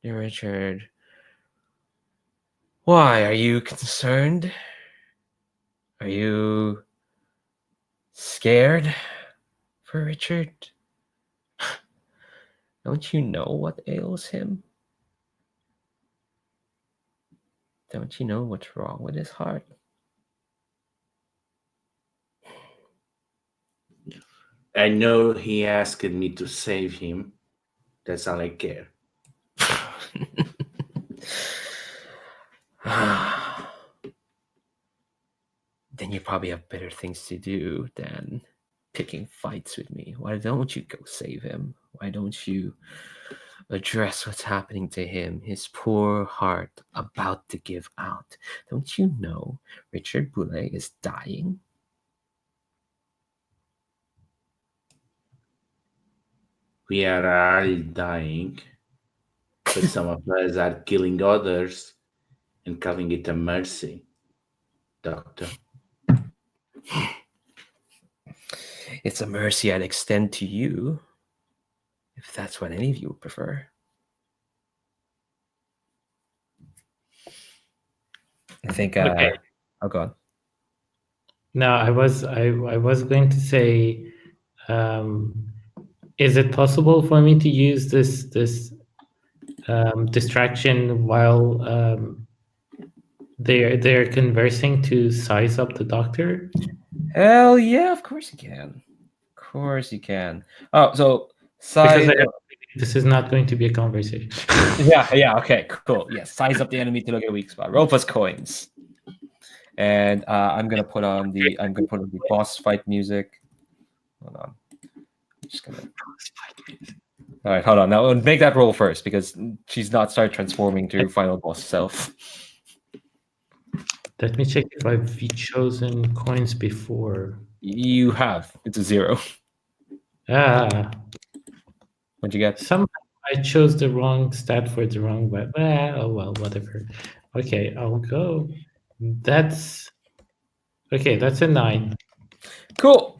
Richard. Why, are you concerned? Are you scared for Richard? Don't you know what ails him? Don't you know what's wrong with his heart? I know he asked me to save him. That's all I care. Then you probably have better things to do than picking fights with me. Why don't you go save him? Why don't you address what's happening to him, his poor heart about to give out? Don't you know Richard Boulay is dying? We are all dying, but some of us are killing others and calling it a mercy, Doctor. It's a mercy I'd extend to you, if that's what any of you would prefer. I think. Okay. Oh God. No, I was going to say, is it possible for me to use this distraction while they're conversing to size up the doctor? Hell yeah! Of course you can. Of course you can. Oh, so Because size. this is not going to be a conversation. Yeah. Okay, cool. Yes, size up the enemy to look at a weak spot. Roll plus coins. And I'm gonna put on the boss fight music. Hold on. I'm just gonna. All right, hold on. Now make that roll first because she's not started transforming to her final boss self. Let me check if I've chosen coins before. You have. It's a 0. What'd you get? Somehow I chose the wrong stat for the wrong web. Oh well, whatever. Okay, I'll go. That's a 9. Cool.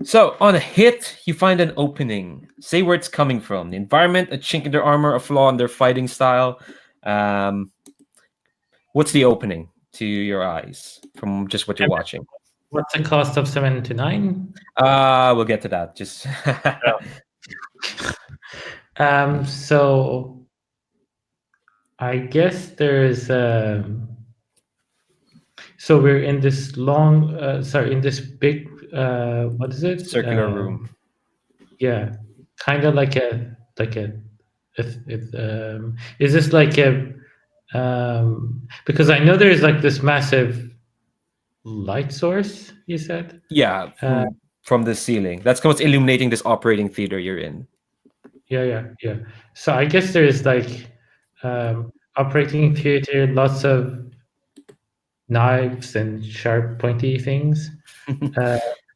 So on a hit, you find an opening. Say where it's coming from. The environment, a chink in their armor, a flaw in their fighting style. What's the opening to your eyes from just what you're watching? What's the cost of 7 to 9? We'll get to that. Just So I guess there's so we're in this long in this big what is it? circular room. Yeah. Kind of like a is this like a because I know there's like this massive light source, you said? Yeah, from the ceiling. That's what's illuminating this operating theater you're in. Yeah. So I guess there's like operating theater, lots of knives and sharp, pointy things.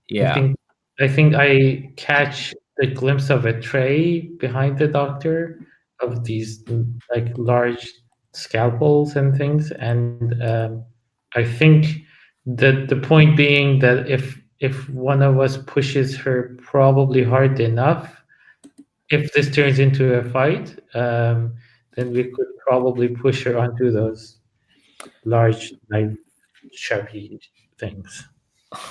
Yeah. I think I catch a glimpse of a tray behind the doctor of these like large scalpels and things, and I think that the point being that if one of us pushes her probably hard enough, if this turns into a fight, then we could probably push her onto those large knife sharpy things.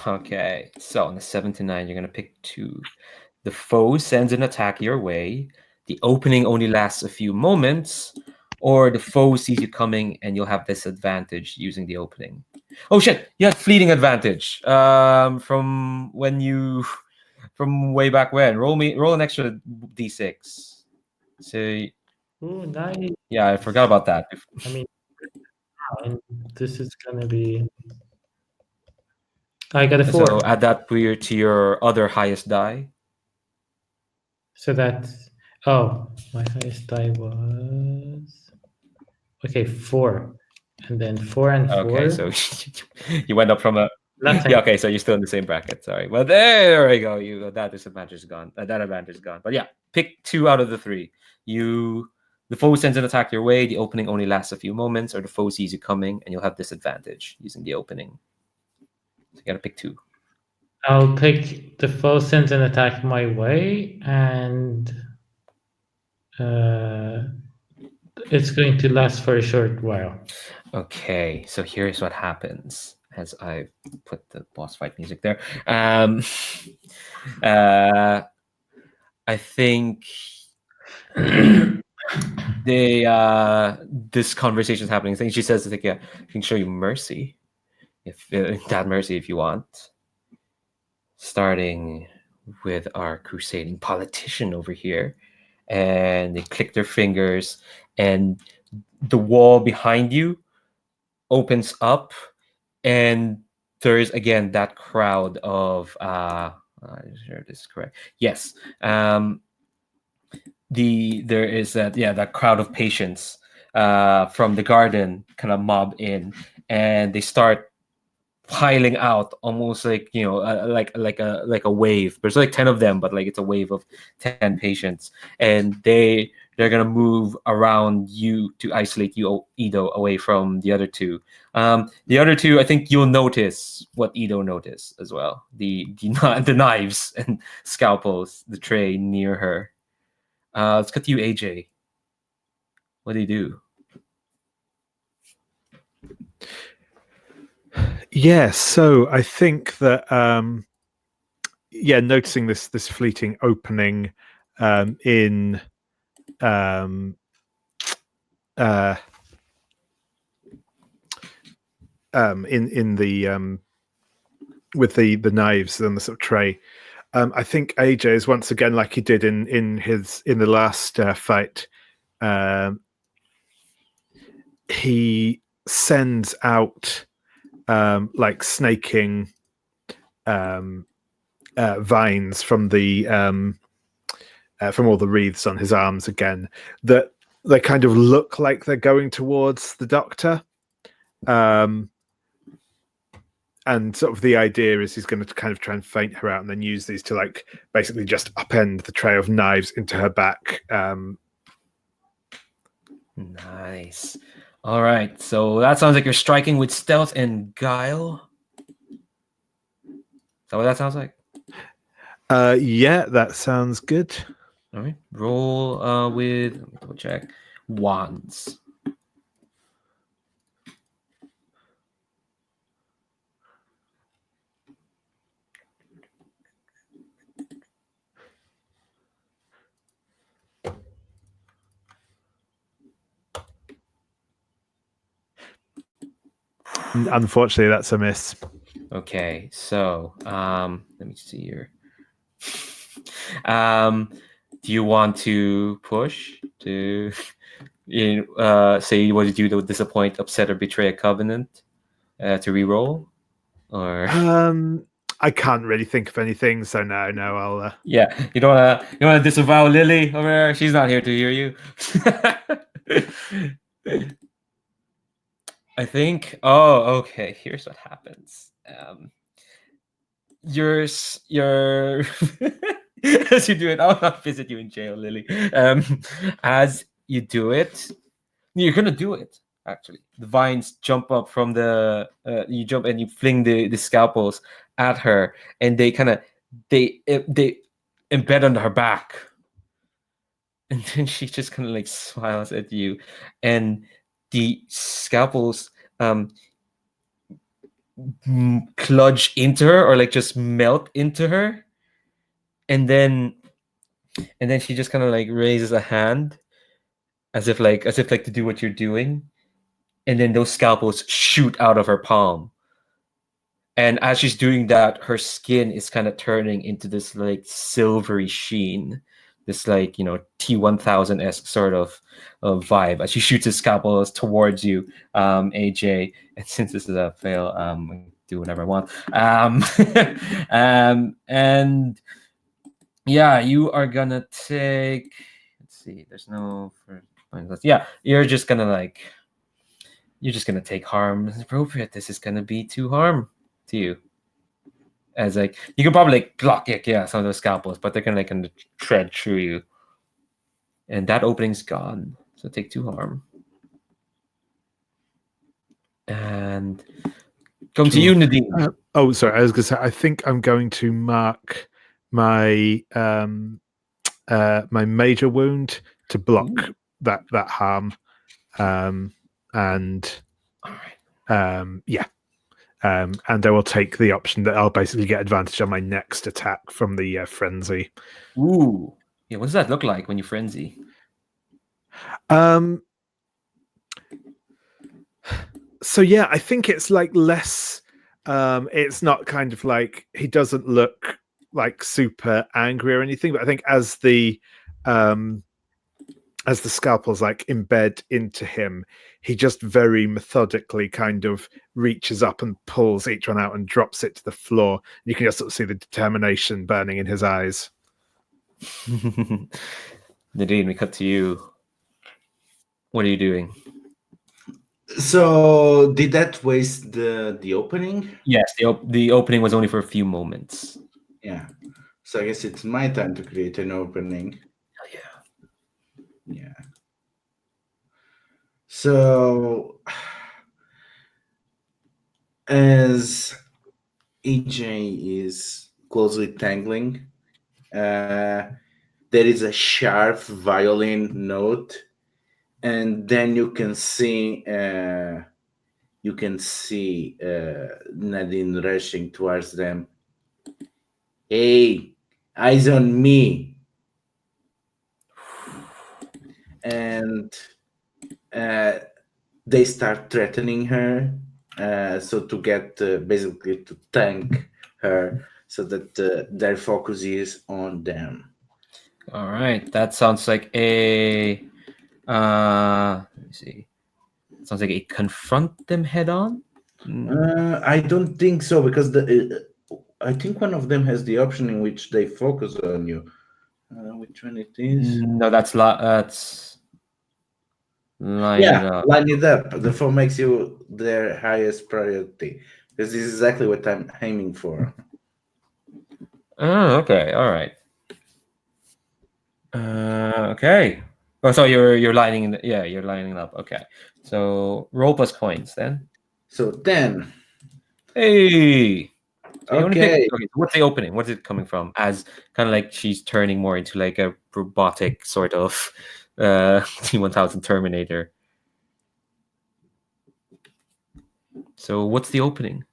Okay. So on the 7 to 9, you're gonna pick 2. The foe sends an attack your way. The opening only lasts a few moments, or the foe sees you coming and you'll have disadvantage using the opening. Oh shit! You had fleeting advantage. From way back when. Roll an extra d6. So Ooh, nice. yeah, I forgot about that. I mean, and this is gonna be. I got a 4. So add that to your other highest die. So that's my highest die was 4, and then 4 and 4. Okay, so you went up from a Last yeah. Okay, so you're still in the same bracket. Sorry, well there we go. That disadvantage is gone. That advantage is gone. But yeah, pick 2 out of the 3. The foe sends an attack your way. The opening only lasts a few moments, or the foe sees you coming, and you'll have disadvantage using the opening. So you gotta pick 2. I'll pick the foe sends an attack my way, and it's going to last for a short while. Okay, so here's what happens as I put the boss fight music there. I think this conversation is happening. I think she says, "I can show you mercy, if that mercy if you want." Starting with our crusading politician over here. And they click their fingers, and the wall behind you opens up, and there's again that crowd of I'm sure this is correct. Yes. There is that crowd of patients from the garden kind of mob in, and they start piling out almost like like a wave. There's like 10 of them, but like it's a wave of 10 patients, and they're gonna move around you to isolate you, Ido, away from the other two. The other two, I think you'll notice what Ido noticed as well: the knives and scalpels, the tray near her. Let's cut to you, AJ. What do you do? Yeah, so I think that noticing this fleeting opening in the with the knives and the sort of tray. I think AJ is once again, like he did in the last fight. He sends out like snaking vines from the from all the wreaths on his arms again, that they kind of look like they're going towards the doctor. And sort of the idea is he's going to kind of try and feint her out and then use these to like basically just upend the tray of knives into her back. Nice. All right. So that sounds like you're striking with stealth and guile. Is that what that sounds like? Yeah, that sounds good. All right. Roll with, let me double check, wands. Unfortunately, that's a miss. Okay, so let me see here. Do you want to push to say you want to do the disappoint, upset, or betray a covenant to reroll, or I can't really think of anything, so no, I'll. Yeah, you don't wanna disavow Lily over there. She's not here to hear you. I think. Oh, okay. Here's what happens. You're as you do it. I'll not visit you in jail, Lily. As you do it, you're gonna do it. Actually, the vines jump up from the. You jump and you fling the scalpels at her, and they kind of they embed under her back, and then she just kind of like smiles at you, and the scalpels clutch into her, or like just melt into her, and then she just kind of like raises a hand as if like to do what you're doing, and then those scalpels shoot out of her palm. And as she's doing that, her skin is kind of turning into this like silvery sheen, this like, T1000-esque sort of vibe as she shoots his scalpels towards you, AJ. And since this is a fail, I can do whatever I want. And yeah, you are gonna take. Let's see. There's no. Yeah, you're just gonna take harm as appropriate. This is gonna be 2 harm to you. As like you can probably like block some of those scalpels, but they're gonna like tread through you. And that opening's gone. So take 2 harm. And come to you, Nadine. Oh, sorry. I was gonna say I think I'm going to mark my my major wound to block that harm. And all right. And I will take the option that I'll basically get advantage on my next attack from the frenzy. Ooh. Yeah, what does that look like when you frenzy? So yeah, I think it's like less. It's not kind of like he doesn't look like super angry or anything, but I think as the scalpels like embed into him, he just very methodically kind of reaches up and pulls each one out and drops it to the floor. You can just sort of see the determination burning in his eyes. Nadine, we cut to you. What are you doing? So did that waste the opening? Yes, the opening was only for a few moments. Yeah. So I guess it's my time to create an opening. Hell yeah. Yeah. So as EJ is closely tangling, there is a sharp violin note, and then you can see Nadine rushing towards them. Hey, eyes on me! And they start threatening her, so to get basically to tank her, so that their focus is on them. All right, that sounds like a. Let me see. Sounds like a confront them head on. I don't think so, because I think one of them has the option in which they focus on you. Which one it is? No, that's line it Yeah, up. line it up. The phone makes you their highest priority. This is exactly what I'm aiming for. Oh, okay, all right. Okay. Oh, so you're lining. Yeah, you're lining up. Okay. So roll plus coins then. So 10. Hey. So you only pick. Okay. Okay. What's the opening? What's it coming from? As kind of like she's turning more into like a robotic sort of T-1000 Terminator. So what's the opening?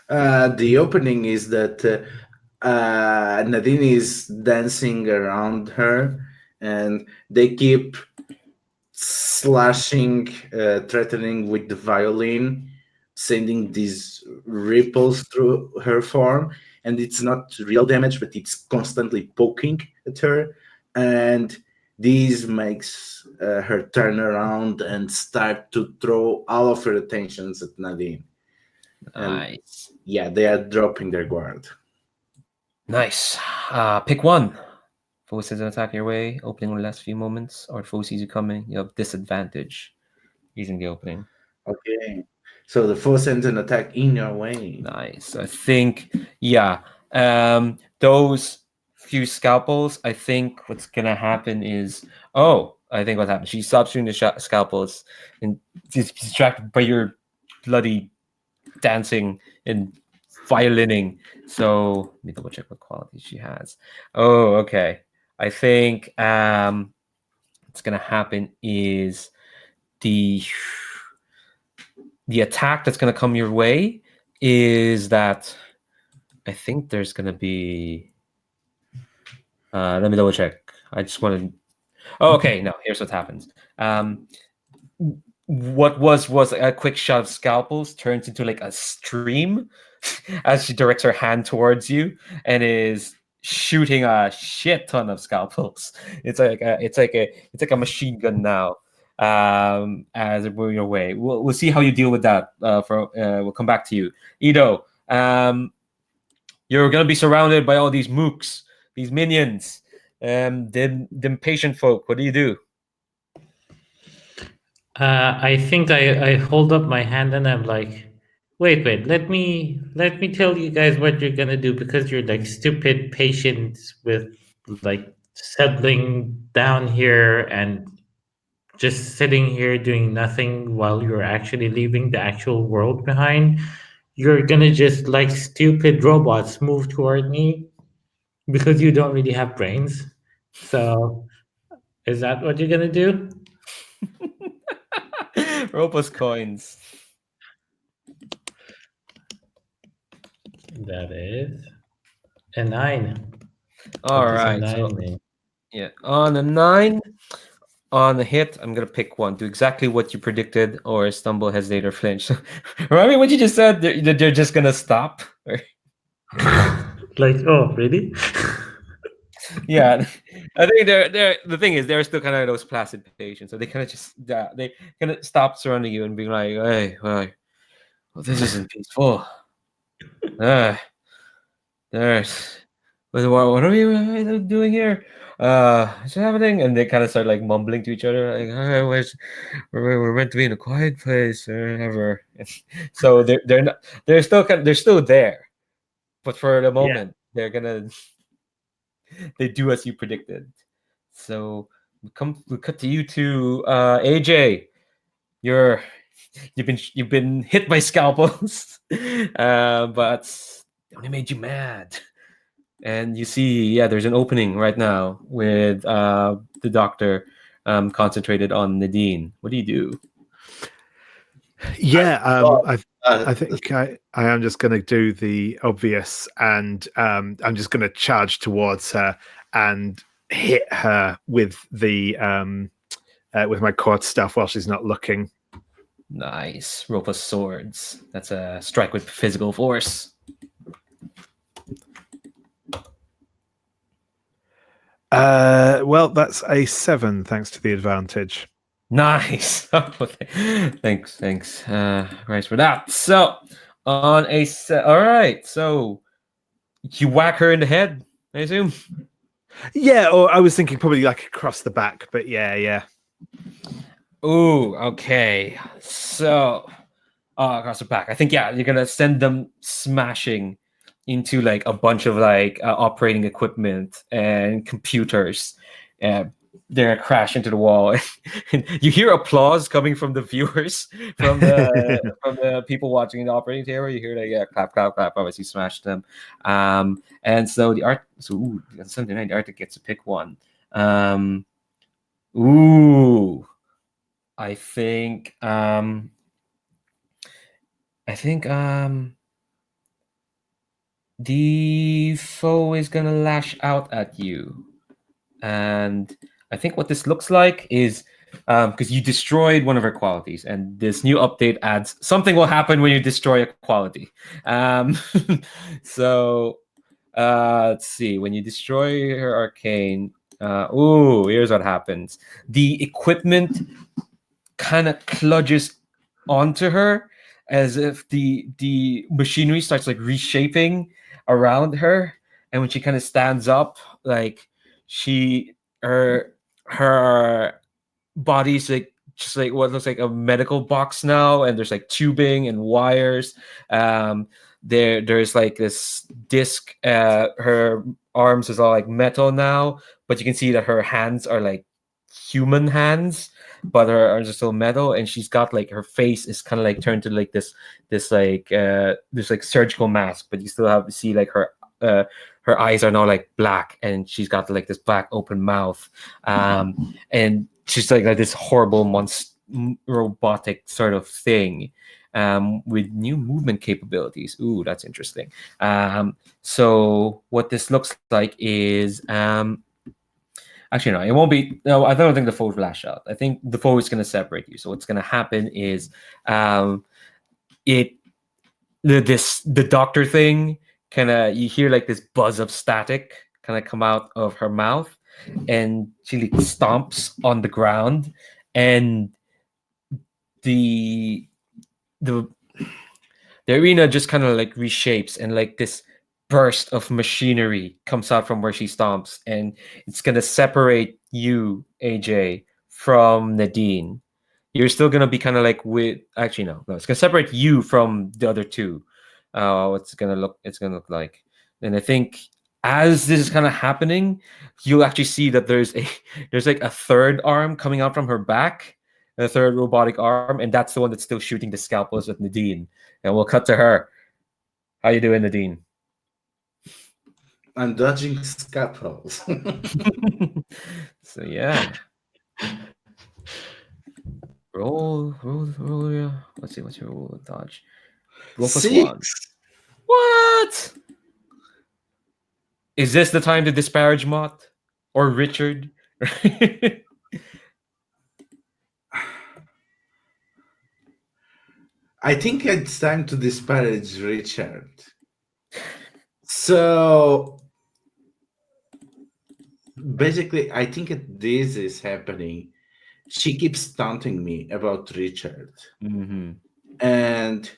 The opening is that Nadine is dancing around her, and they keep slashing, threatening with the violin, sending these ripples through her form. And it's not real damage, but it's constantly poking at her. And this makes her turn around and start to throw all of her attentions at Nadine. And Nice. yeah, they are dropping their guard. Nice. Pick one. Foe sends an attack your way, opening in the last few moments, or foe sees you coming, you have disadvantage using the opening. Okay. So the foe sends an attack in your way. Nice. I think, yeah. Those few scalpels, I think what's gonna happen is, I think what happened. She stops shooting the scalpels and she's distracted by your bloody dancing and violining. So let me double check what qualities she has. Oh, okay. I think what's gonna happen is the attack that's gonna come your way is that I think there's gonna be. Let me double check. I just want to. Oh, okay. No, here's what happens. What was a quick shot of scalpels turns into like a stream as she directs her hand towards you and is shooting a shit ton of scalpels. It's like a machine gun now. As it moving your way, we'll see how you deal with that. We'll come back to you, Ido. You're gonna be surrounded by all these mooks, these minions, them patient folk. What do you do? I think I hold up my hand and I'm like, wait, let me tell you guys what you're gonna do, because you're like stupid patients with like settling down here and just sitting here doing nothing while you're actually leaving the actual world behind. You're gonna just like stupid robots move toward me because you don't really have brains. So is that what you're gonna do? Robos coins. That is a 9. All What does a right. 9 So mean? yeah, on a 9, on the hit, I'm gonna pick one. Do exactly what you predicted, or stumble, hesitate, or flinch. Remind me what you just said. They're just gonna stop. Like, oh, really? Yeah, I think they're the thing is they're still kind of those placid patients, so they kind of just they kind of stop surrounding you and being like, "Hey, well, this isn't peaceful. Uh, there's what are we doing here? What's happening?" And they kind of start like mumbling to each other, like, we're meant to be in a quiet place or whatever." So they're still they're still there, but for the moment they're gonna they do as you predicted. So we cut to you two, AJ. You're you've been hit by scalpels, but they only made you mad. And you see, yeah, there's an opening right now with the doctor concentrated on Nadine. What do you do? Yeah, Uh, I think I am just going to do the obvious, and I'm just going to charge towards her and hit her with the with my cord stuff while she's not looking. Nice. Rope of swords. That's a strike with physical force. Well, that's a 7 thanks to the advantage. Nice. Thanks. Right for that. So on a set. All right. So you whack her in the head, I assume. Yeah, or I was thinking probably like across the back, but yeah. Ooh. Okay. So across the back. I think yeah, you're gonna send them smashing into like a bunch of like operating equipment and computers. They're gonna crash into the wall. And you hear applause coming from the viewers, from the people watching the operating table. You hear like yeah, clap, clap, clap. Obviously, smash them. And so on Sunday night, the Arctic gets to pick one. Ooh, I think the foe is gonna lash out at you. And I think what this looks like is because you destroyed one of her qualities, and this new update adds something will happen when you destroy a quality. So let's see. When you destroy her arcane, here's what happens. The equipment kind of cludges onto her as if the machinery starts like reshaping around her, and when she kind of stands up, like she her body's like just like what looks like a medical box now, and there's like tubing and wires. There's like this disc. Her arms is all like metal now, but you can see that her hands are like human hands, but her arms are still metal, and she's got like her face is kind of like turned to like this like surgical mask, but you still have to see like her eyes are now like black, and she's got like this black open mouth, and she's like this horrible robotic sort of thing, with new movement capabilities. Ooh, that's interesting. So what this looks like is actually, no, it won't be. No, I don't think the foe will flash out. I think the foe is going to separate you. So what's going to happen is, the doctor thing kind of you hear like this buzz of static kind of come out of her mouth, and she like stomps on the ground, and the the the arena just kind of like reshapes, and like this burst of machinery comes out from where she stomps, and it's gonna separate you, AJ, from Nadine. You're still gonna be kind of like with actually no, it's gonna separate you from the other two. What's it's gonna look like. And I think as this is kind of happening, you'll actually see that there's like a third arm coming out from her back, a third robotic arm, and that's the one that's still shooting the scalpels at Nadine. And we'll cut to her. How you doing, Nadine? I'm dodging scalpels. So yeah. Roll. Yeah. Let's see. What's your roll of dodge? Roll plus 1. 6. What? Is this the time to disparage Mott or Richard? I think it's time to disparage Richard. So basically, I think this is happening. She keeps taunting me about Richard, Mm-hmm. and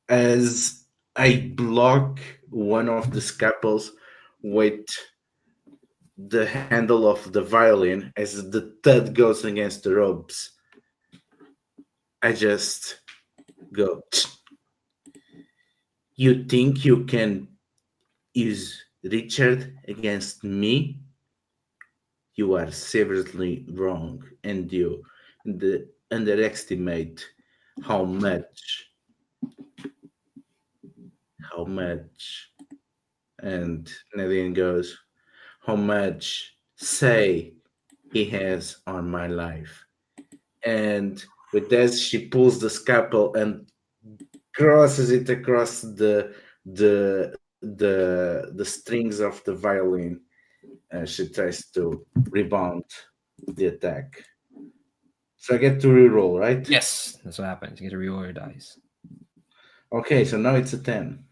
as I block one of the scalpels with the handle of the violin, as the thud goes against the ropes, I just go, "You think you can use Richard against me? You are severely wrong, and you underestimate how much, how much." And Nadine goes, "How much say he has on my life?" And with that, she pulls the scalpel and crosses it across the strings of the violin. She tries to rebound the attack. So I get to reroll, right? Yes, that's what happens. You get to reroll your dice. Okay, so now it's a 10.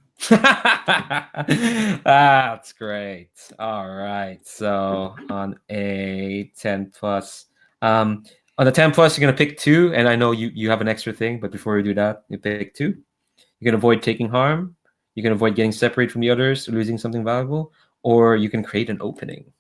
That's great. All right. So on a 10 plus, on the 10 plus, you're gonna pick two, and I know you have an extra thing, but before you do that, you pick two. You can avoid taking harm. You can avoid getting separated from the others, losing something valuable, or you can create an opening.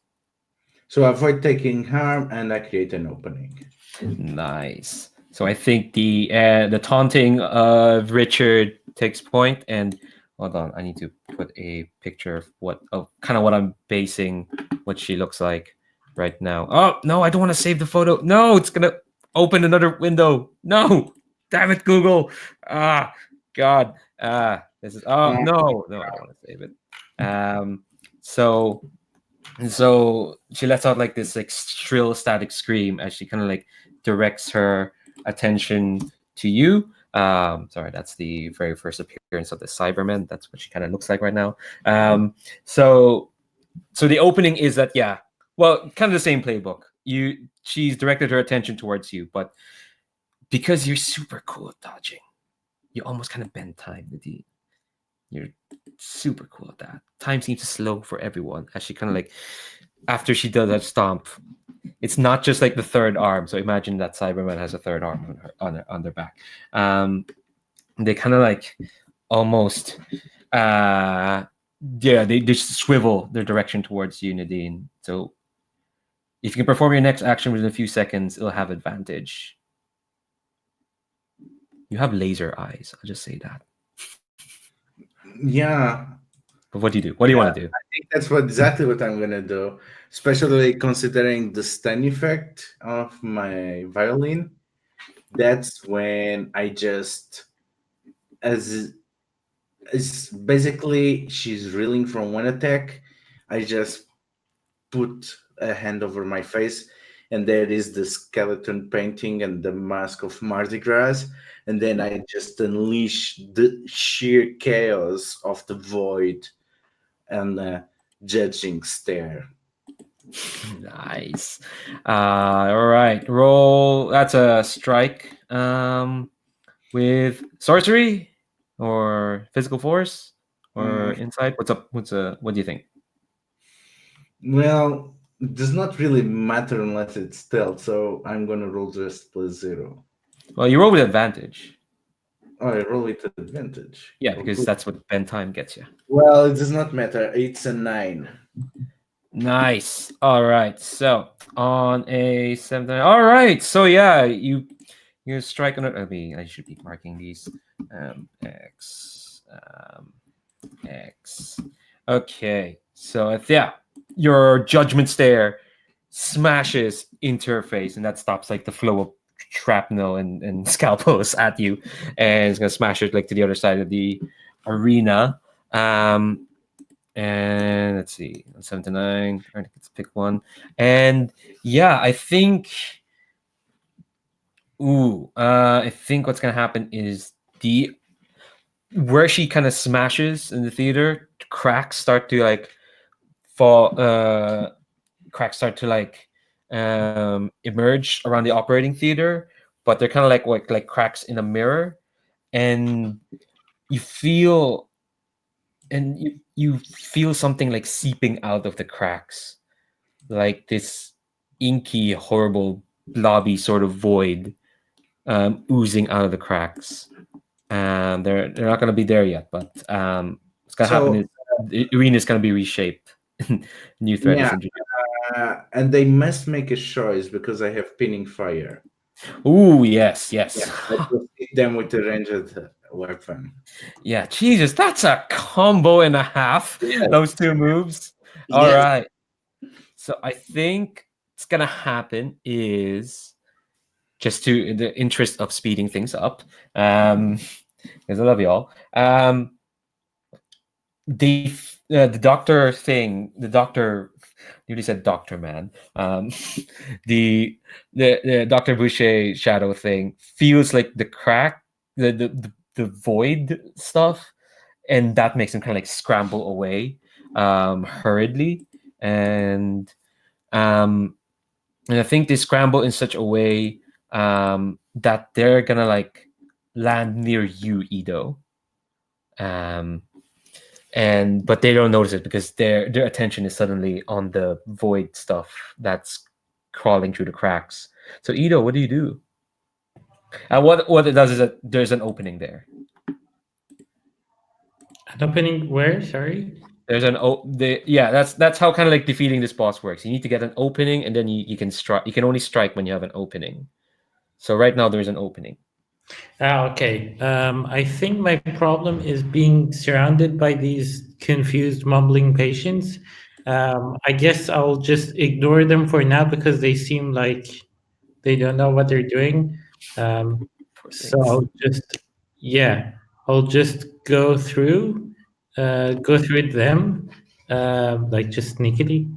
So I avoid taking harm and I create an opening. Nice. So I think the taunting of Richard takes point, and hold on, I need to put a picture of kind of what I'm basing what she looks like right now. Oh no, I don't want to save the photo. No, it's gonna open another window. No, damn it, Google. Ah, God. This is no, I don't want to save it. So so she lets out like this like shrill static scream as she kind of like directs her attention to you. Sorry, that's the very first appearance of the Cyberman. That's what she kind of looks like right now. So so the opening is that, yeah, well, kind of the same playbook. She's directed her attention towards you, but because you're super cool at dodging, you almost kind of bend time with the you're super cool at that. Time seems to slow for everyone as she kind of like, after she does that stomp, it's not just like the third arm. So imagine that Cyberman has a third arm on their back. They kind of like almost, they just swivel their direction towards you, Nadine. So if you can perform your next action within a few seconds, it'll have advantage. You have laser eyes. I'll just say that. Yeah, But what do you do? What do you want to do? I think that's exactly what I'm gonna do, especially considering the stun effect of my violin. That's when I just, as basically she's reeling from one attack, I just put a hand over my face, and there is the skeleton painting and the mask of Mardi Gras, and then I just unleash the sheer chaos of the void and judging stare. Nice. All right. Roll. That's a strike. With sorcery or physical force or insight. What's up? What do you think? Well, it does not really matter unless it's stealth, so I'm gonna roll just +0. Well, you roll with advantage. Oh, I roll with advantage. Yeah, Oh, because good. that's what bend time gets you. Well, it does not matter. It's a 9. Nice. All right. So on a 7. All right. So yeah, you strike on it. I should be marking these. X. X. Okay. So if your judgment stare smashes into her face, and that stops like the flow of shrapnel and scalpels at you, and it's gonna smash it like to the other side of the arena. And let's see, 7 to 9. Trying to pick one, and yeah, I think. I think what's gonna happen is the where she kind of smashes in the theater, cracks start to like fall. Cracks start to like emerge around the operating theater, but they're kind of like cracks in a mirror, and you feel and you feel something like seeping out of the cracks, like this inky, horrible, blobby sort of void oozing out of the cracks. They're not going to be there yet, but what's going to happen is So the arena is going to be reshaped. New threat is yeah, introduced. and they must make a choice because I have pinning fire. Ooh, yes, yes. Yeah, I just hit them with a ranged weapon. Yeah, Jesus, that's a combo and a half. Yes. Those two moves. All Yes. right. So I think what's gonna happen is just to in the interest of speeding things up, because I love y'all. The doctor thing, the doctor nearly said doctor man. The Dr. Boucher shadow thing feels like the crack, the void stuff, and that makes him kind of like scramble away hurriedly, and um and I think they scramble in such a way that they're gonna like land near you, Ido. And but they don't notice it because their attention is suddenly on the void stuff that's crawling through the cracks. So Ido, what do you do? And what it does is that there's an opening there. An opening where? Sorry. There's that's how kind of like defeating this boss works. You need to get an opening, and then you can strike. You can only strike when you have an opening. So right now there's an opening. Okay. I think my problem is being surrounded by these confused, mumbling patients. I guess I'll just ignore them for now because they seem like they don't know what they're doing. So I'll just go through them, like just sneakily.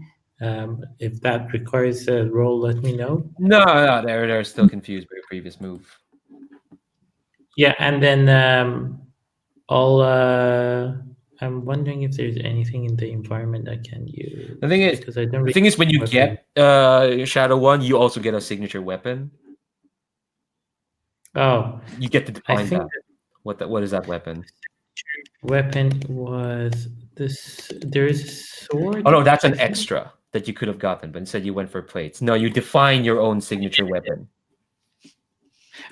If that requires a roll, let me know. No, they're still confused by your previous move. Yeah, and then I'll. I'm wondering if there's anything in the environment I can use. The thing is, because I don't. the thing is, when you weapon. get Shadow One, you also get a signature weapon. Oh, You get to I define think that. What is that weapon? weapon was this. There is a sword. Oh no, that's I an think. extra that you could have gotten, but instead you went for plates. No, you define your own signature weapon.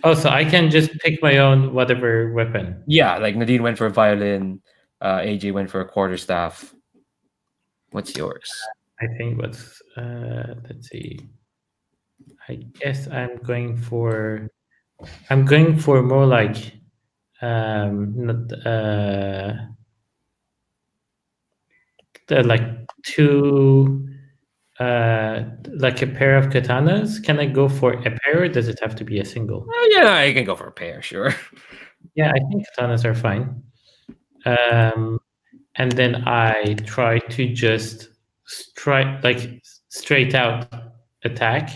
Oh, so I can just pick my own whatever weapon. Yeah, like Nadine went for a violin, AJ went for a quarterstaff. What's yours? I think what's let's see. I guess I'm going for more like not like two like a pair of katanas. Can I go for a pair or does it have to be a single? Yeah, you can go for a pair, sure. Yeah, I think katanas are fine. And then I try to just straight out attack,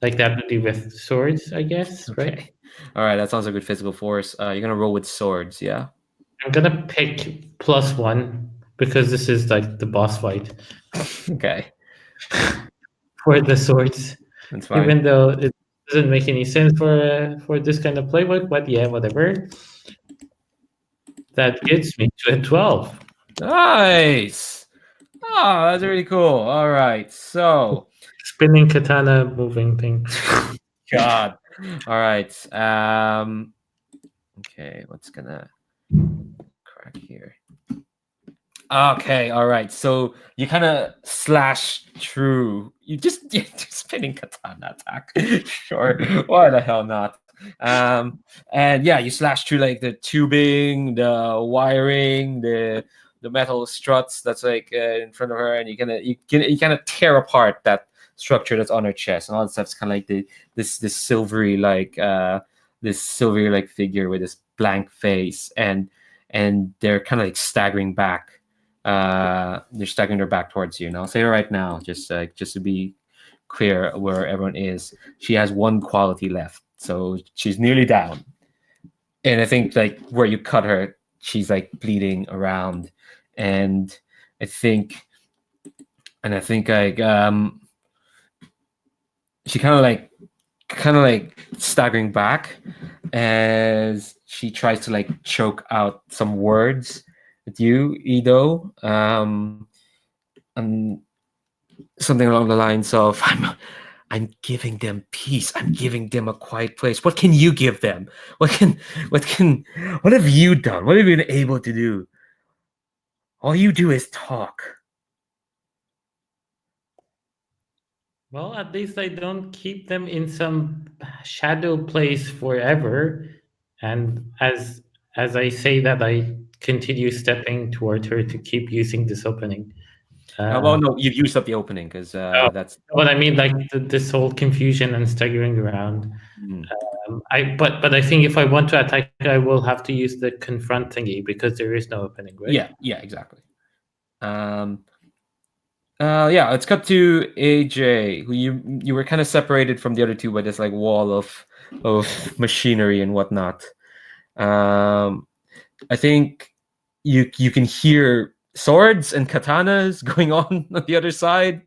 like that would be with swords, I guess, right? Okay. All right, that sounds like a good physical force. You're gonna roll with swords, yeah? I'm gonna pick +1 because this is like the boss fight Okay, for the swords. that's fine. Even though it doesn't make any sense for this kind of playbook, but yeah, whatever. That gets me to a 12. Nice. Oh, that's really cool. All right, so Spinning katana moving thing. God. All right. Okay, what's gonna crack here? Okay, all right. So you kind of slash through. You just spinning katana attack. Sure. Why the hell not? And yeah, you slash through like the tubing, the wiring, the metal struts that's like in front of her, and you kind of tear apart that structure that's on her chest, and all that stuff's kind of like this silvery like figure with this blank face, and they're kind of like staggering back. They're staggering their back towards you. And I'll say right now, just to be clear where everyone is, she has one quality left, so she's nearly down. And I think like where you cut her, she's like bleeding around, and I think like she kind of like staggering back as she tries to like choke out some words, with you, Ido. And something along the lines of, I'm giving them peace. I'm giving them a quiet place. What can you give them? What have you done? What have you been able to do? All you do is talk. Well, at least I don't keep them in some shadow place forever. And as I say that, I continue stepping toward her to keep using this opening. Well, no, you've used up the opening because Oh, that's. what I mean, like this whole confusion and staggering around. Mm. But I think if I want to attack, I will have to use the confront thingy because there is no opening, right? Yeah, exactly. Yeah, let's cut to AJ, who you were kind of separated from the other two by this like wall of machinery and whatnot. I think you can hear swords and katanas going on the other side,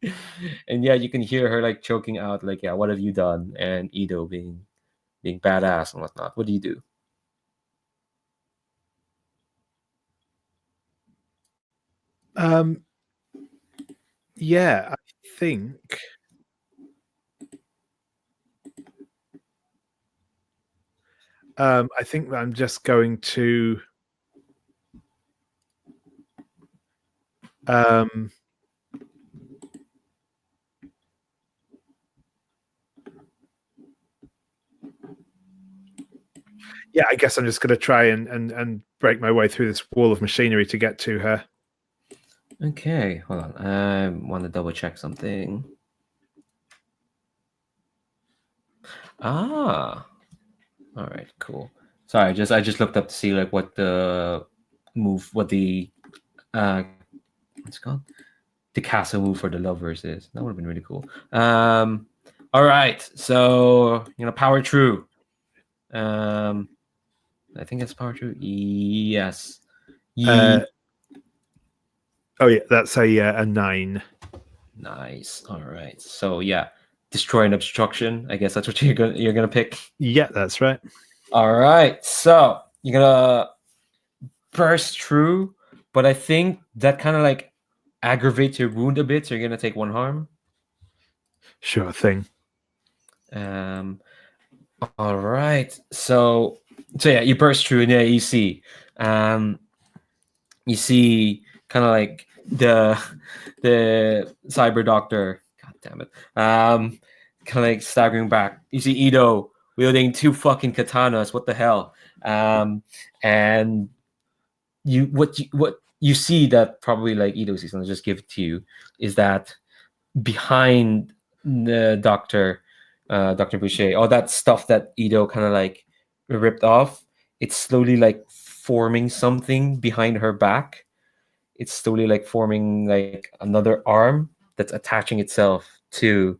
and yeah, you can hear her like choking out, like, yeah, what have you done? And Ido being badass and whatnot. What do you do? Yeah, I think that I'm just going to yeah, I guess I'm just going to try and break my way through this wall of machinery to get to her. Okay, hold on. I want to double check something. Ah, all right, cool. Sorry, I just looked up to see like what the what's it called? The castle move for the lovers is. That would have been really cool. All right, so power true. I think that's power true. Yes. Oh yeah, that's a 9. Nice. All right. So yeah, destroy an obstruction. I guess that's what you're gonna pick. Yeah, that's right. All right. So you're gonna burst through, but I think that kind of like aggravates your wound a bit, so you're gonna take 1 harm. Sure thing. All right. So yeah, you burst through, and yeah, you see kind of like the cyber doctor. God damn it. Kind of like staggering back. You see Ido wielding 2 fucking katanas. What the hell? And what you see that probably like Ido sees, and I'll just give it to you, is that behind the doctor, Dr. Boucher, all that stuff that Ido kind of like ripped off, it's slowly like forming something behind her back. It's slowly like forming like another arm that's attaching itself to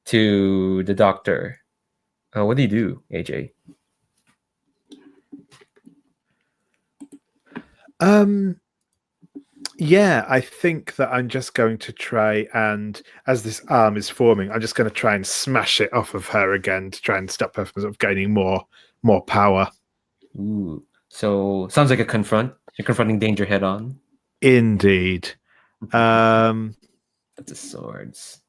the doctor. What do you do, AJ? Yeah, I think that I'm just going to try and, as this arm is forming, I'm just going to try and smash it off of her again to try and stop her from sort of gaining more power. Ooh, so sounds like a confront. You're confronting danger head on. Indeed. That's the swords.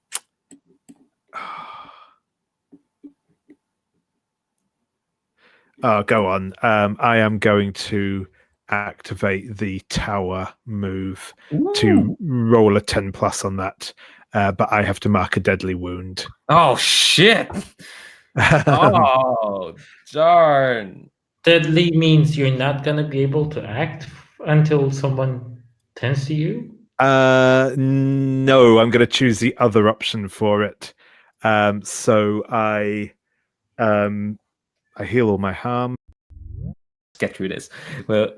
Oh, go on. I am going to activate the tower move to roll a 10 plus on that, but I have to mark a deadly wound. Oh shit! Oh darn! Deadly means you're not gonna be able to act until someone tends to you. No, I'm going to choose the other option for it. So I heal all my harm. Let's get through this. Well,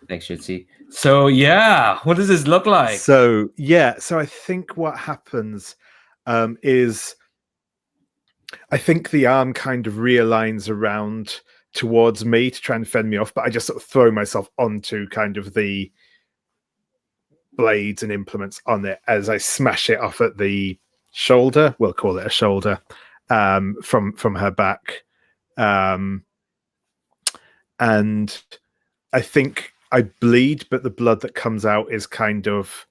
thanks, Shitzy. So yeah, what does this look like? So I think what happens is I think the arm kind of realigns around towards me to try and fend me off, but I just sort of throw myself onto kind of the blades and implements on it as I smash it off at the shoulder. We'll call it a shoulder from her back. And I think I bleed, but the blood that comes out is kind of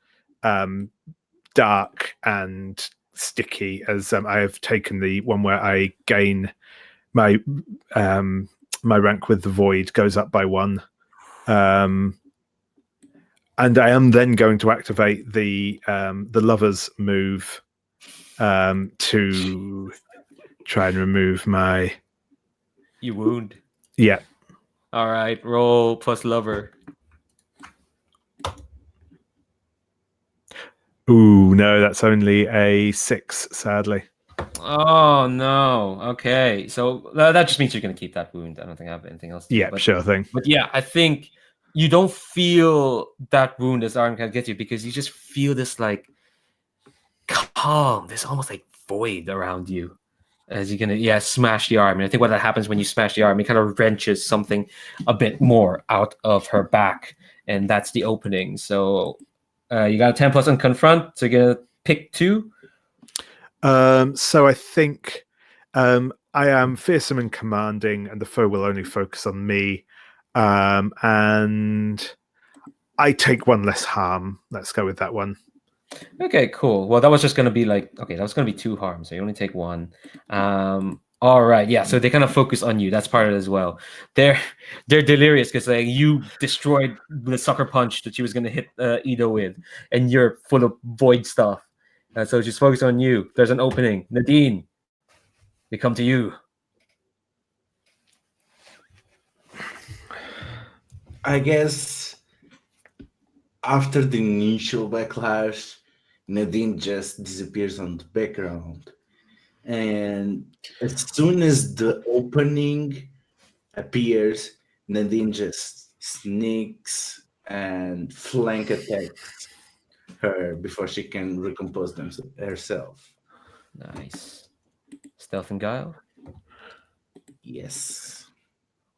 dark and sticky, as I have taken the one where I gain my my rank with the void goes up by 1. And I am then going to activate the lover's move to try and remove my You wound. yeah. All right, roll plus lover. Ooh, no, that's only a 6, sadly. Oh no. Okay, so that just means you're gonna keep that wound. I don't think I have anything else to do. Yeah, sure thing. But yeah, I think you don't feel that wound as arm can get you because you just feel this like calm, this almost like void around you as you're gonna smash the arm. And I think what that happens when you smash the arm, it kind of wrenches something a bit more out of her back, and that's the opening. So you got a 10 plus on confront, so you're gonna pick 2. So I think I am fearsome and commanding, and the foe will only focus on me. And I take 1 less harm. Let's go with that one. Okay, cool. Well, that was just gonna be that was gonna be 2 harm, so you only take 1. All right, yeah. So they kind of focus on you. That's part of it as well. They're delirious because like you destroyed the sucker punch that she was gonna hit Ido with, and you're full of void stuff. So she's focused on you. There's an opening. Nadine, we come to you. I guess after the initial backlash, Nadine just disappears on the background. And as soon as the opening appears, Nadine just sneaks and flank attacks her before she can recompose herself. Nice. Stealth and guile. Yes.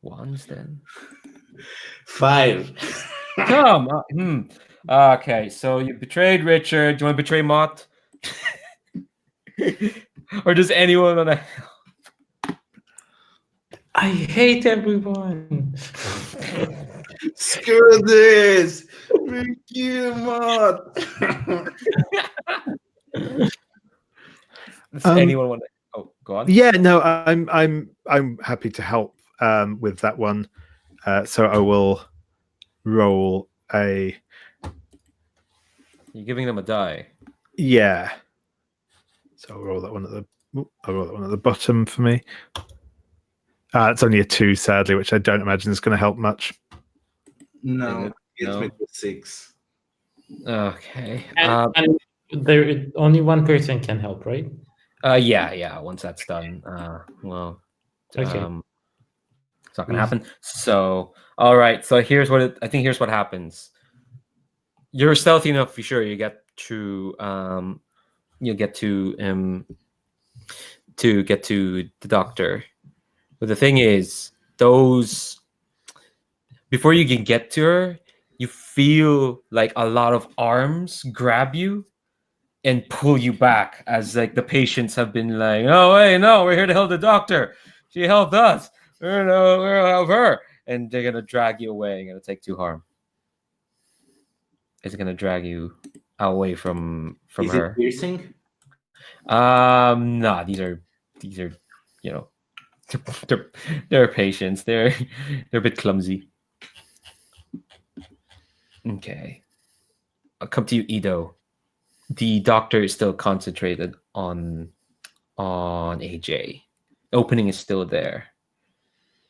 Wands then. 5. Come on. Okay, so you betrayed Richard. Do you want to betray Mott? Or does anyone want to? I hate everyone. Screw this! Rick you, Mott! Does anyone want to? Oh, go on. Yeah, no, I'm happy to help with that one. So I will roll a You're giving them a die. yeah. So I'll roll that one at the bottom for me. It's only a 2, sadly, which I don't imagine is going to help much. No, it's No. with the 6. Okay. And there only one person can help, right? Yeah. Once that's done, well, Okay. it's not gonna happen. So, all right. So here's what happens. You're stealthy enough, for sure. You get to the doctor. But the thing is, before you can get to her, you feel like a lot of arms grab you and pull you back as like the patients have been like, oh, hey, no, we're here to help the doctor. She helped us. We're gonna help her. And they're going to drag you away. You're going to take 2 harm. It's going to drag you away from Is her. it piercing? Nah, these are they're patients. They're a bit clumsy. Okay. I'll come to you, Ido. The doctor is still concentrated on AJ. Opening is still there.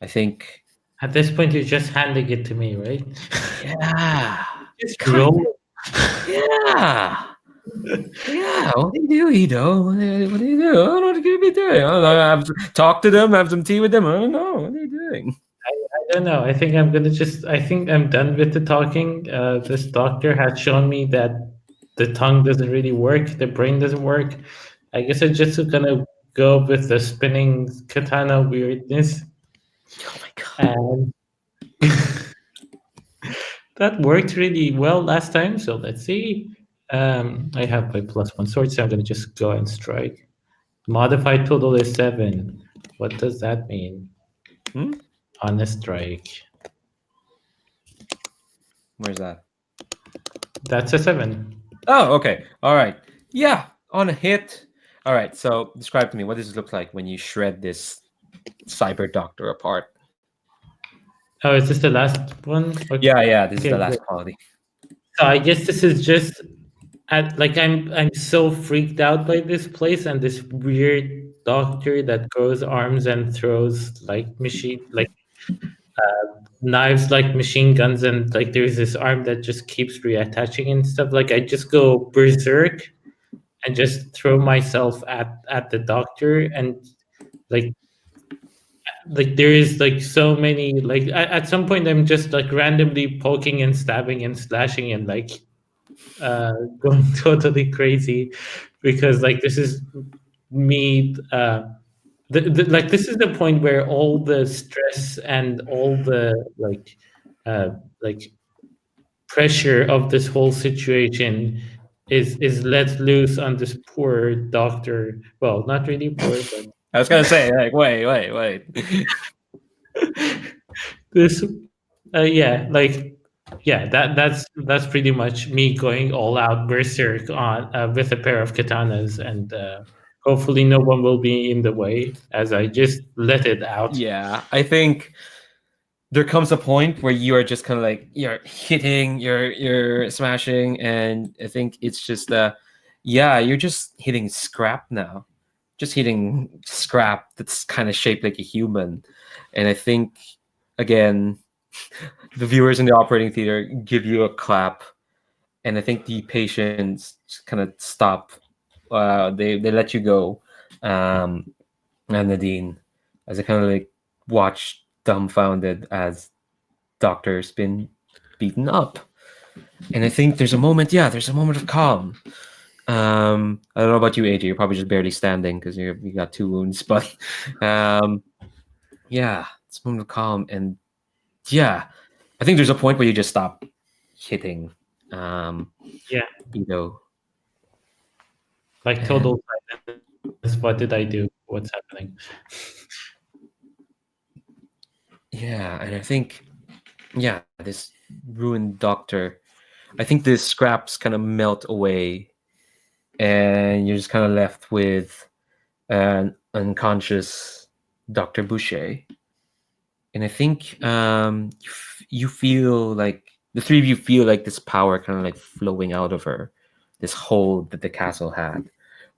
I think. At this point, you're just handing it to me, right? Yeah. Just roll. Yeah. Yeah. What do you do, Ido? What do you do? I don't know what you're gonna be doing. I don't know. I have to talk to them. Have some tea with them. I don't know. What are you doing? I don't know. I think I'm done with the talking. This doctor has shown me that the tongue doesn't really work. The brain doesn't work. I guess I'm just gonna go with the spinning katana weirdness. Oh my god. And that worked really well last time. So let's see. I have my +1 sword, so I'm gonna just go and strike. Modified total is 7. What does that mean? On a strike. Where's that? That's a 7. Oh, okay. All right. Yeah, on a hit. All right. So describe to me, what does it look like when you shred this cyber doctor apart? Oh, is this the last one? Yeah. This is Okay, the last great. quality. So I guess this is just like I'm so freaked out by this place and this weird doctor that grows arms and throws like knives like machine guns, and like there's this arm that just keeps reattaching and stuff. Like I just go berserk and just throw myself at the doctor, and like there is like so many, like at some point I'm just like randomly poking and stabbing and slashing and like going totally crazy, because like this is me like this is the point where all the stress and all the uh like pressure of this whole situation is let loose on this poor doctor. Well, not really poor, but I was gonna say, like, wait. this yeah, like yeah, that's pretty much me going all out berserk on with a pair of katanas, and hopefully no one will be in the way as I just let it out. Yeah, I think there comes a point where you are just kind of like you're hitting, you're smashing, and I think it's just yeah, you're just hitting scrap now, just hitting scrap that's kind of shaped like a human, and I think again, the viewers in the operating theater give you a clap, and I think the patients kind of stop. They let you go, and Nadine, as I kind of like watch dumbfounded as Doctor's been beaten up. And I think there's a moment, yeah, there's a moment of calm. I don't know about you, AJ. You're probably just barely standing because you got 2 wounds, but yeah, it's a moment of calm, and yeah, I think there's a point where you just stop hitting, Yeah, you know, like and total silence. What did I do? What's happening? yeah, and I think yeah, this ruined doctor. I think the scraps kind of melt away, and you're just kind of left with an unconscious Dr. Boucher. And I think you feel like the 3 of you feel like this power kind of like flowing out of her, this hold that the castle had,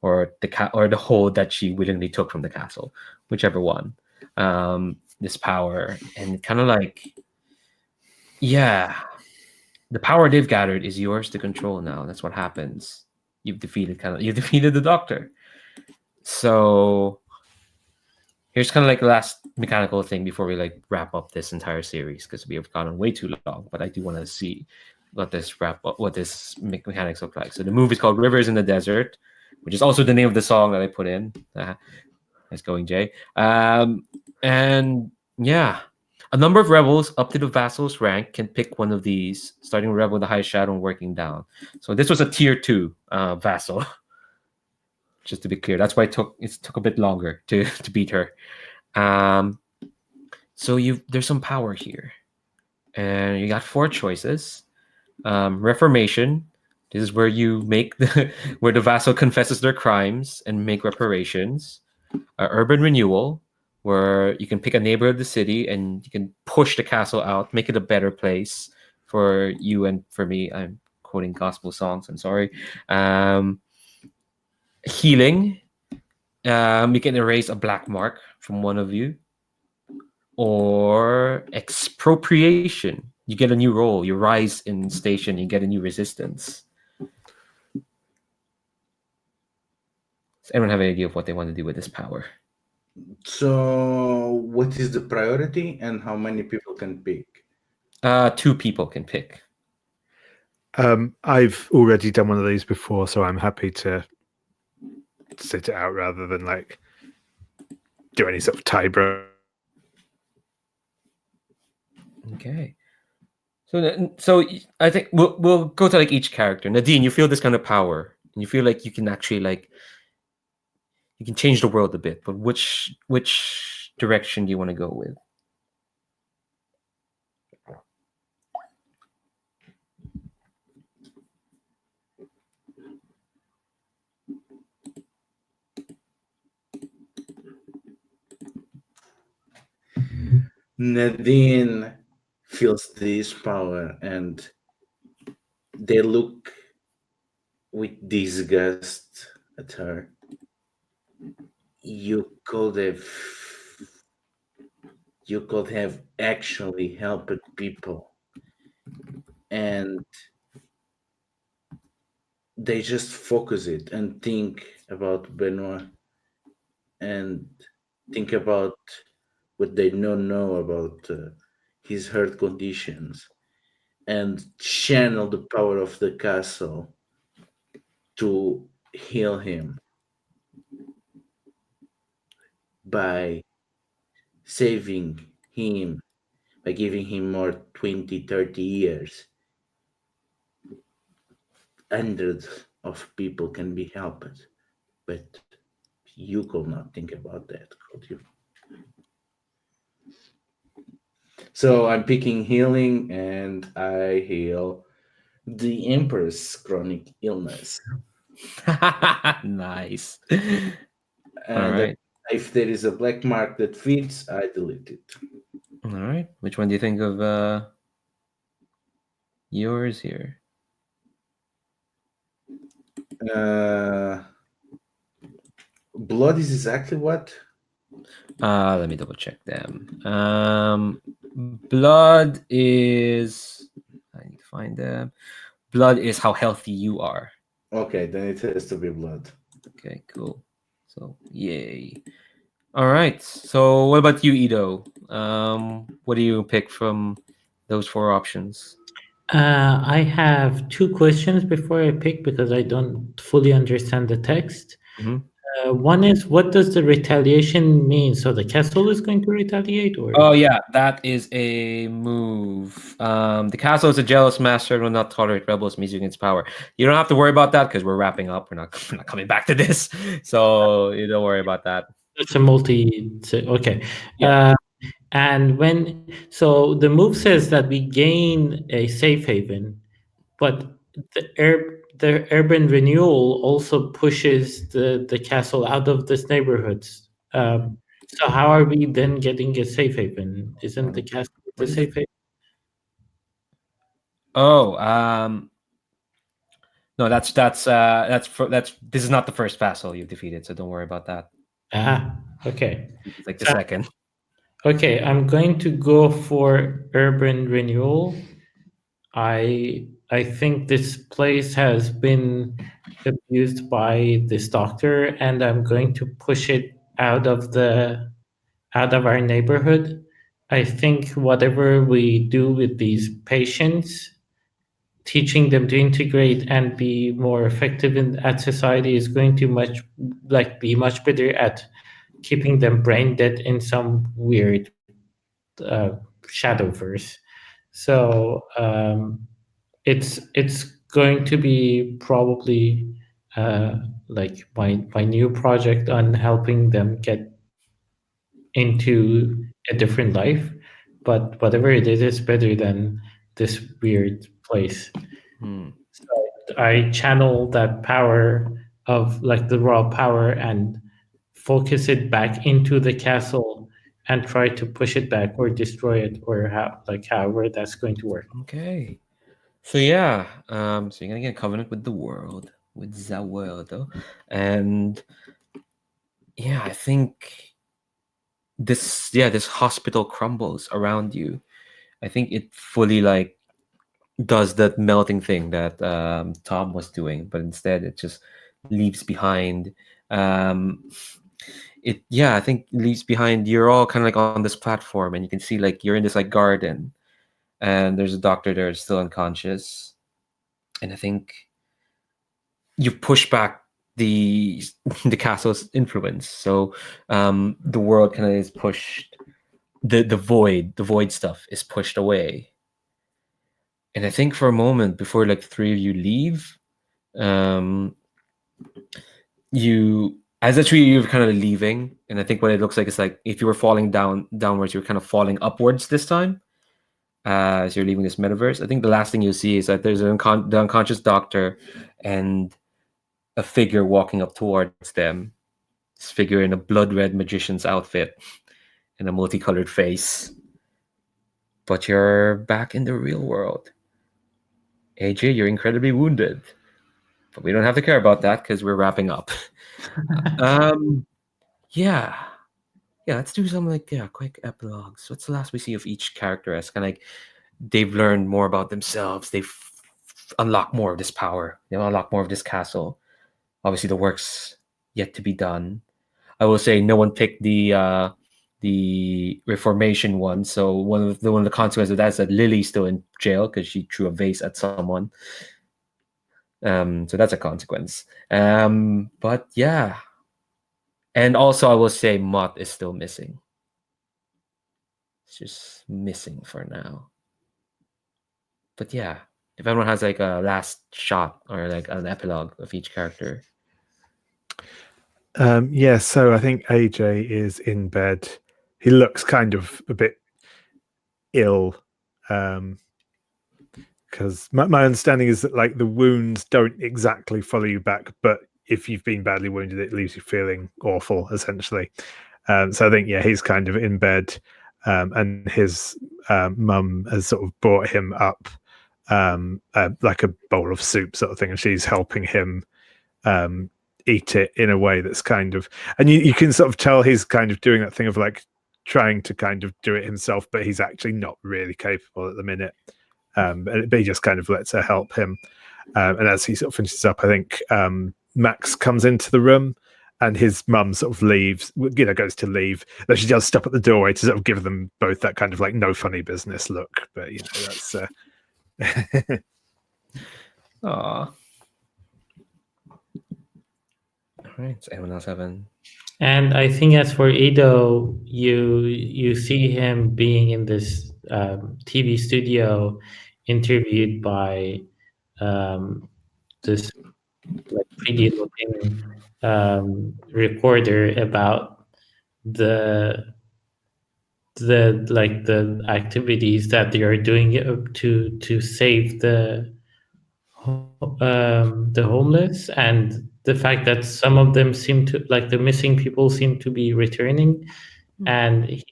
or or the hold that she willingly took from the castle, whichever one. This power, and kind of like, yeah, the power they've gathered is yours to control now. That's what happens. You've defeated the doctor. So here's kind of like the last mechanical thing before we like wrap up this entire series, because we have gone on way too long. But I do want to see what this mechanics look like. So the movie is called Rivers in the Desert, which is also the name of the song that I put in. Nice going, Jay. And yeah, a number of rebels up to the vassal's rank can pick one of these, starting with rebel with the highest shadow and working down. So this was a tier 2 vassal. Just to be clear, that's why it took a bit longer to beat her. So there's some power here, and you got 4 choices. Reformation. This is where you make where the vassal confesses their crimes and make reparations. Urban renewal, where you can pick a neighbor of the city and you can push the castle out, make it a better place for you and for me. I'm quoting gospel songs. I'm sorry. Healing. You can erase a black mark from one of you. Or expropriation. You get a new role. You rise in station. You get a new resistance. Does anyone have any idea of what they want to do with this power? So, what is the priority and how many people can pick? 2 people can pick. I've already done one of these before, so I'm happy to sit it out rather than like do any sort of tiebreaker. Okay. So I think we'll go to like each character. Nadine, you feel this kind of power, and you feel like you can actually like you can change the world a bit. But which direction do you want to go with? Nadine feels this power and they look with disgust at her. You could have you could have actually helped people, and they just focus it and think about Benoit and think about what they don't know about his heart conditions and channel the power of the castle to heal him by saving him, by giving him more 20, 30 years. Hundreds of people can be helped, but you could not think about that, could you? So I'm picking healing and I heal the Emperor's chronic illness. Nice. All And right. if there is a black mark that fits, I delete it. All right. Which one do you think of yours here? Uh, blood is exactly what? Let me double check them. Blood is. I need to find them. Blood is how healthy you are. Okay, then it has to be blood. Okay, cool. So, yay. All right. So, what about you, Ido? What do you pick from those four options? I have two questions before I pick because I don't fully understand the text. Mhm. One is, what does the retaliation mean? So the castle is going to retaliate, or Oh yeah, that is a move. The castle is a jealous master and will not tolerate rebels misusing its power. You don't have to worry about that because we're wrapping up. We're not coming back to this, so you don't worry about that. it's a multi? Okay. Yeah. And so the move says that we gain a safe haven, but the urban renewal also pushes the castle out of this neighborhoods. So how are we then getting a safe haven? Isn't the castle the What is safe haven? Oh, no, that's this is not the first vassal you've defeated, so don't worry about that. Okay. It's like the So, second. okay, I'm going to go for urban renewal. I think this place has been abused by this doctor, and I'm going to push it out of our neighborhood. I think whatever we do with these patients, teaching them to integrate and be more effective at society is going to be much better at keeping them brain dead in some weird uh, shadowverse. So it's going to be probably uh, like my new project on helping them get into a different life. But whatever it is, it's better than this weird place. Hmm. So I channel that power of like the raw power and focus it back into the castle and try to push it back or destroy it or however that's going to work. Okay. So yeah, so you're gonna get a covenant with the world, with the world, and yeah, I think this hospital crumbles around you. I think it fully like does that melting thing that Tom was doing, but instead it just leaves behind. Um, I think leaves behind. You're all kind of like on this platform, and you can see like you're in this like garden, and there's a doctor there still unconscious, and I think you push back the the castle's influence. So the world kind of is pushed. The void stuff is pushed away, and I think for a moment before like the three of you leave, um, you as the three of you are kind of leaving, and I think what it looks like is like if you were falling downwards, you're kind of falling upwards this time as you're leaving this metaverse. I think the last thing you'll see is that there's the unconscious doctor and a figure walking up towards them. This figure in a blood red magician's outfit and a multicolored face. but you're back in the real world. AJ, you're incredibly wounded, but we don't have to care about that because we're wrapping up. um, yeah, yeah. Let's do some quick epilogues. What's the last we see of each character as kind of like they've learned more about themselves. They've unlocked more of this power. They've unlocked more of this castle. Obviously, the work's yet to be done. I will say no one picked the reformation one. So one of the consequences of that is that Lily's still in jail because she threw a vase at someone. So that's a consequence. But yeah, and also I will say Mott is still missing. It's just missing for now. But yeah, if everyone has like a last shot or like an epilogue of each character. Yeah, so I think AJ is in bed. He looks kind of a bit ill. Because my understanding is that like the wounds don't exactly follow you back, but if you've been badly wounded, it leaves you feeling awful, essentially. So I think he's kind of in bed, and his mum has sort of brought him up like a bowl of soup sort of thing, and she's helping him eat it in a way that's kind of, and you can sort of tell he's kind of doing that thing of like trying to kind of do it himself, but he's actually not really capable at the minute. But he just kind of lets her help him. And as he sort of finishes up, I think Max comes into the room and his mum sort of leaves, goes to leave. But she does stop at the doorway to sort of give them both that kind of like no funny business look. But, that's... Aww. All right. Does anyone else have an? And I think as for Ido, you see him being in this TV studio, interviewed by this like pretty looking reporter about the the activities that they are doing to save the homeless, and the fact that some of them seem to, like, the missing people seem to be returning, and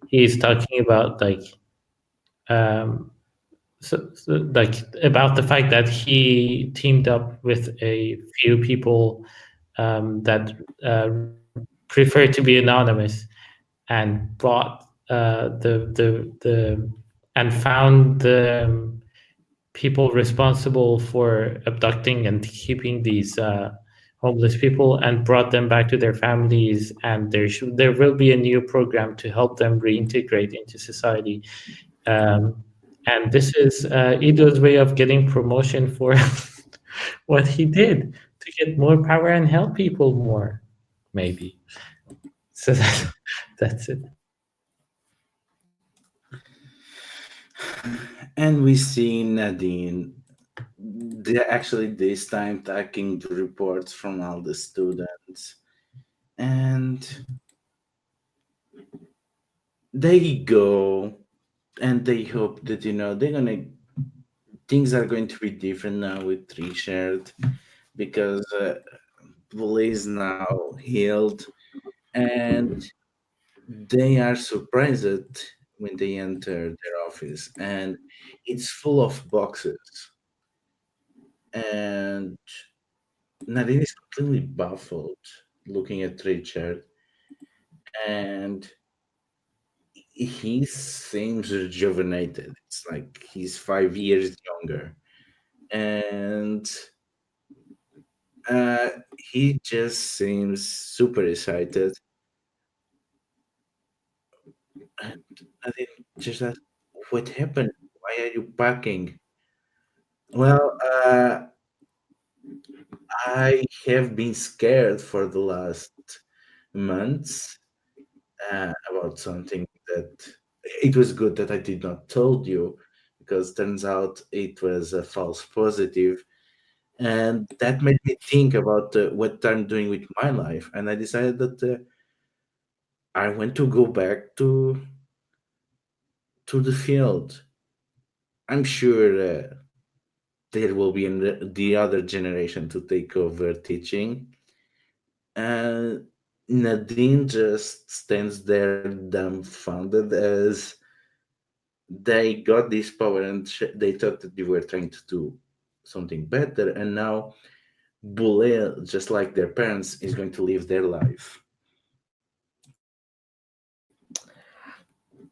he's talking about like like about the fact that he teamed up with a few people that prefer to be anonymous, and brought the and found the people responsible for abducting and keeping these homeless people, and brought them back to their families, and there will be a new program to help them reintegrate into society. And this is Ido's way of getting promotion for what he did, to get more power and help people more, maybe. So that's it. And we see Nadine. They're actually this time taking the reports from all the students, and they go and they hope that they're gonna things are going to be different now with Richard, because Bull is now healed, and they are surprised when they enter their office, and it's full of boxes, and Nadine is completely baffled looking at Richard, and he seems rejuvenated. It's like he's 5 years younger, and he just seems super excited. And I didn't just ask, what happened? Why are you packing? Well, I have been scared for the last months about something that it was good that I did not told you, because turns out it was a false positive, and that made me think about what I'm doing with my life, and I decided that I want to go back to the field. I'm sure there will be the other generation to take over teaching. And Nadine just stands there dumbfounded as they got this power and they thought that they were trying to do something better, and now Boule, just like their parents, is going to live their life.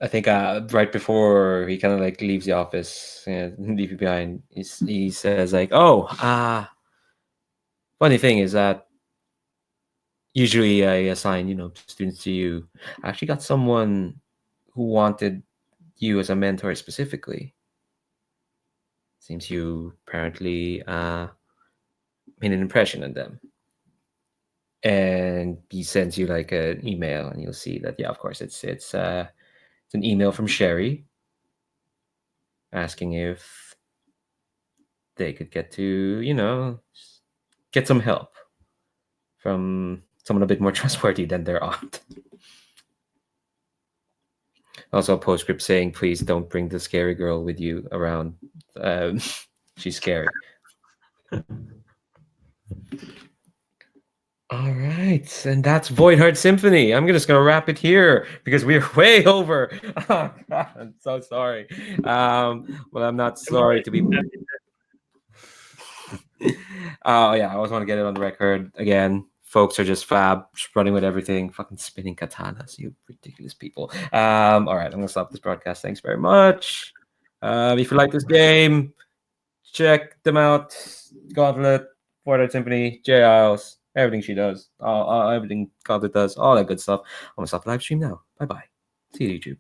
I think right before he kind of like leaves the office and leave you behind, he says like, "Oh, funny thing is that usually I assign students to you. I actually got someone who wanted you as a mentor specifically. Seems you apparently made an impression on them." And he sends you like an email, and you'll see that of course it's an email from Sherry asking if they could get to get some help from someone a bit more trustworthy than their aunt. Also, a postscript saying, "Please don't bring the scary girl with you around. She's scary." All right, and that's Voidheart Symphony. I'm just gonna wrap it here because we're way over. Oh God, I'm so sorry. Well, I'm not sorry to be. Oh yeah, I always want to get it on the record again. Folks are just fab, just running with everything, fucking spinning katanas, you ridiculous people. All right, I'm gonna stop this broadcast. Thanks very much. If you like this game, check them out. Gauntlet, Fortnite Symphony, J Isles, everything she does, everything Gauntlet does, all that good stuff. I'm gonna stop the live stream now. Bye bye. See you, YouTube.